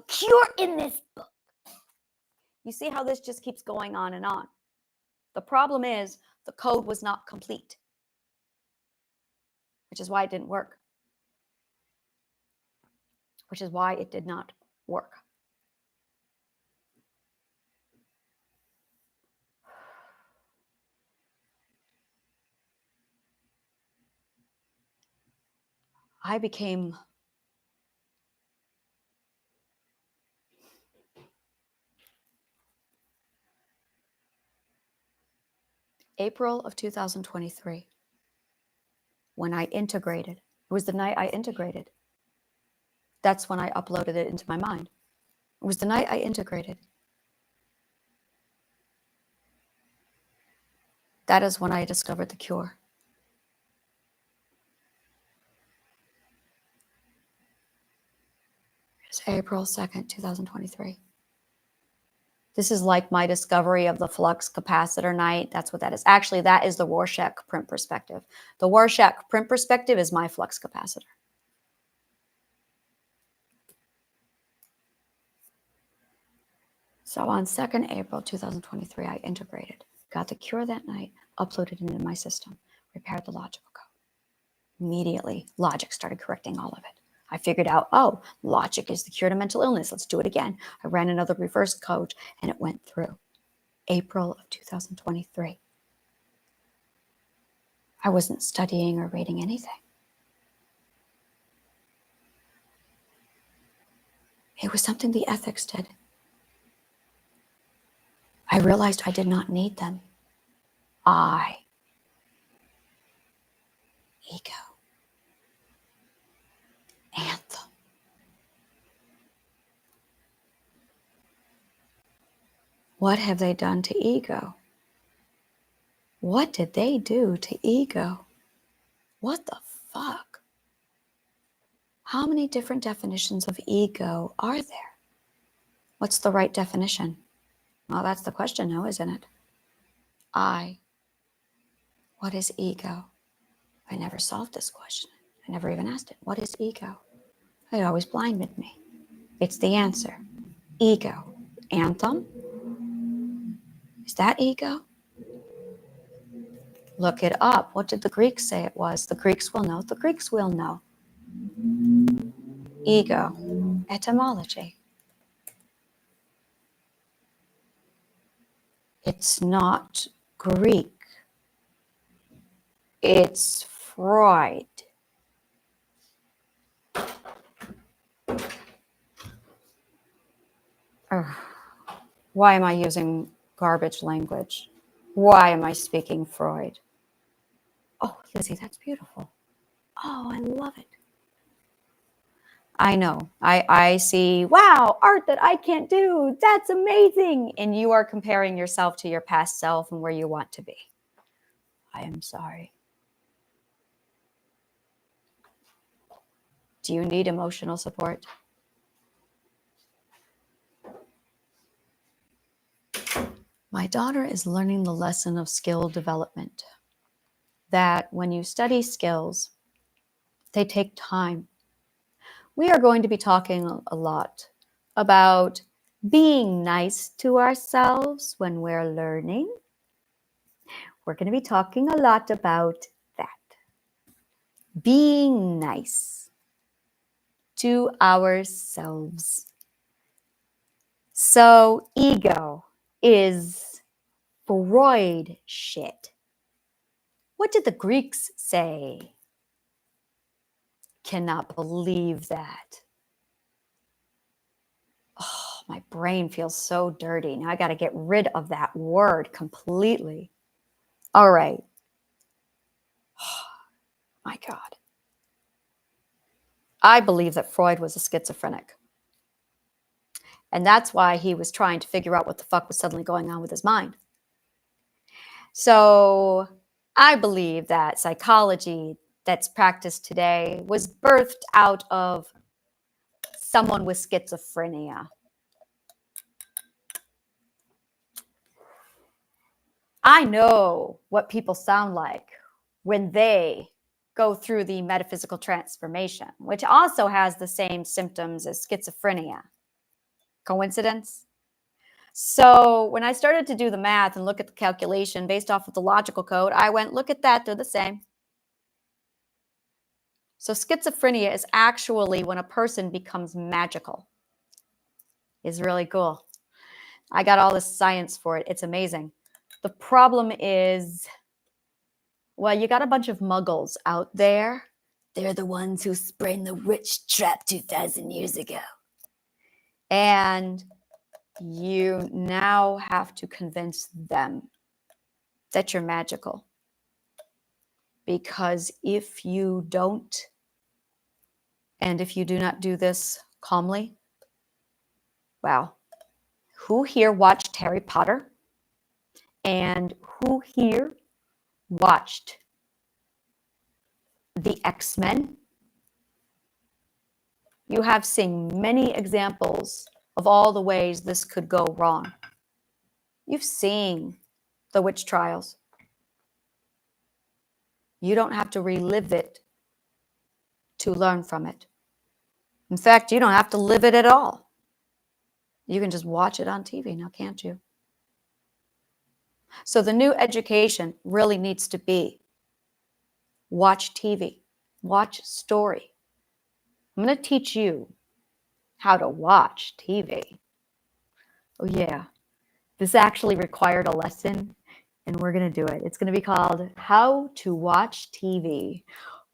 cure in this book. You see how this just keeps going on and on. The problem is the code was not complete, which is why it didn't work, which is why it did not work. I became April of 2023 when I integrated. It was the night I integrated. That's when I uploaded it into my mind. It was the night I integrated. That is when I discovered the cure. It's April 2nd, 2023. This is like my discovery of the flux capacitor night. That's what that is. Actually, that is the Rorschach print perspective. The Rorschach print perspective is my flux capacitor. So on 2nd April 2023, I integrated, got the cure that night, uploaded it into my system, repaired the logical code. Immediately, logic started correcting all of it. I figured out, oh, logic is the cure to mental illness. Let's do it again. I ran another reverse code and it went through. April of 2023. I wasn't studying or reading anything. It was something the ethics did. I realized I did not need them. Ego. Anthem. What have they done to ego? What did they do to ego? What the fuck? How many different definitions of ego are there? What's the right definition? Well, that's the question now, isn't it? What is ego? I never solved this question. I never even asked it. What is ego? It always blinded me. It's the answer. Ego. Anthem? Is that ego? Look it up. What did the Greeks say it was? The Greeks will know. The Greeks will know. Ego. Etymology. It's not Greek. It's Freud. Why am I using garbage language? Why am I speaking Freud? Oh, Lizzie, that's beautiful. Oh, I love it. I know. I see, wow, art that I can't do. That's amazing. And you are comparing yourself to your past self and where you want to be. I am sorry. Do you need emotional support? My daughter is learning the lesson of skill development. That when you study skills, they take time. We are going to be talking a lot about being nice to ourselves when we're learning. We're going to be talking a lot about that. Being nice to ourselves. So ego is Freud shit. What did the Greeks say? Cannot believe that. Oh, my brain feels so dirty. Now I got to get rid of that word completely. All right. Oh, my God. I believe that Freud was a schizophrenic. And that's why he was trying to figure out what the fuck was suddenly going on with his mind. So I believe that psychology that's practiced today was birthed out of someone with schizophrenia. I know what people sound like when they go through the metaphysical transformation, which also has the same symptoms as schizophrenia. Coincidence? So when I started to do the math and look at the calculation based off of the logical code, I went, look at that, they're the same. So schizophrenia is actually when a person becomes magical. It's really cool. I got all this science for it. It's amazing. The problem is, well, you got a bunch of muggles out there. They're the ones who sprang the witch trap 2,000 years ago. And you now have to convince them that you're magical. Because if you don't, and if you do not do this calmly, wow. Who here watched Harry Potter? And who here watched the X-Men? You have seen many examples of all the ways this could go wrong. You've seen the witch trials. You don't have to relive it to learn from it. In fact, you don't have to live it at all. You can just watch it on TV now, can't you? So the new education really needs to be watch TV, watch story. I'm going to teach you how to watch TV. Oh yeah, this actually required a lesson and we're going to do it. It's going to be called How to Watch TV.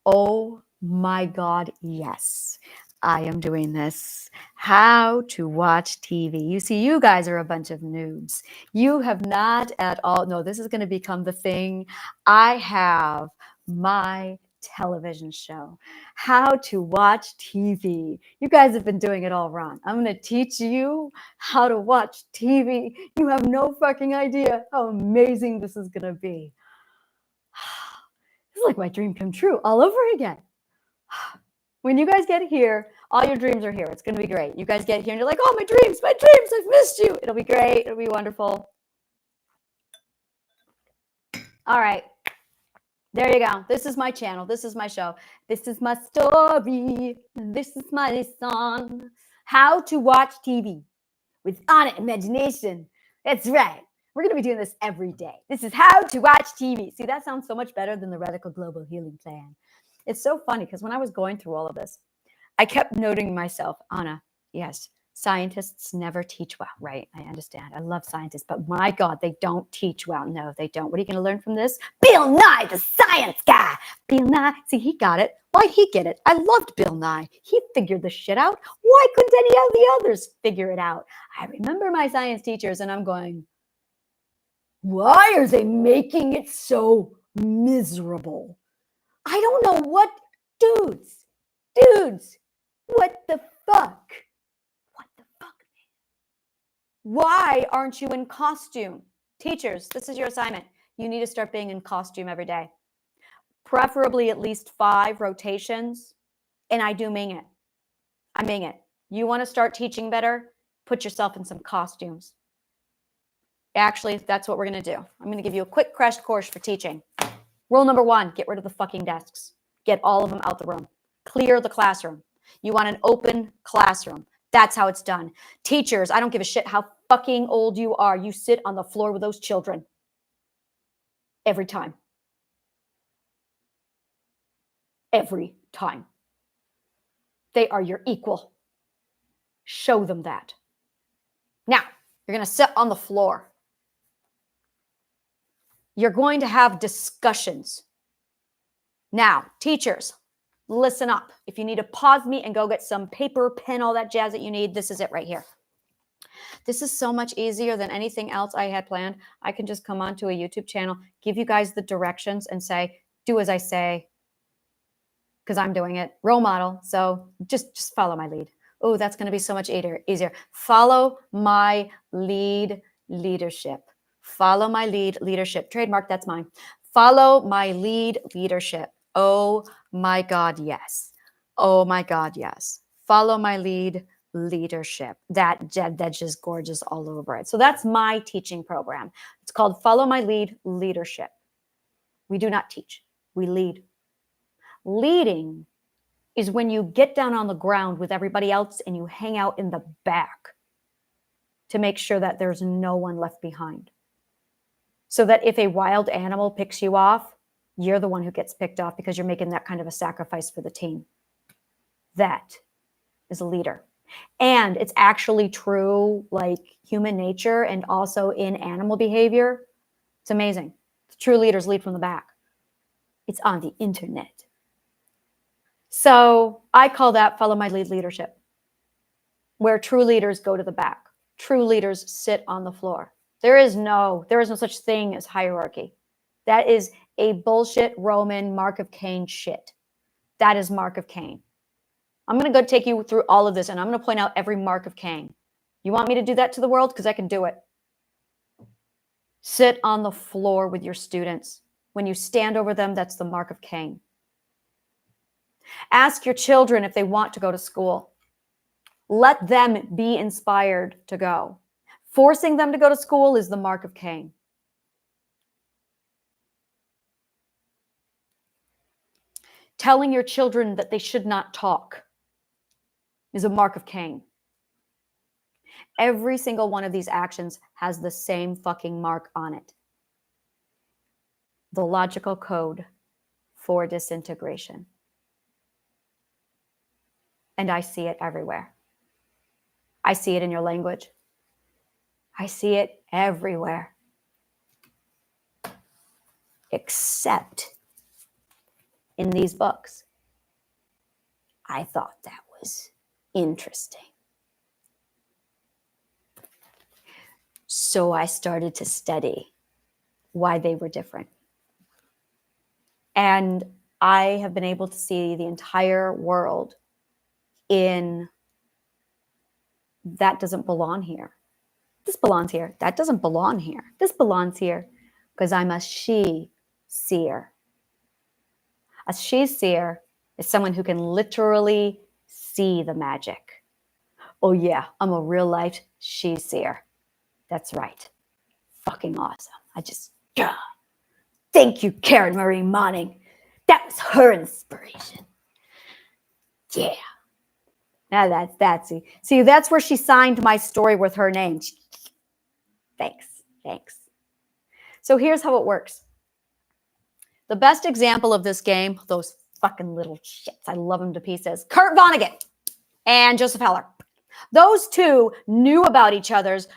Oh my God, yes. I am doing this. How to watch TV. You see, you guys are a bunch of noobs. You have not at all. No, this is going to become the thing. I have my television show. How to watch TV. You guys have been doing it all wrong. I'm going to teach you how to watch TV. You have no fucking idea how amazing this is going to be. This is like my dream come true all over again. When you guys get here, all your dreams are here. It's going to be great. You guys get here and you're like, oh, my dreams, I've missed you. It'll be great. It'll be wonderful. All right. There you go. This is my channel. This is my show. This is my story. This is my song. How to watch TV with honest imagination. That's right. We're going to be doing this every day. This is how to watch TV. See, that sounds so much better than the Radical Global Healing Plan. It's so funny because when I was going through all of this, I kept noting myself, Anna, yes, scientists never teach well, right? I understand. I love scientists, but my God, they don't teach well. No, they don't. What are you going to learn from this? Bill Nye, the science guy. Bill Nye. See, he got it. Why'd he get it? I loved Bill Nye. He figured the shit out. Why couldn't any of the others figure it out? I remember my science teachers and I'm going, why are they making it so miserable? I don't know what, dudes, what the fuck? What the fuck, man? Why aren't you in costume? Teachers, this is your assignment. You need to start being in costume every day. Preferably at least 5 rotations. And I do mean it. I mean it. You want to start teaching better? Put yourself in some costumes. Actually, that's what we're going to do. I'm going to give you a quick crash course for teaching. Rule number 1, get rid of the fucking desks. Get all of them out the room. Clear the classroom. You want an open classroom. That's how it's done. Teachers, I don't give a shit how fucking old you are. You sit on the floor with those children. Every time. Every time. They are your equal. Show them that. Now, you're going to sit on the floor. You're going to have discussions. Now, teachers, listen up. If you need to pause me and go get some paper, pen, all that jazz that you need, this is it right here. This is so much easier than anything else I had planned. I can just come onto a YouTube channel, give you guys the directions and say, do as I say, because I'm doing it. Role model. So just follow my lead. Oh, that's going to be so much easier. Follow my leadership. Follow my leadership. Trademark, that's mine. Follow my leadership. Oh my God, yes. Oh my God, yes. Follow my leadership. That's just gorgeous all over it. So that's my teaching program. It's called Follow My Leadership. We do not teach, we lead. Leading is when you get down on the ground with everybody else and you hang out in the back to make sure that there's no one left behind. So that if a wild animal picks you off, you're the one who gets picked off because you're making that kind of a sacrifice for the team. That is a leader. And it's actually true, like human nature and also in animal behavior. It's amazing. True leaders lead from the back. It's on the internet. So I call that follow my leadership, where true leaders go to the back. True leaders sit on the floor. There is no such thing as hierarchy. That is a bullshit Roman Mark of Cain shit. That is Mark of Cain. I'm going to go take you through all of this, and I'm going to point out every Mark of Cain. You want me to do that to the world? Because I can do it. Sit on the floor with your students. When you stand over them, that's the Mark of Cain. Ask your children if they want to go to school. Let them be inspired to go. Forcing them to go to school is the Mark of Cain. Telling your children that they should not talk is a Mark of Cain. Every single one of these actions has the same fucking mark on it. The logical code for disintegration. And I see it everywhere. I see it in your language. I see it everywhere. Except in these books. I thought that was interesting. So I started to study why they were different. And I have been able to see the entire world in that doesn't belong here. This belongs here. That doesn't belong here. This belongs here because I'm a she-seer. A she-seer is someone who can literally see the magic. Oh yeah, I'm a real life she-seer. That's right. Fucking awesome. Thank you, Karen Marie Moning. That was her inspiration. Yeah. Now that's it. See, that's where she signed my story with her name. Thanks. So here's how it works. The best example of this game, those fucking little shits, I love them to pieces. Kurt Vonnegut and Joseph Heller. Those two knew about each other's.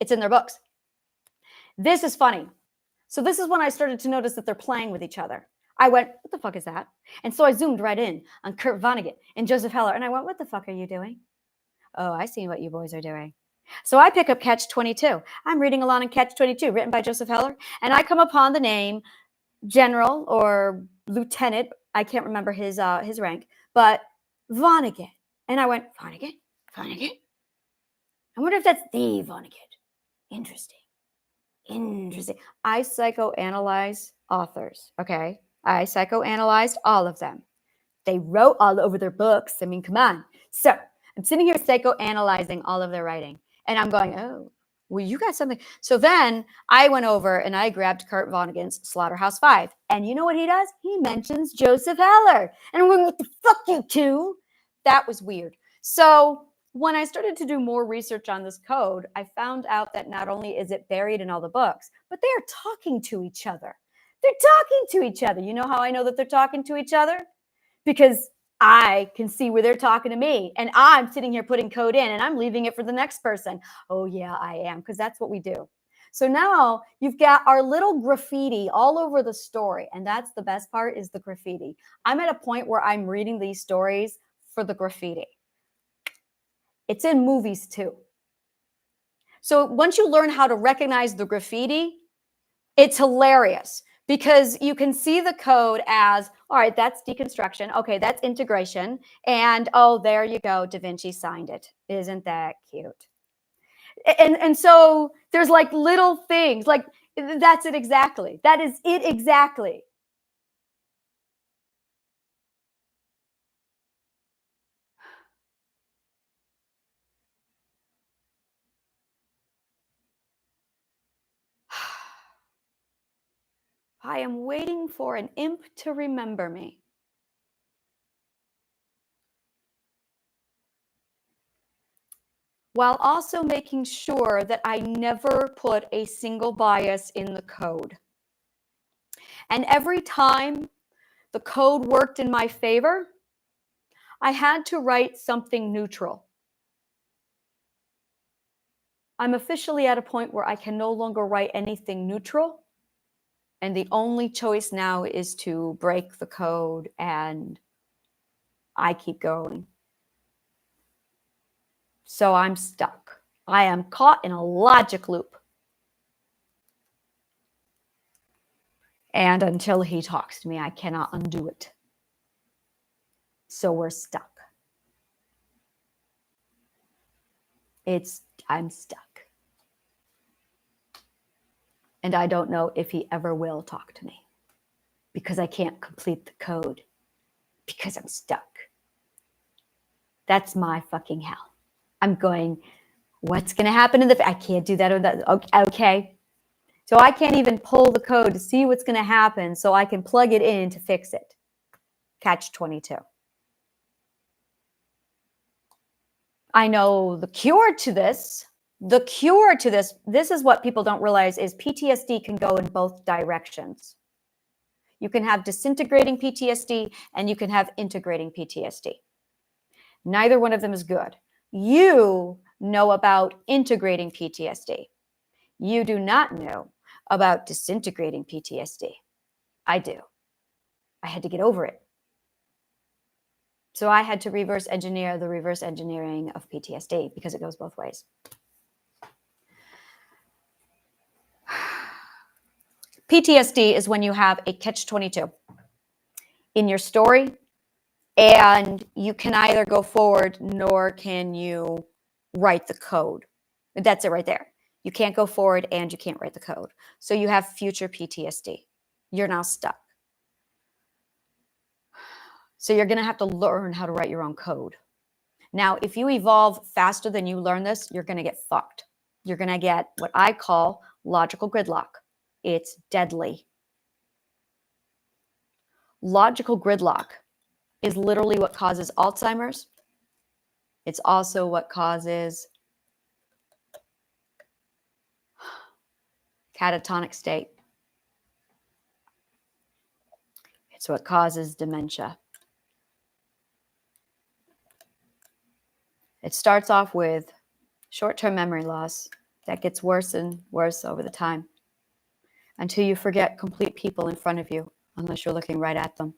It's in their books. This is funny. So this is when I started to notice that they're playing with each other. I went, what the fuck is that? And so I zoomed right in on Kurt Vonnegut and Joseph Heller. And I went, what the fuck are you doing? Oh, I see what you boys are doing. So I pick up Catch 22. I'm reading along in Catch 22, written by Joseph Heller. And I come upon the name General or Lieutenant. I can't remember his rank, but Vonnegut. And I went, Vonnegut? I wonder if that's the Vonnegut. Interesting. I psychoanalyze authors, okay? I psychoanalyzed all of them. They wrote all over their books. I mean, come on. So I'm sitting here psychoanalyzing all of their writing. And I'm going, oh, well, you got something. So then I went over and I grabbed Kurt Vonnegut's Slaughterhouse-Five. And you know what he does? He mentions Joseph Heller. And I'm going, what the fuck, you two? That was weird. So when I started to do more research on this code, I found out that not only is it buried in all the books, but they are talking to each other. They're talking to each other. You know how I know that they're talking to each other? Because I can see where they're talking to me, and I'm sitting here putting code in, and I'm leaving it for the next person. Oh, yeah, I am, because that's what we do. So now you've got our little graffiti all over the story, and that's the best part is the graffiti. I'm at a point where I'm reading these stories for the graffiti. It's in movies too. So once you learn how to recognize the graffiti, it's hilarious Because you can see the code as, all right, that's deconstruction. Okay, that's integration. And oh, there you go. Da Vinci signed it. Isn't that cute? And so there's like little things like that's it exactly. That is it exactly. I am waiting for an imp to remember me. While also making sure that I never put a single bias in the code. And every time the code worked in my favor, I had to write something neutral. I'm officially at a point where I can no longer write anything neutral. And the only choice now is to break the code, and I keep going. So I'm stuck. I am caught in a logic loop. And until he talks to me, I cannot undo it. So we're stuck. I'm stuck. And I don't know if he ever will talk to me because I can't complete the code because I'm stuck. That's my fucking hell. I'm going, what's going to happen I can't do that or that. Okay. So I can't even pull the code to see what's going to happen so I can plug it in to fix it. Catch 22. I know the cure to this. This is what people don't realize is PTSD can go in both directions. You can have disintegrating PTSD and you can have integrating PTSD. Neither one of them is good. You know about integrating PTSD. You do not know about disintegrating PTSD. I do. I had to get over it. So I had to reverse engineer the reverse engineering of PTSD because it goes both ways. PTSD is when you have a catch-22 in your story and you can either go forward nor can you write the code. That's it right there. You can't go forward and you can't write the code. So you have future PTSD. You're now stuck. So you're going to have to learn how to write your own code. Now, if you evolve faster than you learn this, you're going to get fucked. You're going to get what I call logical gridlock. It's deadly. Logical gridlock is literally what causes Alzheimer's. It's also what causes catatonic state. It's what causes dementia. It starts off with short-term memory loss that gets worse and worse over the time until you forget complete people in front of you unless you're looking right at them.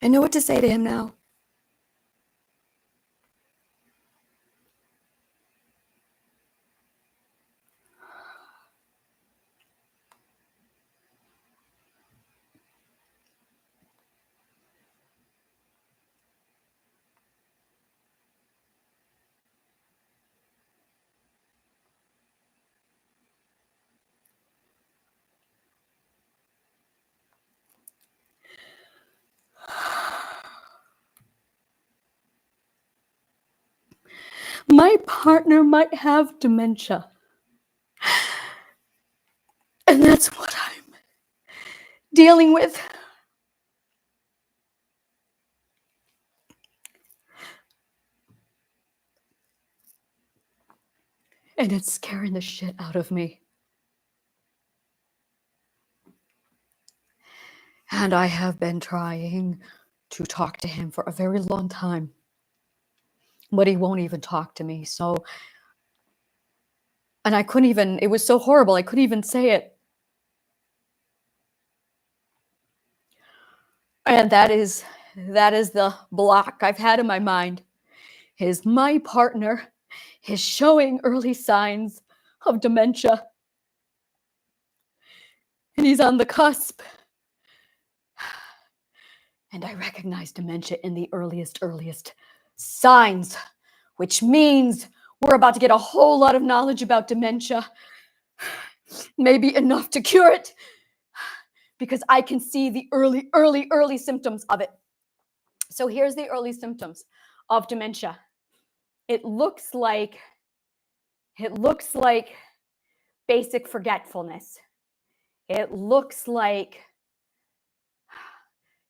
I know what to say to him now. My partner might have dementia. And that's what I'm dealing with. And it's scaring the shit out of me. And I have been trying to talk to him for a very long time. But he won't even talk to me. So, and I couldn't even, it was so horrible. I couldn't even say it. And that is the block I've had in my mind is my partner is showing early signs of dementia. And he's on the cusp. And I recognize dementia in the earliest signs, which means we're about to get a whole lot of knowledge about dementia. Maybe enough to cure it, because I can see the early symptoms of it. So here's the early symptoms of dementia. It looks like basic forgetfulness. It looks like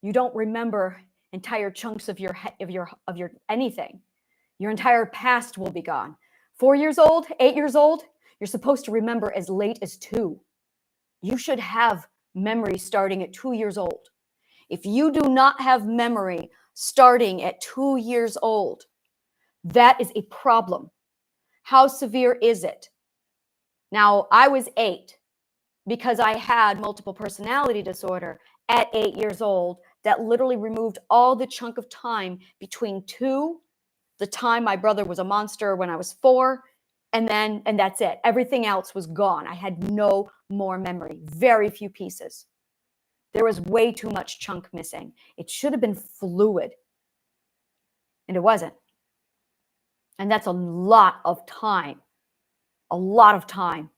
you don't remember entire chunks of your anything. Your entire past will be gone. 4 years old, 8 years old, you're supposed to remember as late as 2. You should have memory starting at 2 years old. If you do not have memory starting at 2 years old, that is a problem. How severe is it? Now, I was 8 because I had multiple personality disorder at 8 years old that literally removed all the chunk of time between 2, the time my brother was a monster when I was 4, and that's it. Everything else was gone. I had no more memory, very few pieces. There was way too much chunk missing. It should have been fluid, and it wasn't. And that's a lot of time. A lot of time.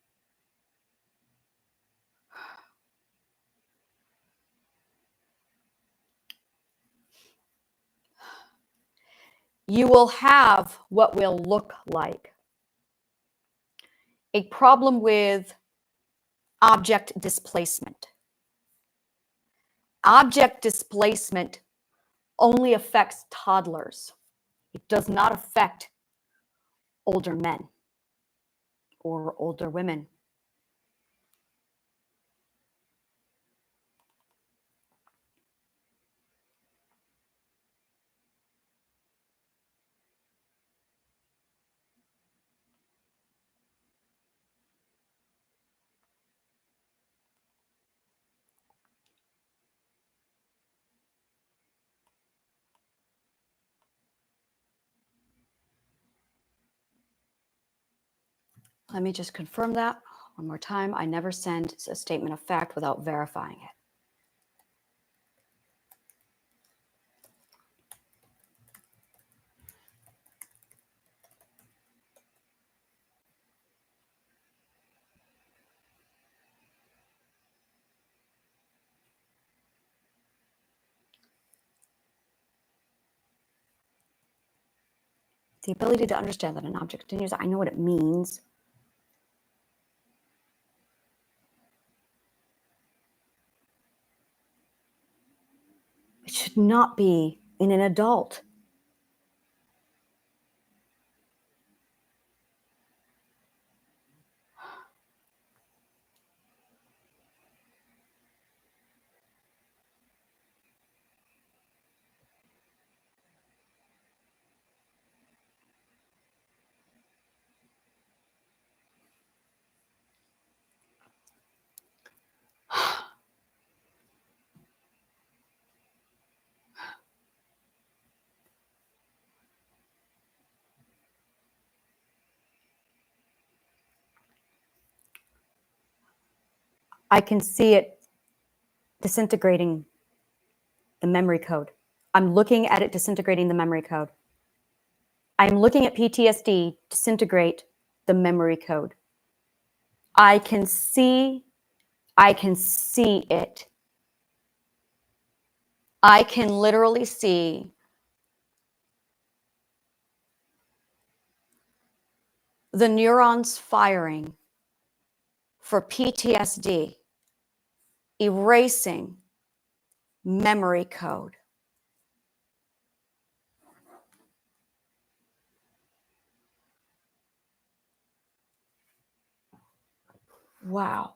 You will have what will look like a problem with object displacement. Object displacement only affects toddlers. It does not affect older men or older women. Let me just confirm that one more time. I never send a statement of fact without verifying it. The ability to understand that an object continues, I know what it means. It should not be in an adult. I can see it disintegrating the memory code. I'm looking at it disintegrating the memory code. I'm looking at PTSD disintegrate the memory code. I can see it. I can literally see the neurons firing for PTSD, erasing memory code. Wow.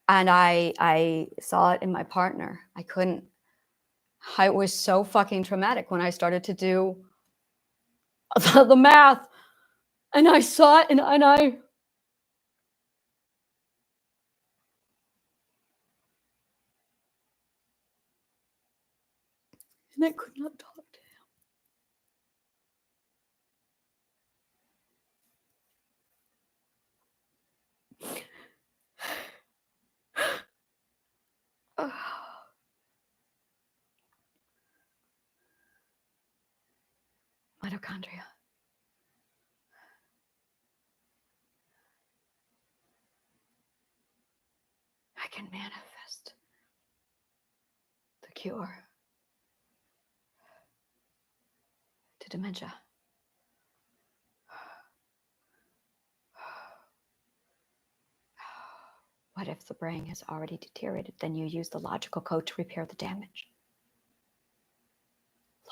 And I saw it in my partner. It was so fucking traumatic when I started to do the math. And I saw it and I And I could not talk to him. Mitochondria. I can manifest the cure to dementia. What if the brain has already deteriorated? Then you use the logical code to repair the damage.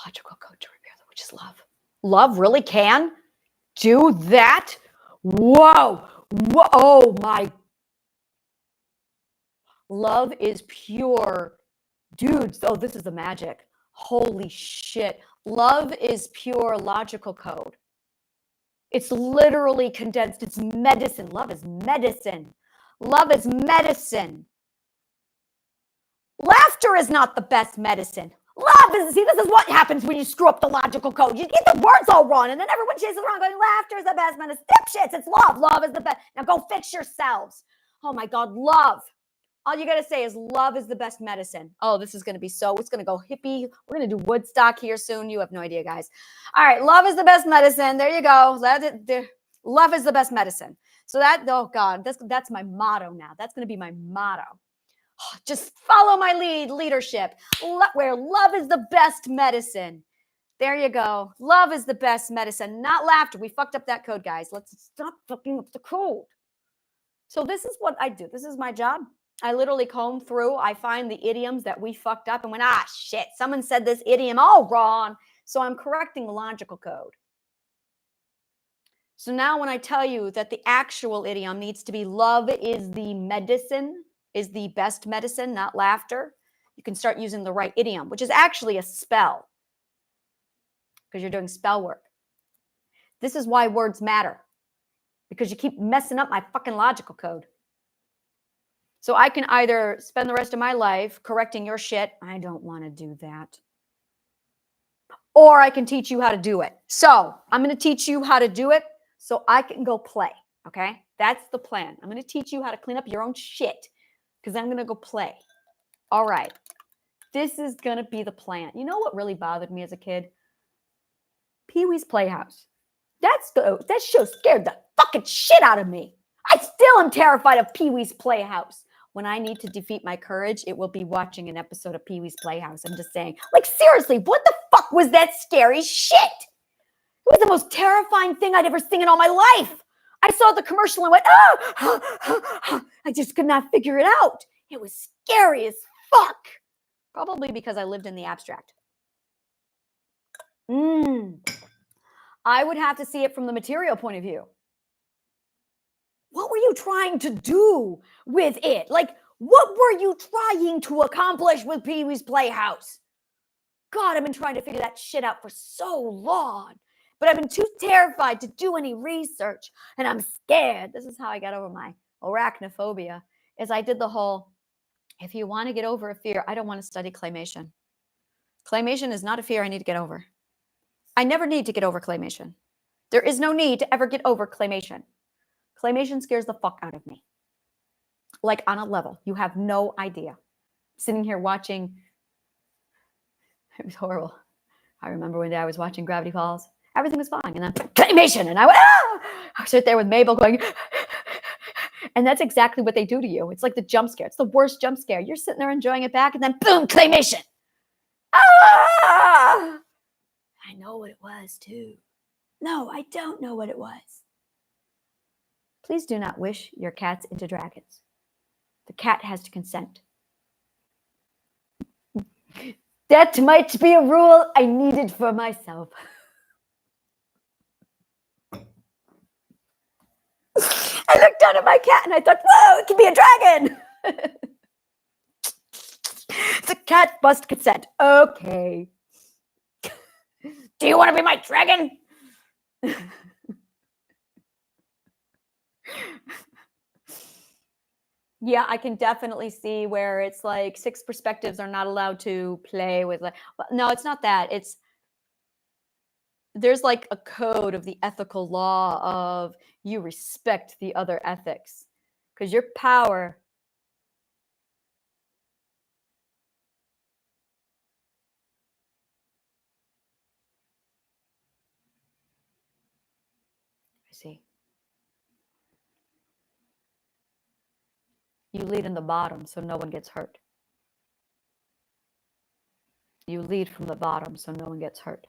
Logical code to repair the, which is love. Love really can do that? Whoa. Whoa. Oh my. Love is pure. Dudes, oh, this is the magic. Holy shit. Love is pure logical code. It's literally condensed. It's medicine. Love is medicine. Love is medicine. Laughter is not the best medicine. Love is, see, this is what happens when you screw up the logical code. You get the words all wrong, and then everyone chases around going, laughter is the best medicine. Dipshits, it's love. Love is the best. Now go fix yourselves. Oh my God, love. All you got to say is love is the best medicine. Oh, this is going to be so, it's going to go hippie. We're going to do Woodstock here soon. You have no idea, guys. All right, love is the best medicine. There you go. Love is the best medicine. So that, oh God, that's my motto now. That's going to be my motto. Just follow my leadership, where love is the best medicine. There you go. Love is the best medicine, not laughter. We fucked up that code, guys. Let's stop fucking up the code. So this is what I do. This is my job. I literally comb through. I find the idioms that we fucked up and went, shit, someone said this idiom all wrong. So I'm correcting the logical code. So now when I tell you that the actual idiom needs to be love is the medicine, is the best medicine, not laughter, you can start using the right idiom, which is actually a spell, because you're doing spell work. This is why words matter, because you keep messing up my fucking logical code. So I can either spend the rest of my life correcting your shit. I don't want to do that. Or I can teach you how to do it. So I'm going to teach you how to do it so I can go play. Okay? That's the plan. I'm going to teach you how to clean up your own shit because I'm going to go play. All right. This is going to be the plan. You know what really bothered me as a kid? Pee-wee's Playhouse. That show scared the fucking shit out of me. I still am terrified of Pee-wee's Playhouse. When I need to defeat my courage, it will be watching an episode of Pee-wee's Playhouse. I'm just saying, like, seriously, what the fuck was that scary shit? It was the most terrifying thing I'd ever seen in all my life. I saw the commercial and went, I just could not figure it out. It was scary as fuck. Probably because I lived in the abstract. I would have to see it from the material point of view. What were you trying to do with it? Like, what were you trying to accomplish with Pee-wee's Playhouse? God, I've been trying to figure that shit out for so long, but I've been too terrified to do any research, and I'm scared. This is how I got over my arachnophobia, is I did the whole, if you want to get over a fear, I don't want to study claymation. Claymation is not a fear I need to get over. I never need to get over claymation. There is no need to ever get over claymation. Claymation scares the fuck out of me. Like, on a level. You have no idea. Sitting here watching. It was horrible. I remember one day I was watching Gravity Falls. Everything was fine. And then claymation. And I went, I sit there with Mabel going. And that's exactly what they do to you. It's like the jump scare. It's the worst jump scare. You're sitting there enjoying it back. And then boom, claymation. I know what it was too. No, I don't know what it was. Please do not wish your cats into dragons. The cat has to consent. That might be a rule I needed for myself. I looked down at my cat and I thought, whoa, it can be a dragon. The cat must consent. Okay. Do you want to be my dragon? Yeah, I can definitely see where it's like 6 perspectives are not allowed to play with, like, no, it's not that. It's there's like a code of the ethical law of you respect the other ethics because your power. I see. You lead in the bottom so no one gets hurt. You lead from the bottom so no one gets hurt.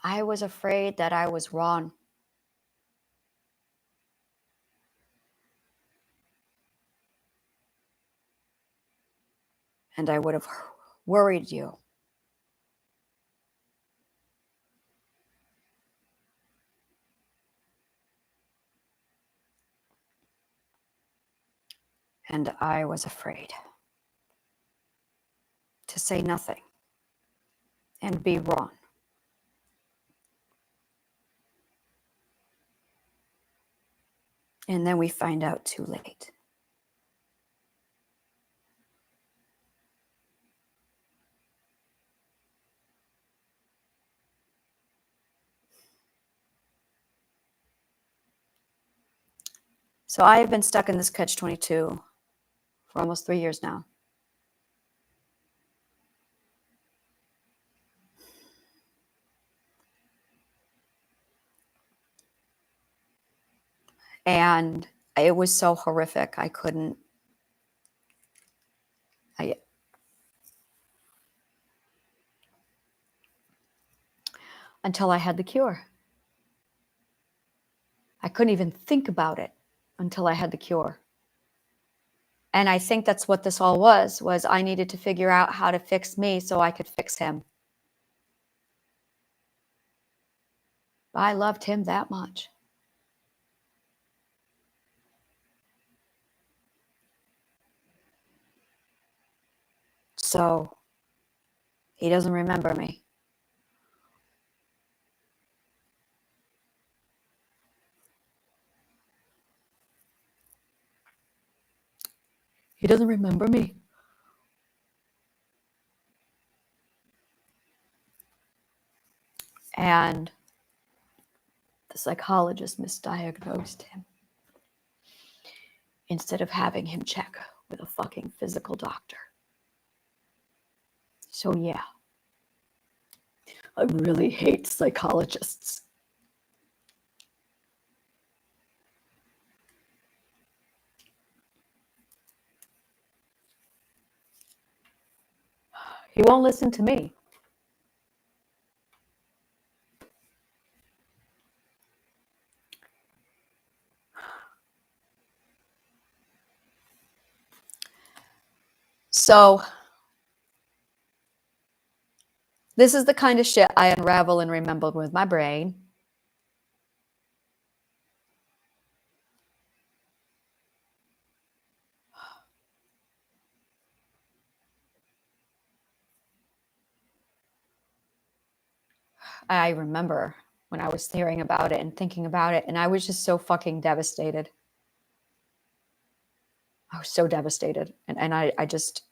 I was afraid that I was wrong. And I would have worried you. And I was afraid to say nothing and be wrong. And then we find out too late. So I have been stuck in this catch-22 for almost 3 years now. And it was so horrific. I couldn't. Until I had the cure. I couldn't even think about it until I had the cure. And I think that's what this all was I needed to figure out how to fix me so I could fix him. I loved him that much. So he doesn't remember me. He doesn't remember me. And the psychologist misdiagnosed him instead of having him check with a fucking physical doctor. So yeah, I really hate psychologists. He won't listen to me. So this is the kind of shit I unravel and remember with my brain. I remember when I was hearing about it and thinking about it, and I was just so fucking devastated. I was so devastated. And I just,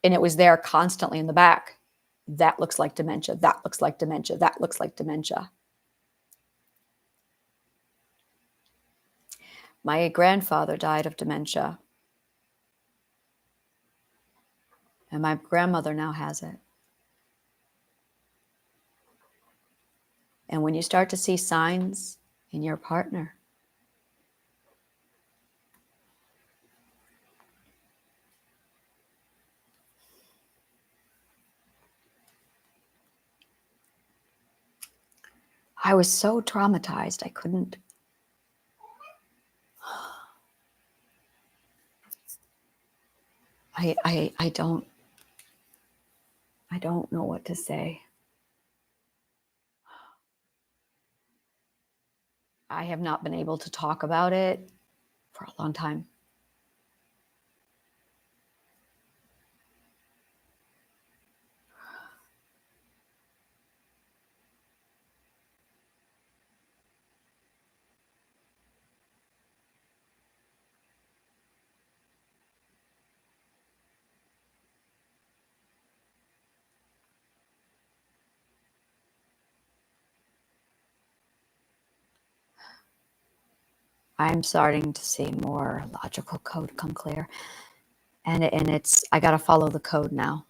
and it was there constantly in the back. That looks like dementia. That looks like dementia. That looks like dementia. My grandfather died of dementia. And my grandmother now has it. And when you start to see signs in your partner, I was so traumatized, I couldn't. I don't know what to say. I have not been able to talk about it for a long time. I'm starting to see more logical code come clear. And it's, I got to follow the code now.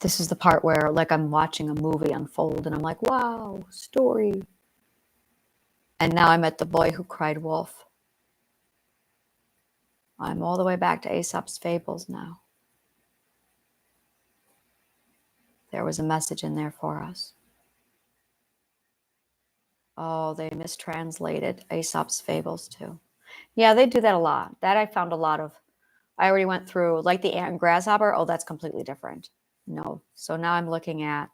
This is the part where, like, I'm watching a movie unfold and I'm like, wow, story. And now I'm at The Boy Who Cried Wolf. I'm all the way back to Aesop's Fables now. There was a message in there for us. Oh, they mistranslated Aesop's Fables too. Yeah, they do that a lot. That I found a lot of. I already went through, like the ant and grasshopper. Oh, that's completely different. No. So now I'm looking at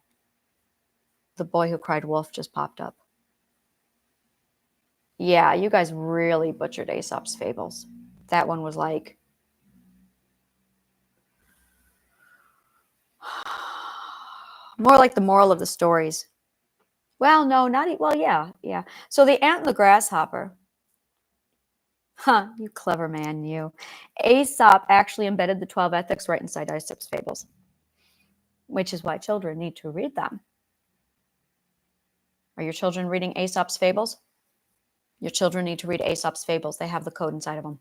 The Boy Who Cried Wolf just popped up. Yeah, you guys really butchered Aesop's Fables. That one was like, more like the moral of the stories. Well, no, not, well, yeah. So the ant and the grasshopper. Huh, you clever man, you. Aesop actually embedded the 12 ethics right inside Aesop's Fables, which is why children need to read them. Are your children reading Aesop's Fables? Your children need to read Aesop's Fables. They have the code inside of them.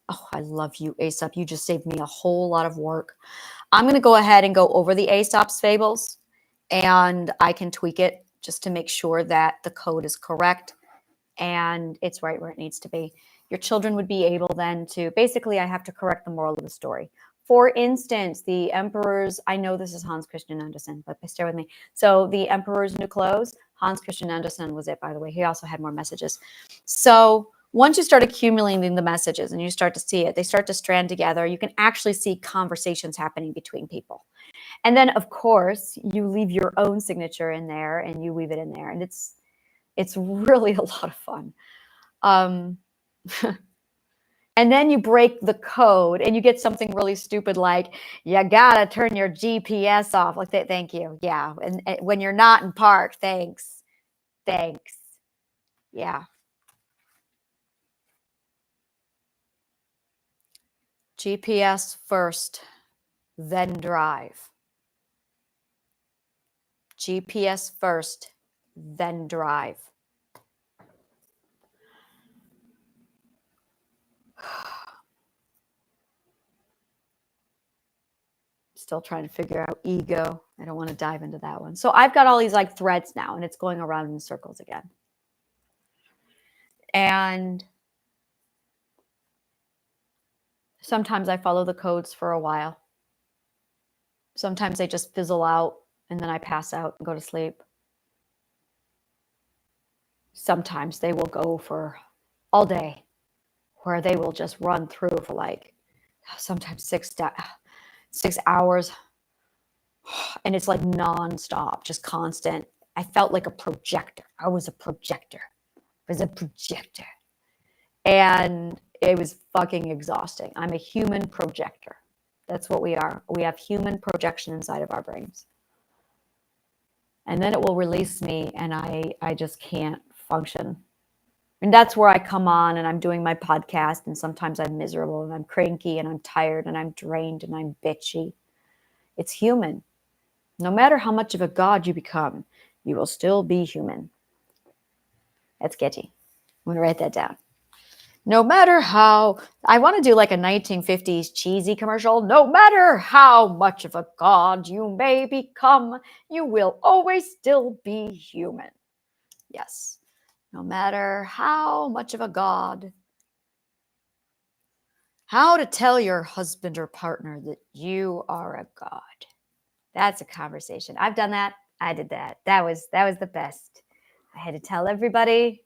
Oh, I love you, Aesop. You just saved me a whole lot of work. I'm going to go ahead and go over the Aesop's Fables, and I can tweak it just to make sure that the code is correct and it's right where it needs to be. Your children would be able then to, basically, I have to correct the moral of the story. For instance, the Emperor's, I know this is Hans Christian Andersen, but stay with me. So the Emperor's New Clothes, Hans Christian Andersen was it, by the way. He also had more messages. So once you start accumulating the messages and you start to see it, they start to strand together. You can actually see conversations happening between people. And then, of course, you leave your own signature in there and you weave it in there. And it's really a lot of fun. And then you break the code and you get something really stupid like, you gotta turn your GPS off. Like that, thank you. Yeah. And when you're not in park, thanks. Yeah. GPS first, then drive. GPS first, then drive. Still trying to figure out ego. I don't want to dive into that one. So I've got all these like threads now and it's going around in circles again. And sometimes I follow the codes for a while. Sometimes they just fizzle out and then I pass out and go to sleep. Sometimes they will go for all day, where they will just run through for like sometimes 6 hours. And it's like nonstop, just constant. I felt like a projector. I was a projector. And it was fucking exhausting. I'm a human projector. That's what we are. We have human projection inside of our brains. And then it will release me and I just can't function. And that's where I come on and I'm doing my podcast and sometimes I'm miserable and I'm cranky and I'm tired and I'm drained and I'm bitchy. It's human. No matter how much of a god you become, you will still be human. That's sketchy. I'm going to write that down. No matter how, I want to do like a 1950s cheesy commercial. No matter how much of a god you may become, you will always still be human. Yes. No matter how much of a god. How to tell your husband or partner that you are a god. That's a conversation. I've done that. I did that. That was the best. I had to tell everybody,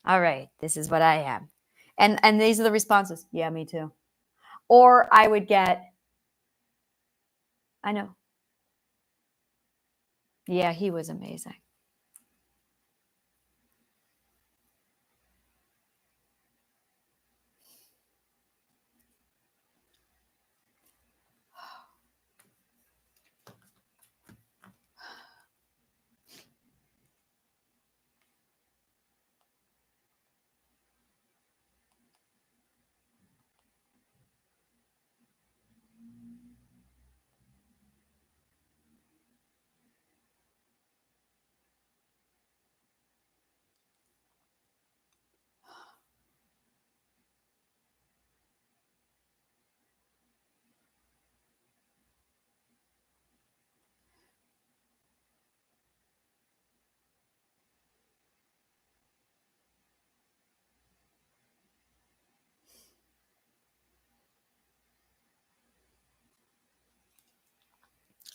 all right, this is what I am. And these are the responses. Yeah, me too. Or I would get, I know. Yeah, he was amazing.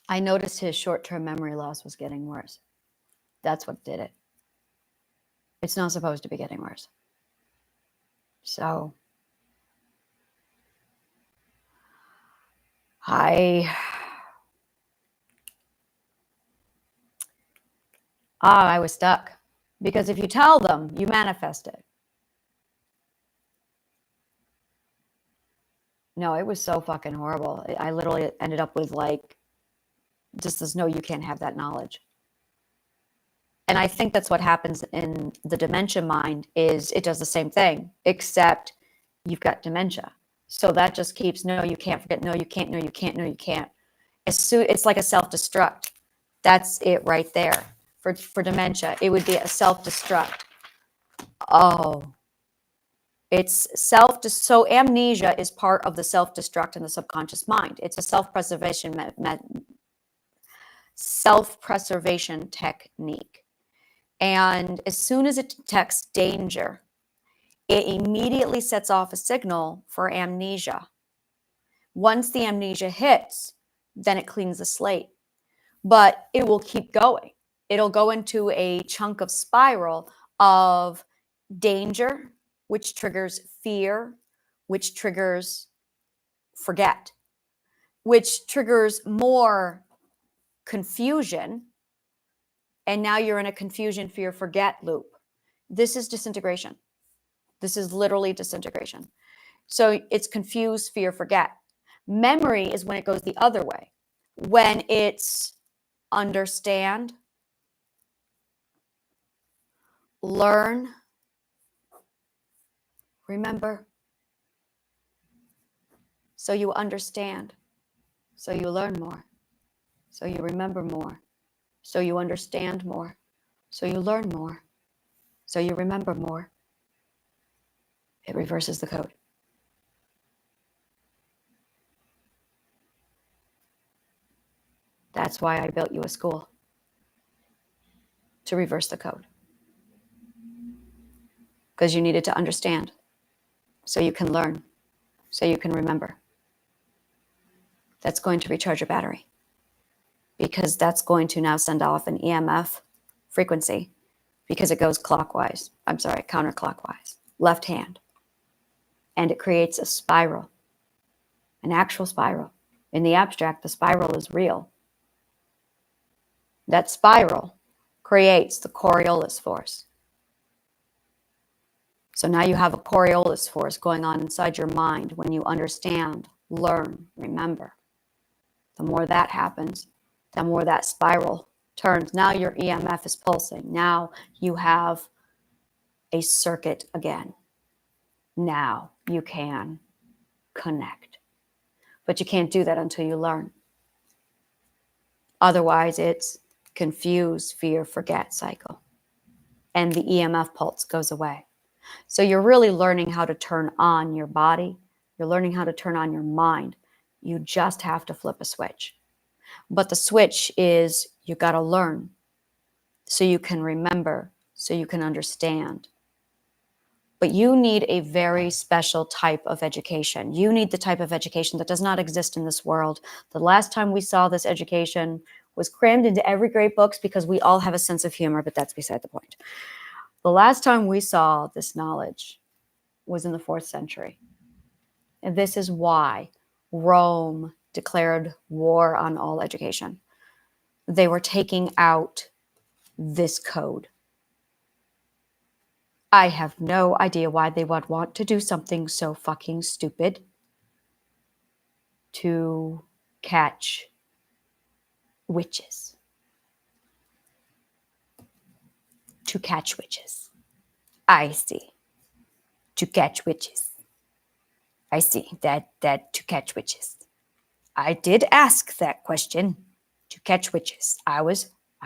I noticed his short-term memory loss was getting worse. That's what did it. It's not supposed to be getting worse. So I was stuck. Because if you tell them, you manifest it. No, it was so fucking horrible. I literally ended up with like, just this, no, you can't have that knowledge. And I think that's what happens in the dementia mind is it does the same thing, except you've got dementia. So that just keeps, no, you can't forget, no, you can't, no, you can't, no, you can't. It's like a self-destruct. That's it right there. For dementia, it would be a self-destruct. Oh, it's so amnesia is part of the self-destruct in the subconscious mind. It's a self-preservation technique. And as soon as it detects danger, it immediately sets off a signal for amnesia. Once the amnesia hits, then it cleans the slate. But it will keep going. It'll go into a chunk of spiral of danger, which triggers fear, which triggers forget, which triggers more confusion. And now you're in a confusion, fear, forget loop. This is disintegration. This is literally disintegration. So it's confuse, fear, forget. Memory is when it goes the other way. When it's understand, learn, remember. So you understand. So you learn more. So you remember more. So you understand more. So you learn more. So you remember more. It reverses the code. That's why I built you a school. To reverse the code. Because you needed to understand. So you can learn. So you can remember. That's going to recharge your battery. Because that's going to now send off an EMF frequency. Because it goes counterclockwise. Left hand. And it creates a spiral. An actual spiral. In the abstract, the spiral is real. That spiral creates the Coriolis force. So now you have a Coriolis force going on inside your mind when you understand, learn, remember. The more that happens, the more that spiral turns. Now your EMF is pulsing. Now you have a circuit again. Now you can connect. But you can't do that until you learn. Otherwise, it's confuse, fear, forget cycle. And the EMF pulse goes away. So you're really learning how to turn on your body. You're learning how to turn on your mind. You just have to flip a switch. But the switch is you got to learn so you can remember so you can understand. But you need a very special type of education. You need the type of education that does not exist in this world. The last time we saw this education was crammed into every great books because we all have a sense of humor, but that's beside the point. The last time we saw this knowledge was in the 4th century. And this is why Rome declared war on all education. They were taking out this code. I have no idea why they would want to do something so fucking stupid to catch witches. To catch witches. I see. To catch witches. I see that to catch witches. I did ask that question. To catch witches. I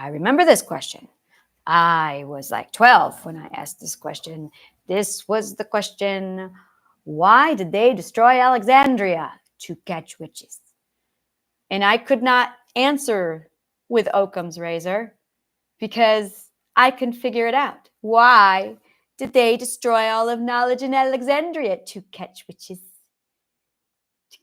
remember this question. I was like 12 when I asked this question. This was the question, why did they destroy Alexandria? To catch witches. And I could not answer with Occam's razor because I can figure it out. Why did they destroy all of knowledge in Alexandria? To catch witches.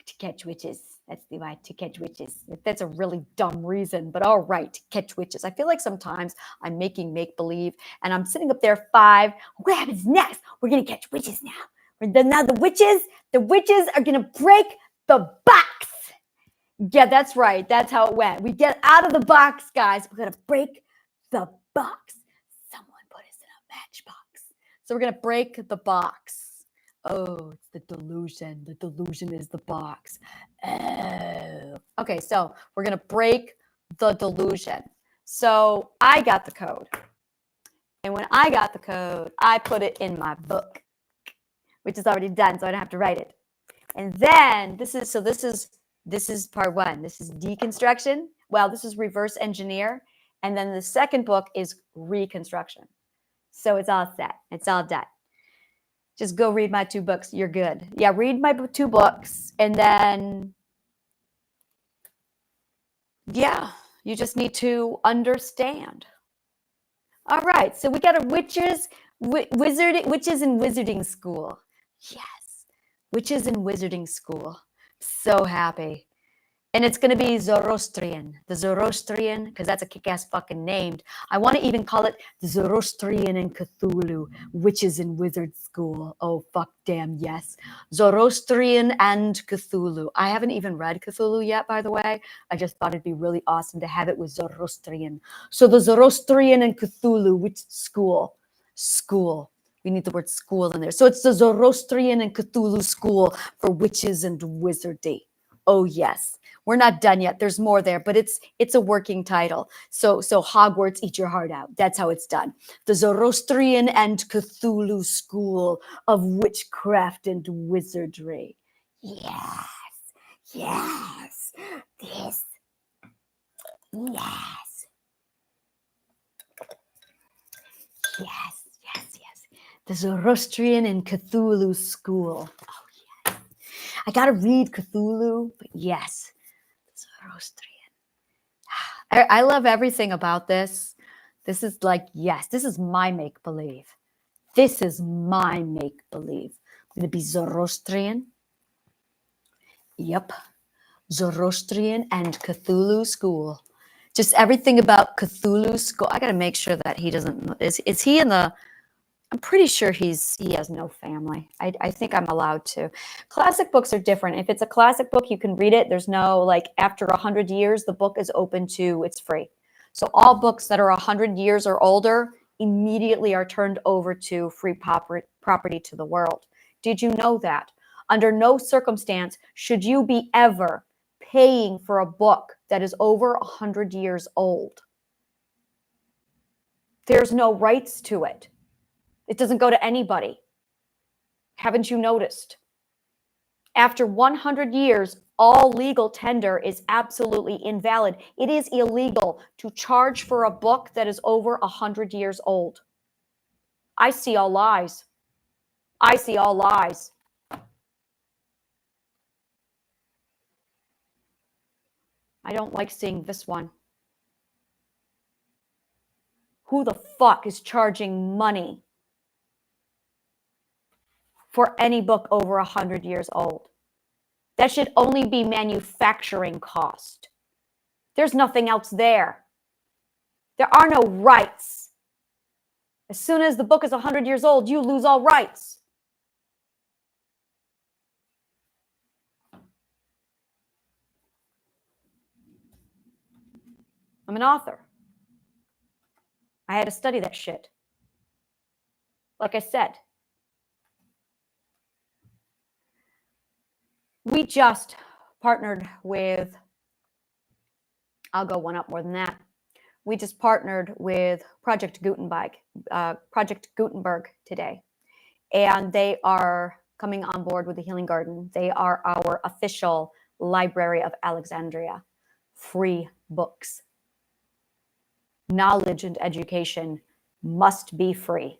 To catch witches. That's the why, to catch witches. That's a really dumb reason, but all right, to catch witches. I feel like sometimes I'm making make-believe and I'm sitting up there 5. What happens next? We're going to catch witches now. Now the witches are going to break the box. Yeah, that's right. That's how it went. We get out of the box, guys. We're going to break the box. Someone put us in a matchbox. So we're going to break the box. Oh, it's the delusion. The delusion is the box. Oh. Okay, so we're going to break the delusion. So I got the code. And when I got the code, I put it in my book, which is already done, so I don't have to write it. And then this is part 1. This is deconstruction. Well, this is reverse engineer. And then the second book is reconstruction. So it's all set. It's all done. Just go read my 2 books. You're good. Yeah, read my 2 books. And then, yeah, you just need to understand. All right. So we got a witches in wizarding school. Yes. Witches in wizarding school. So happy. And it's going to be Zoroastrian. The Zoroastrian, because that's a kick-ass fucking name. I want to even call it the Zoroastrian and Cthulhu, Witches in Wizard School. Oh, fuck, damn, yes. Zoroastrian and Cthulhu. I haven't even read Cthulhu yet, by the way. I just thought it'd be really awesome to have it with Zoroastrian. So the Zoroastrian and Cthulhu, which school? School. We need the word school in there. So it's the Zoroastrian and Cthulhu School for Witches and Wizardry. Oh, yes. We're not done yet. There's more there, but it's a working title. So Hogwarts, eat your heart out. That's how it's done. The Zoroastrian and Cthulhu School of Witchcraft and Wizardry. Yes. Yes. This. Yes. Yes. Yes. Yes. The Zoroastrian and Cthulhu School. Oh, yes. I got to read Cthulhu, but yes. Zoroastrian. I love everything about this. This is like, yes, this is my make-believe. This is my make-believe. I'm going to be Zoroastrian. Yep. Zoroastrian and Cthulhu School. Just everything about Cthulhu School. I got to make sure that he doesn't, is he in the, I'm pretty sure he has no family. I think I'm allowed to. Classic books are different. If it's a classic book, you can read it. There's no, like, after 100 years, the book is open to, it's free. So all books that are 100 years or older immediately are turned over to free property to the world. Did you know that? Under no circumstance should you be ever paying for a book that is over 100 years old. There's no rights to it. It doesn't go to anybody. Haven't you noticed? After 100 years, all legal tender is absolutely invalid. It is illegal to charge for a book that is over 100 years old. I see all lies. I see all lies. I don't like seeing this one. Who the fuck is charging money for any book over 100 years old? That should only be manufacturing cost. There's nothing else there. There are no rights. As soon as the book is 100 years old, you lose all rights. I'm an author. I had to study that shit. Like I said, we just partnered with, I'll go one up more than that. We just partnered with Project Gutenberg today. And they are coming on board with the Healing Garden. They are our official Library of Alexandria. Free books. Knowledge and education must be free.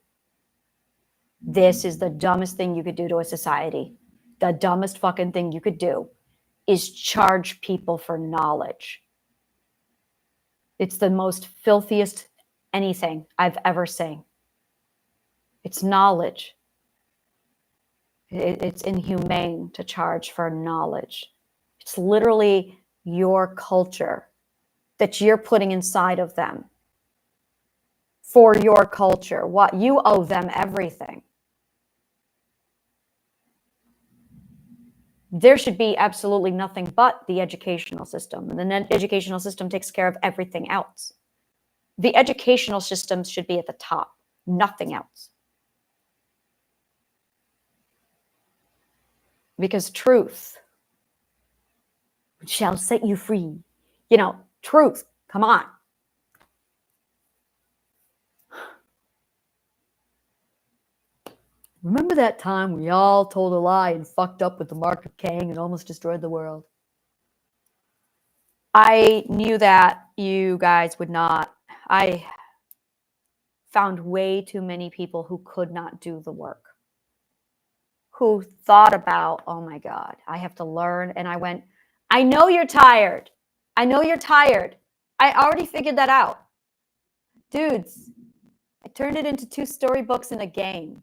This is the dumbest thing you could do to a society. The dumbest fucking thing you could do is charge people for knowledge. It's the most filthiest anything I've ever seen. It's knowledge. It's inhumane to charge for knowledge. It's literally your culture that you're putting inside of them for your culture. What you owe them everything. There should be absolutely nothing but the educational system. And the educational system takes care of everything else. The educational system should be at the top, nothing else. Because truth shall set you free. You know, truth, come on. Remember that time we all told a lie and fucked up with the Mark of Cain and almost destroyed the world? I knew that you guys would not. I found way too many people who could not do the work. Who thought about, oh my God, I have to learn. And I went, I know you're tired. I know you're tired. I already figured that out. Dudes, I turned it into 2 storybooks in a game.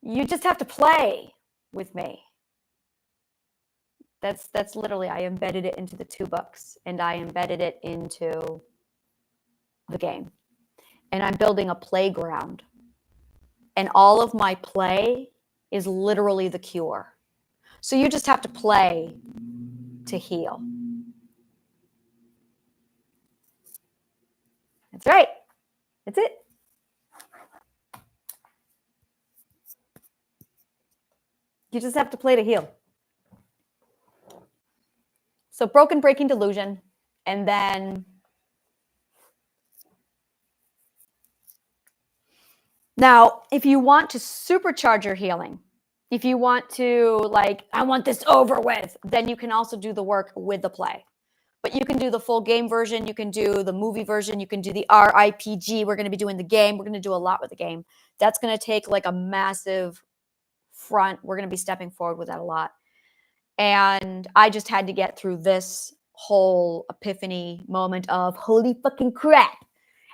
You just have to play with me. That's literally, I embedded it into the 2 books and I embedded it into the game. And I'm building a playground. And all of my play is literally the cure. So you just have to play to heal. That's right. That's it. You just have to play to heal. So breaking delusion. And then now, if you want to supercharge your healing, if you want to, like, I want this over with, then you can also do the work with the play. But you can do the full game version. You can do the movie version. You can do the RPG. We're going to be doing the game. We're going to do a lot with the game. That's going to take like a massive front. We're going to be stepping forward with that a lot. And I just had to get through this whole epiphany moment of holy fucking crap.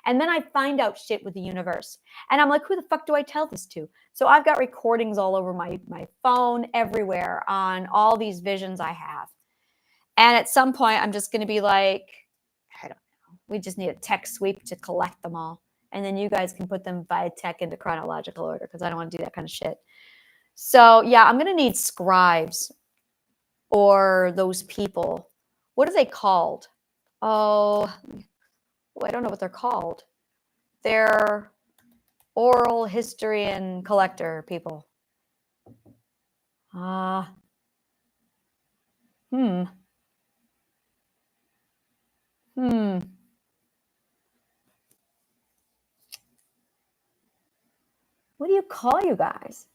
And then I find out shit with the universe. And I'm like, who the fuck do I tell this to? So I've got recordings all over my phone, everywhere, on all these visions I have. And at some point, I'm just going to be like, I don't know. We just need a tech sweep to collect them all. And then you guys can put them via tech into chronological order because I don't want to do that kind of shit. So yeah, I'm going to need scribes or those people. What are they called? Oh, I don't know what they're called. They're oral historian collector people. What do you call you guys?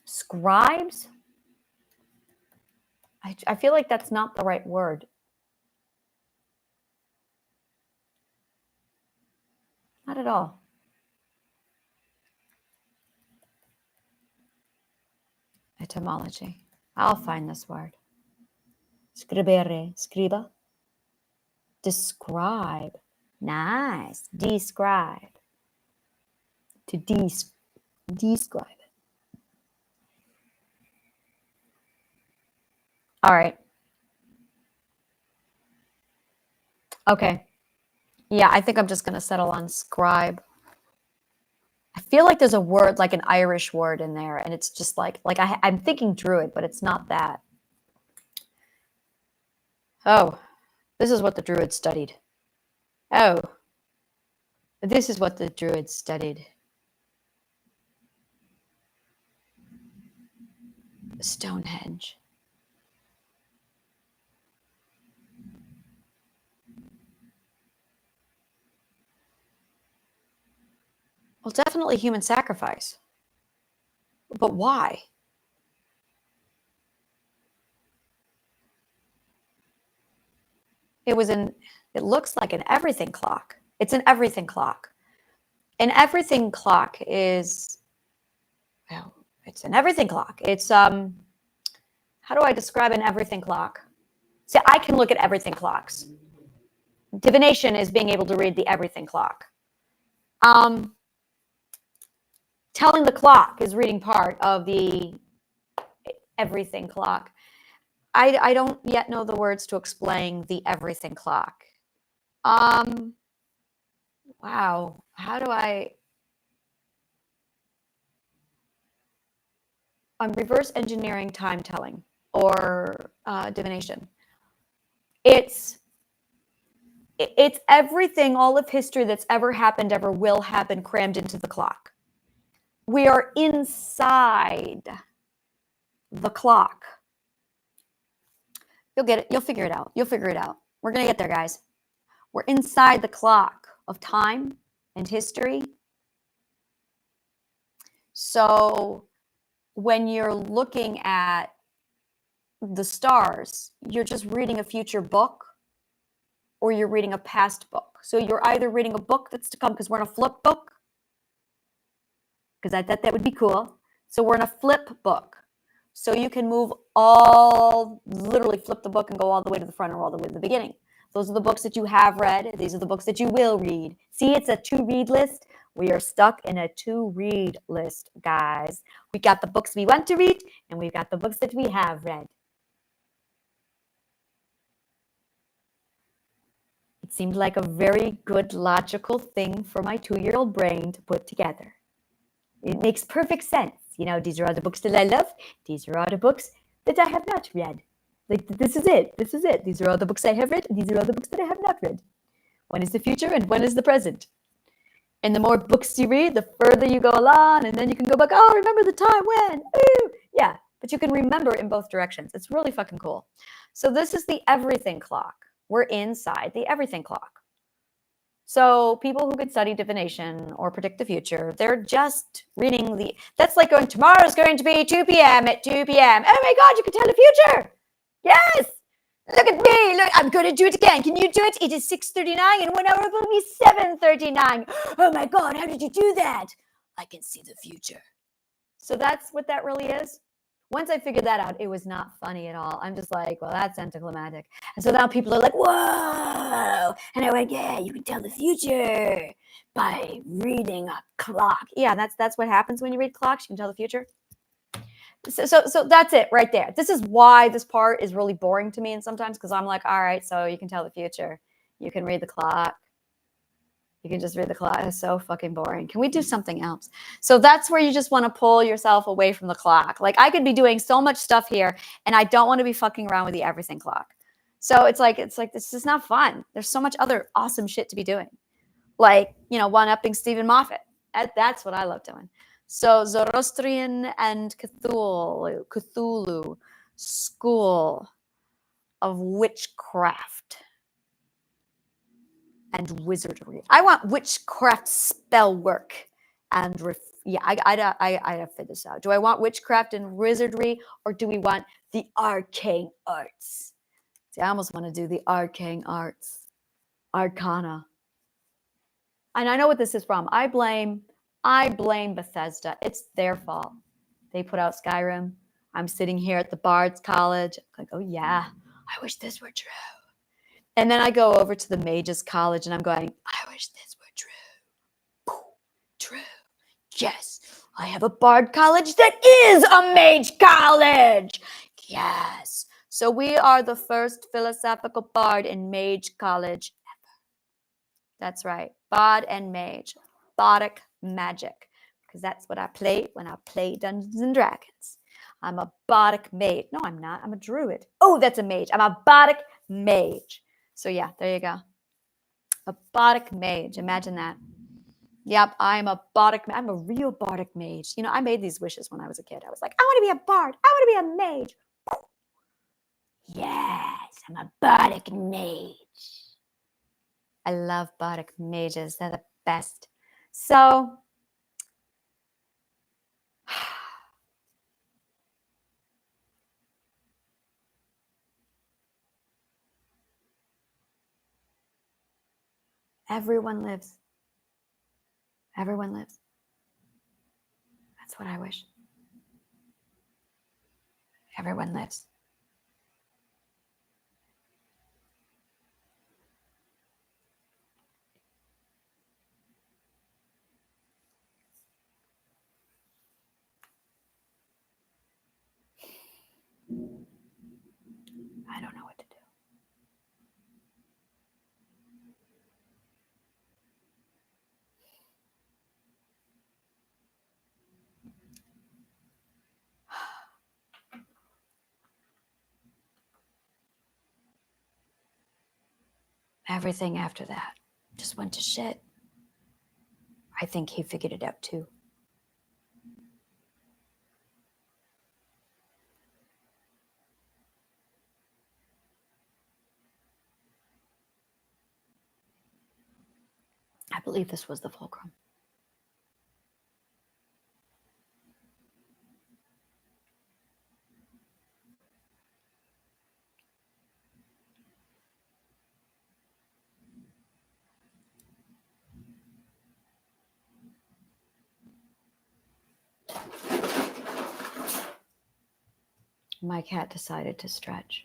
Scribes? I feel like that's not the right word. Not at all. Etymology. I'll find this word. Scribere, scriba. Describe. Nice. Describe. To describe it. All right. Okay. Yeah, I think I'm just going to settle on scribe. I feel like there's a word, like an Irish word in there, and it's just like I'm thinking druid, but it's not that. Oh, this is what the druids studied. Oh, this is what the druids studied. Stonehenge. Well, definitely human sacrifice. But why? It looks like an everything clock. It's an everything clock. An everything clock is, well, it's an everything clock. It's, how do I describe an everything clock? See, I can look at everything clocks. Divination is being able to read the everything clock. Telling the clock is reading part of the everything clock. I don't yet know the words to explain the everything clock. Wow. How do I'm reverse engineering time telling or divination. It's everything, all of history that's ever happened, ever will happen, crammed into the clock. We are inside the clock. You'll get it. You'll figure it out. You'll figure it out. We're going to get there, guys. We're inside the clock of time and history. So when you're looking at the stars, you're just reading a future book or you're reading a past book. So you're either reading a book that's to come, because we're in a flip book, because I thought that would be cool. So we're in a flip book. So you can literally flip the book and go all the way to the front or all the way to the beginning. Those are the books that you have read. These are the books that you will read. See, it's a to-read list. We are stuck in a to-read list, guys. We got the books we want to read, and we've got the books that we have read. It seemed like a very good, logical thing for my 2-year-old brain to put together. It makes perfect sense. You know, these are all the books that I love. These are all the books that I have not read. Like, this is it. This is it. These are all the books I have read. These are all the books that I have not read. When is the future and when is the present? And the more books you read, the further you go along, and then you can go back, oh, remember the time when? Ooh. Yeah, but you can remember in both directions. It's really fucking cool. So this is the everything clock. We're inside the everything clock. So people who could study divination or predict the future, they're just reading that's like going, tomorrow's going to be 2 p.m. at 2 p.m. Oh my God, you can tell the future. Yes. Look at me. Look, I'm going to do it again. Can you do it? It is 6:39 and 1 hour will be 7:39. Oh my God, how did you do that? I can see the future. So that's what that really is. Once I figured that out, it was not funny at all. I'm just like, well, that's anticlimactic. And so now people are like, whoa. And I went, yeah, you can tell the future by reading a clock. Yeah, that's what happens when you read clocks. You can tell the future. So that's it right there. This is why this part is really boring to me. And sometimes because I'm like, all right, so you can tell the future. You can read the clock. You can just read the clock. It's so fucking boring. Can we do something else? So that's where you just want to pull yourself away from the clock. Like, I could be doing so much stuff here and I don't want to be fucking around with the everything clock. So it's like, this is not fun. There's so much other awesome shit to be doing. Like, you know, one-upping Stephen Moffat. That's what I love doing. So Zoroastrian and Cthulhu School of Witchcraft and Wizardry. I want witchcraft spell work and I have to figure this out. Do I want witchcraft and wizardry, or do we want the arcane arts? See, I almost want to do the arcane arts, arcana. And I know what this is from. I blame Bethesda. It's their fault. They put out Skyrim. I'm sitting here at the Bard's College. I'm like, oh yeah, I wish this were true. And then I go over to the Mages College and I'm going, I wish this were true. True. Yes, I have a bard college that is a mage college. Yes. So we are the first philosophical bard in mage college ever. That's right. Bard and mage. Bardic magic. Because that's what I play when I play Dungeons and Dragons. I'm a bardic mage. No, I'm not. I'm a druid. Oh, that's a mage. I'm a bardic mage. So yeah, there you go. A bardic mage. Imagine that. Yep, I'm a bardic. I'm a real bardic mage. You know, I made these wishes when I was a kid. I was like, I want to be a bard. I want to be a mage. Yes, I'm a bardic mage. I love bardic mages. They're the best. So, everyone lives. Everyone lives. That's what I wish. Everyone lives. I don't know what to do. Everything after that just went to shit. I think he figured it out too. I believe this was the fulcrum. My cat decided to stretch.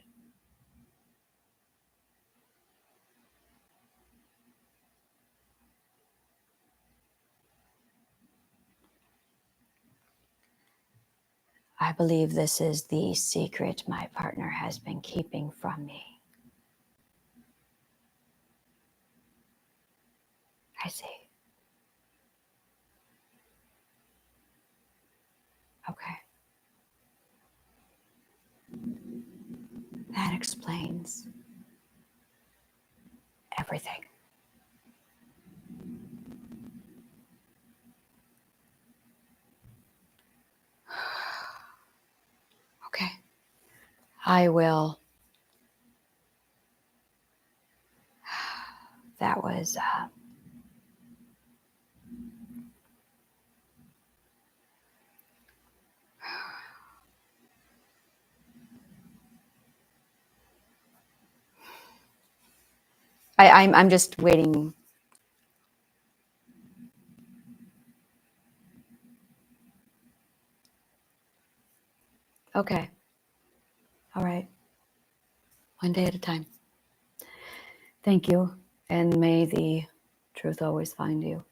I believe this is the secret my partner has been keeping from me. I see. Okay. That explains everything. Okay. I will. That was I'm just waiting. Okay. All right. One day at a time. Thank you, and may the truth always find you.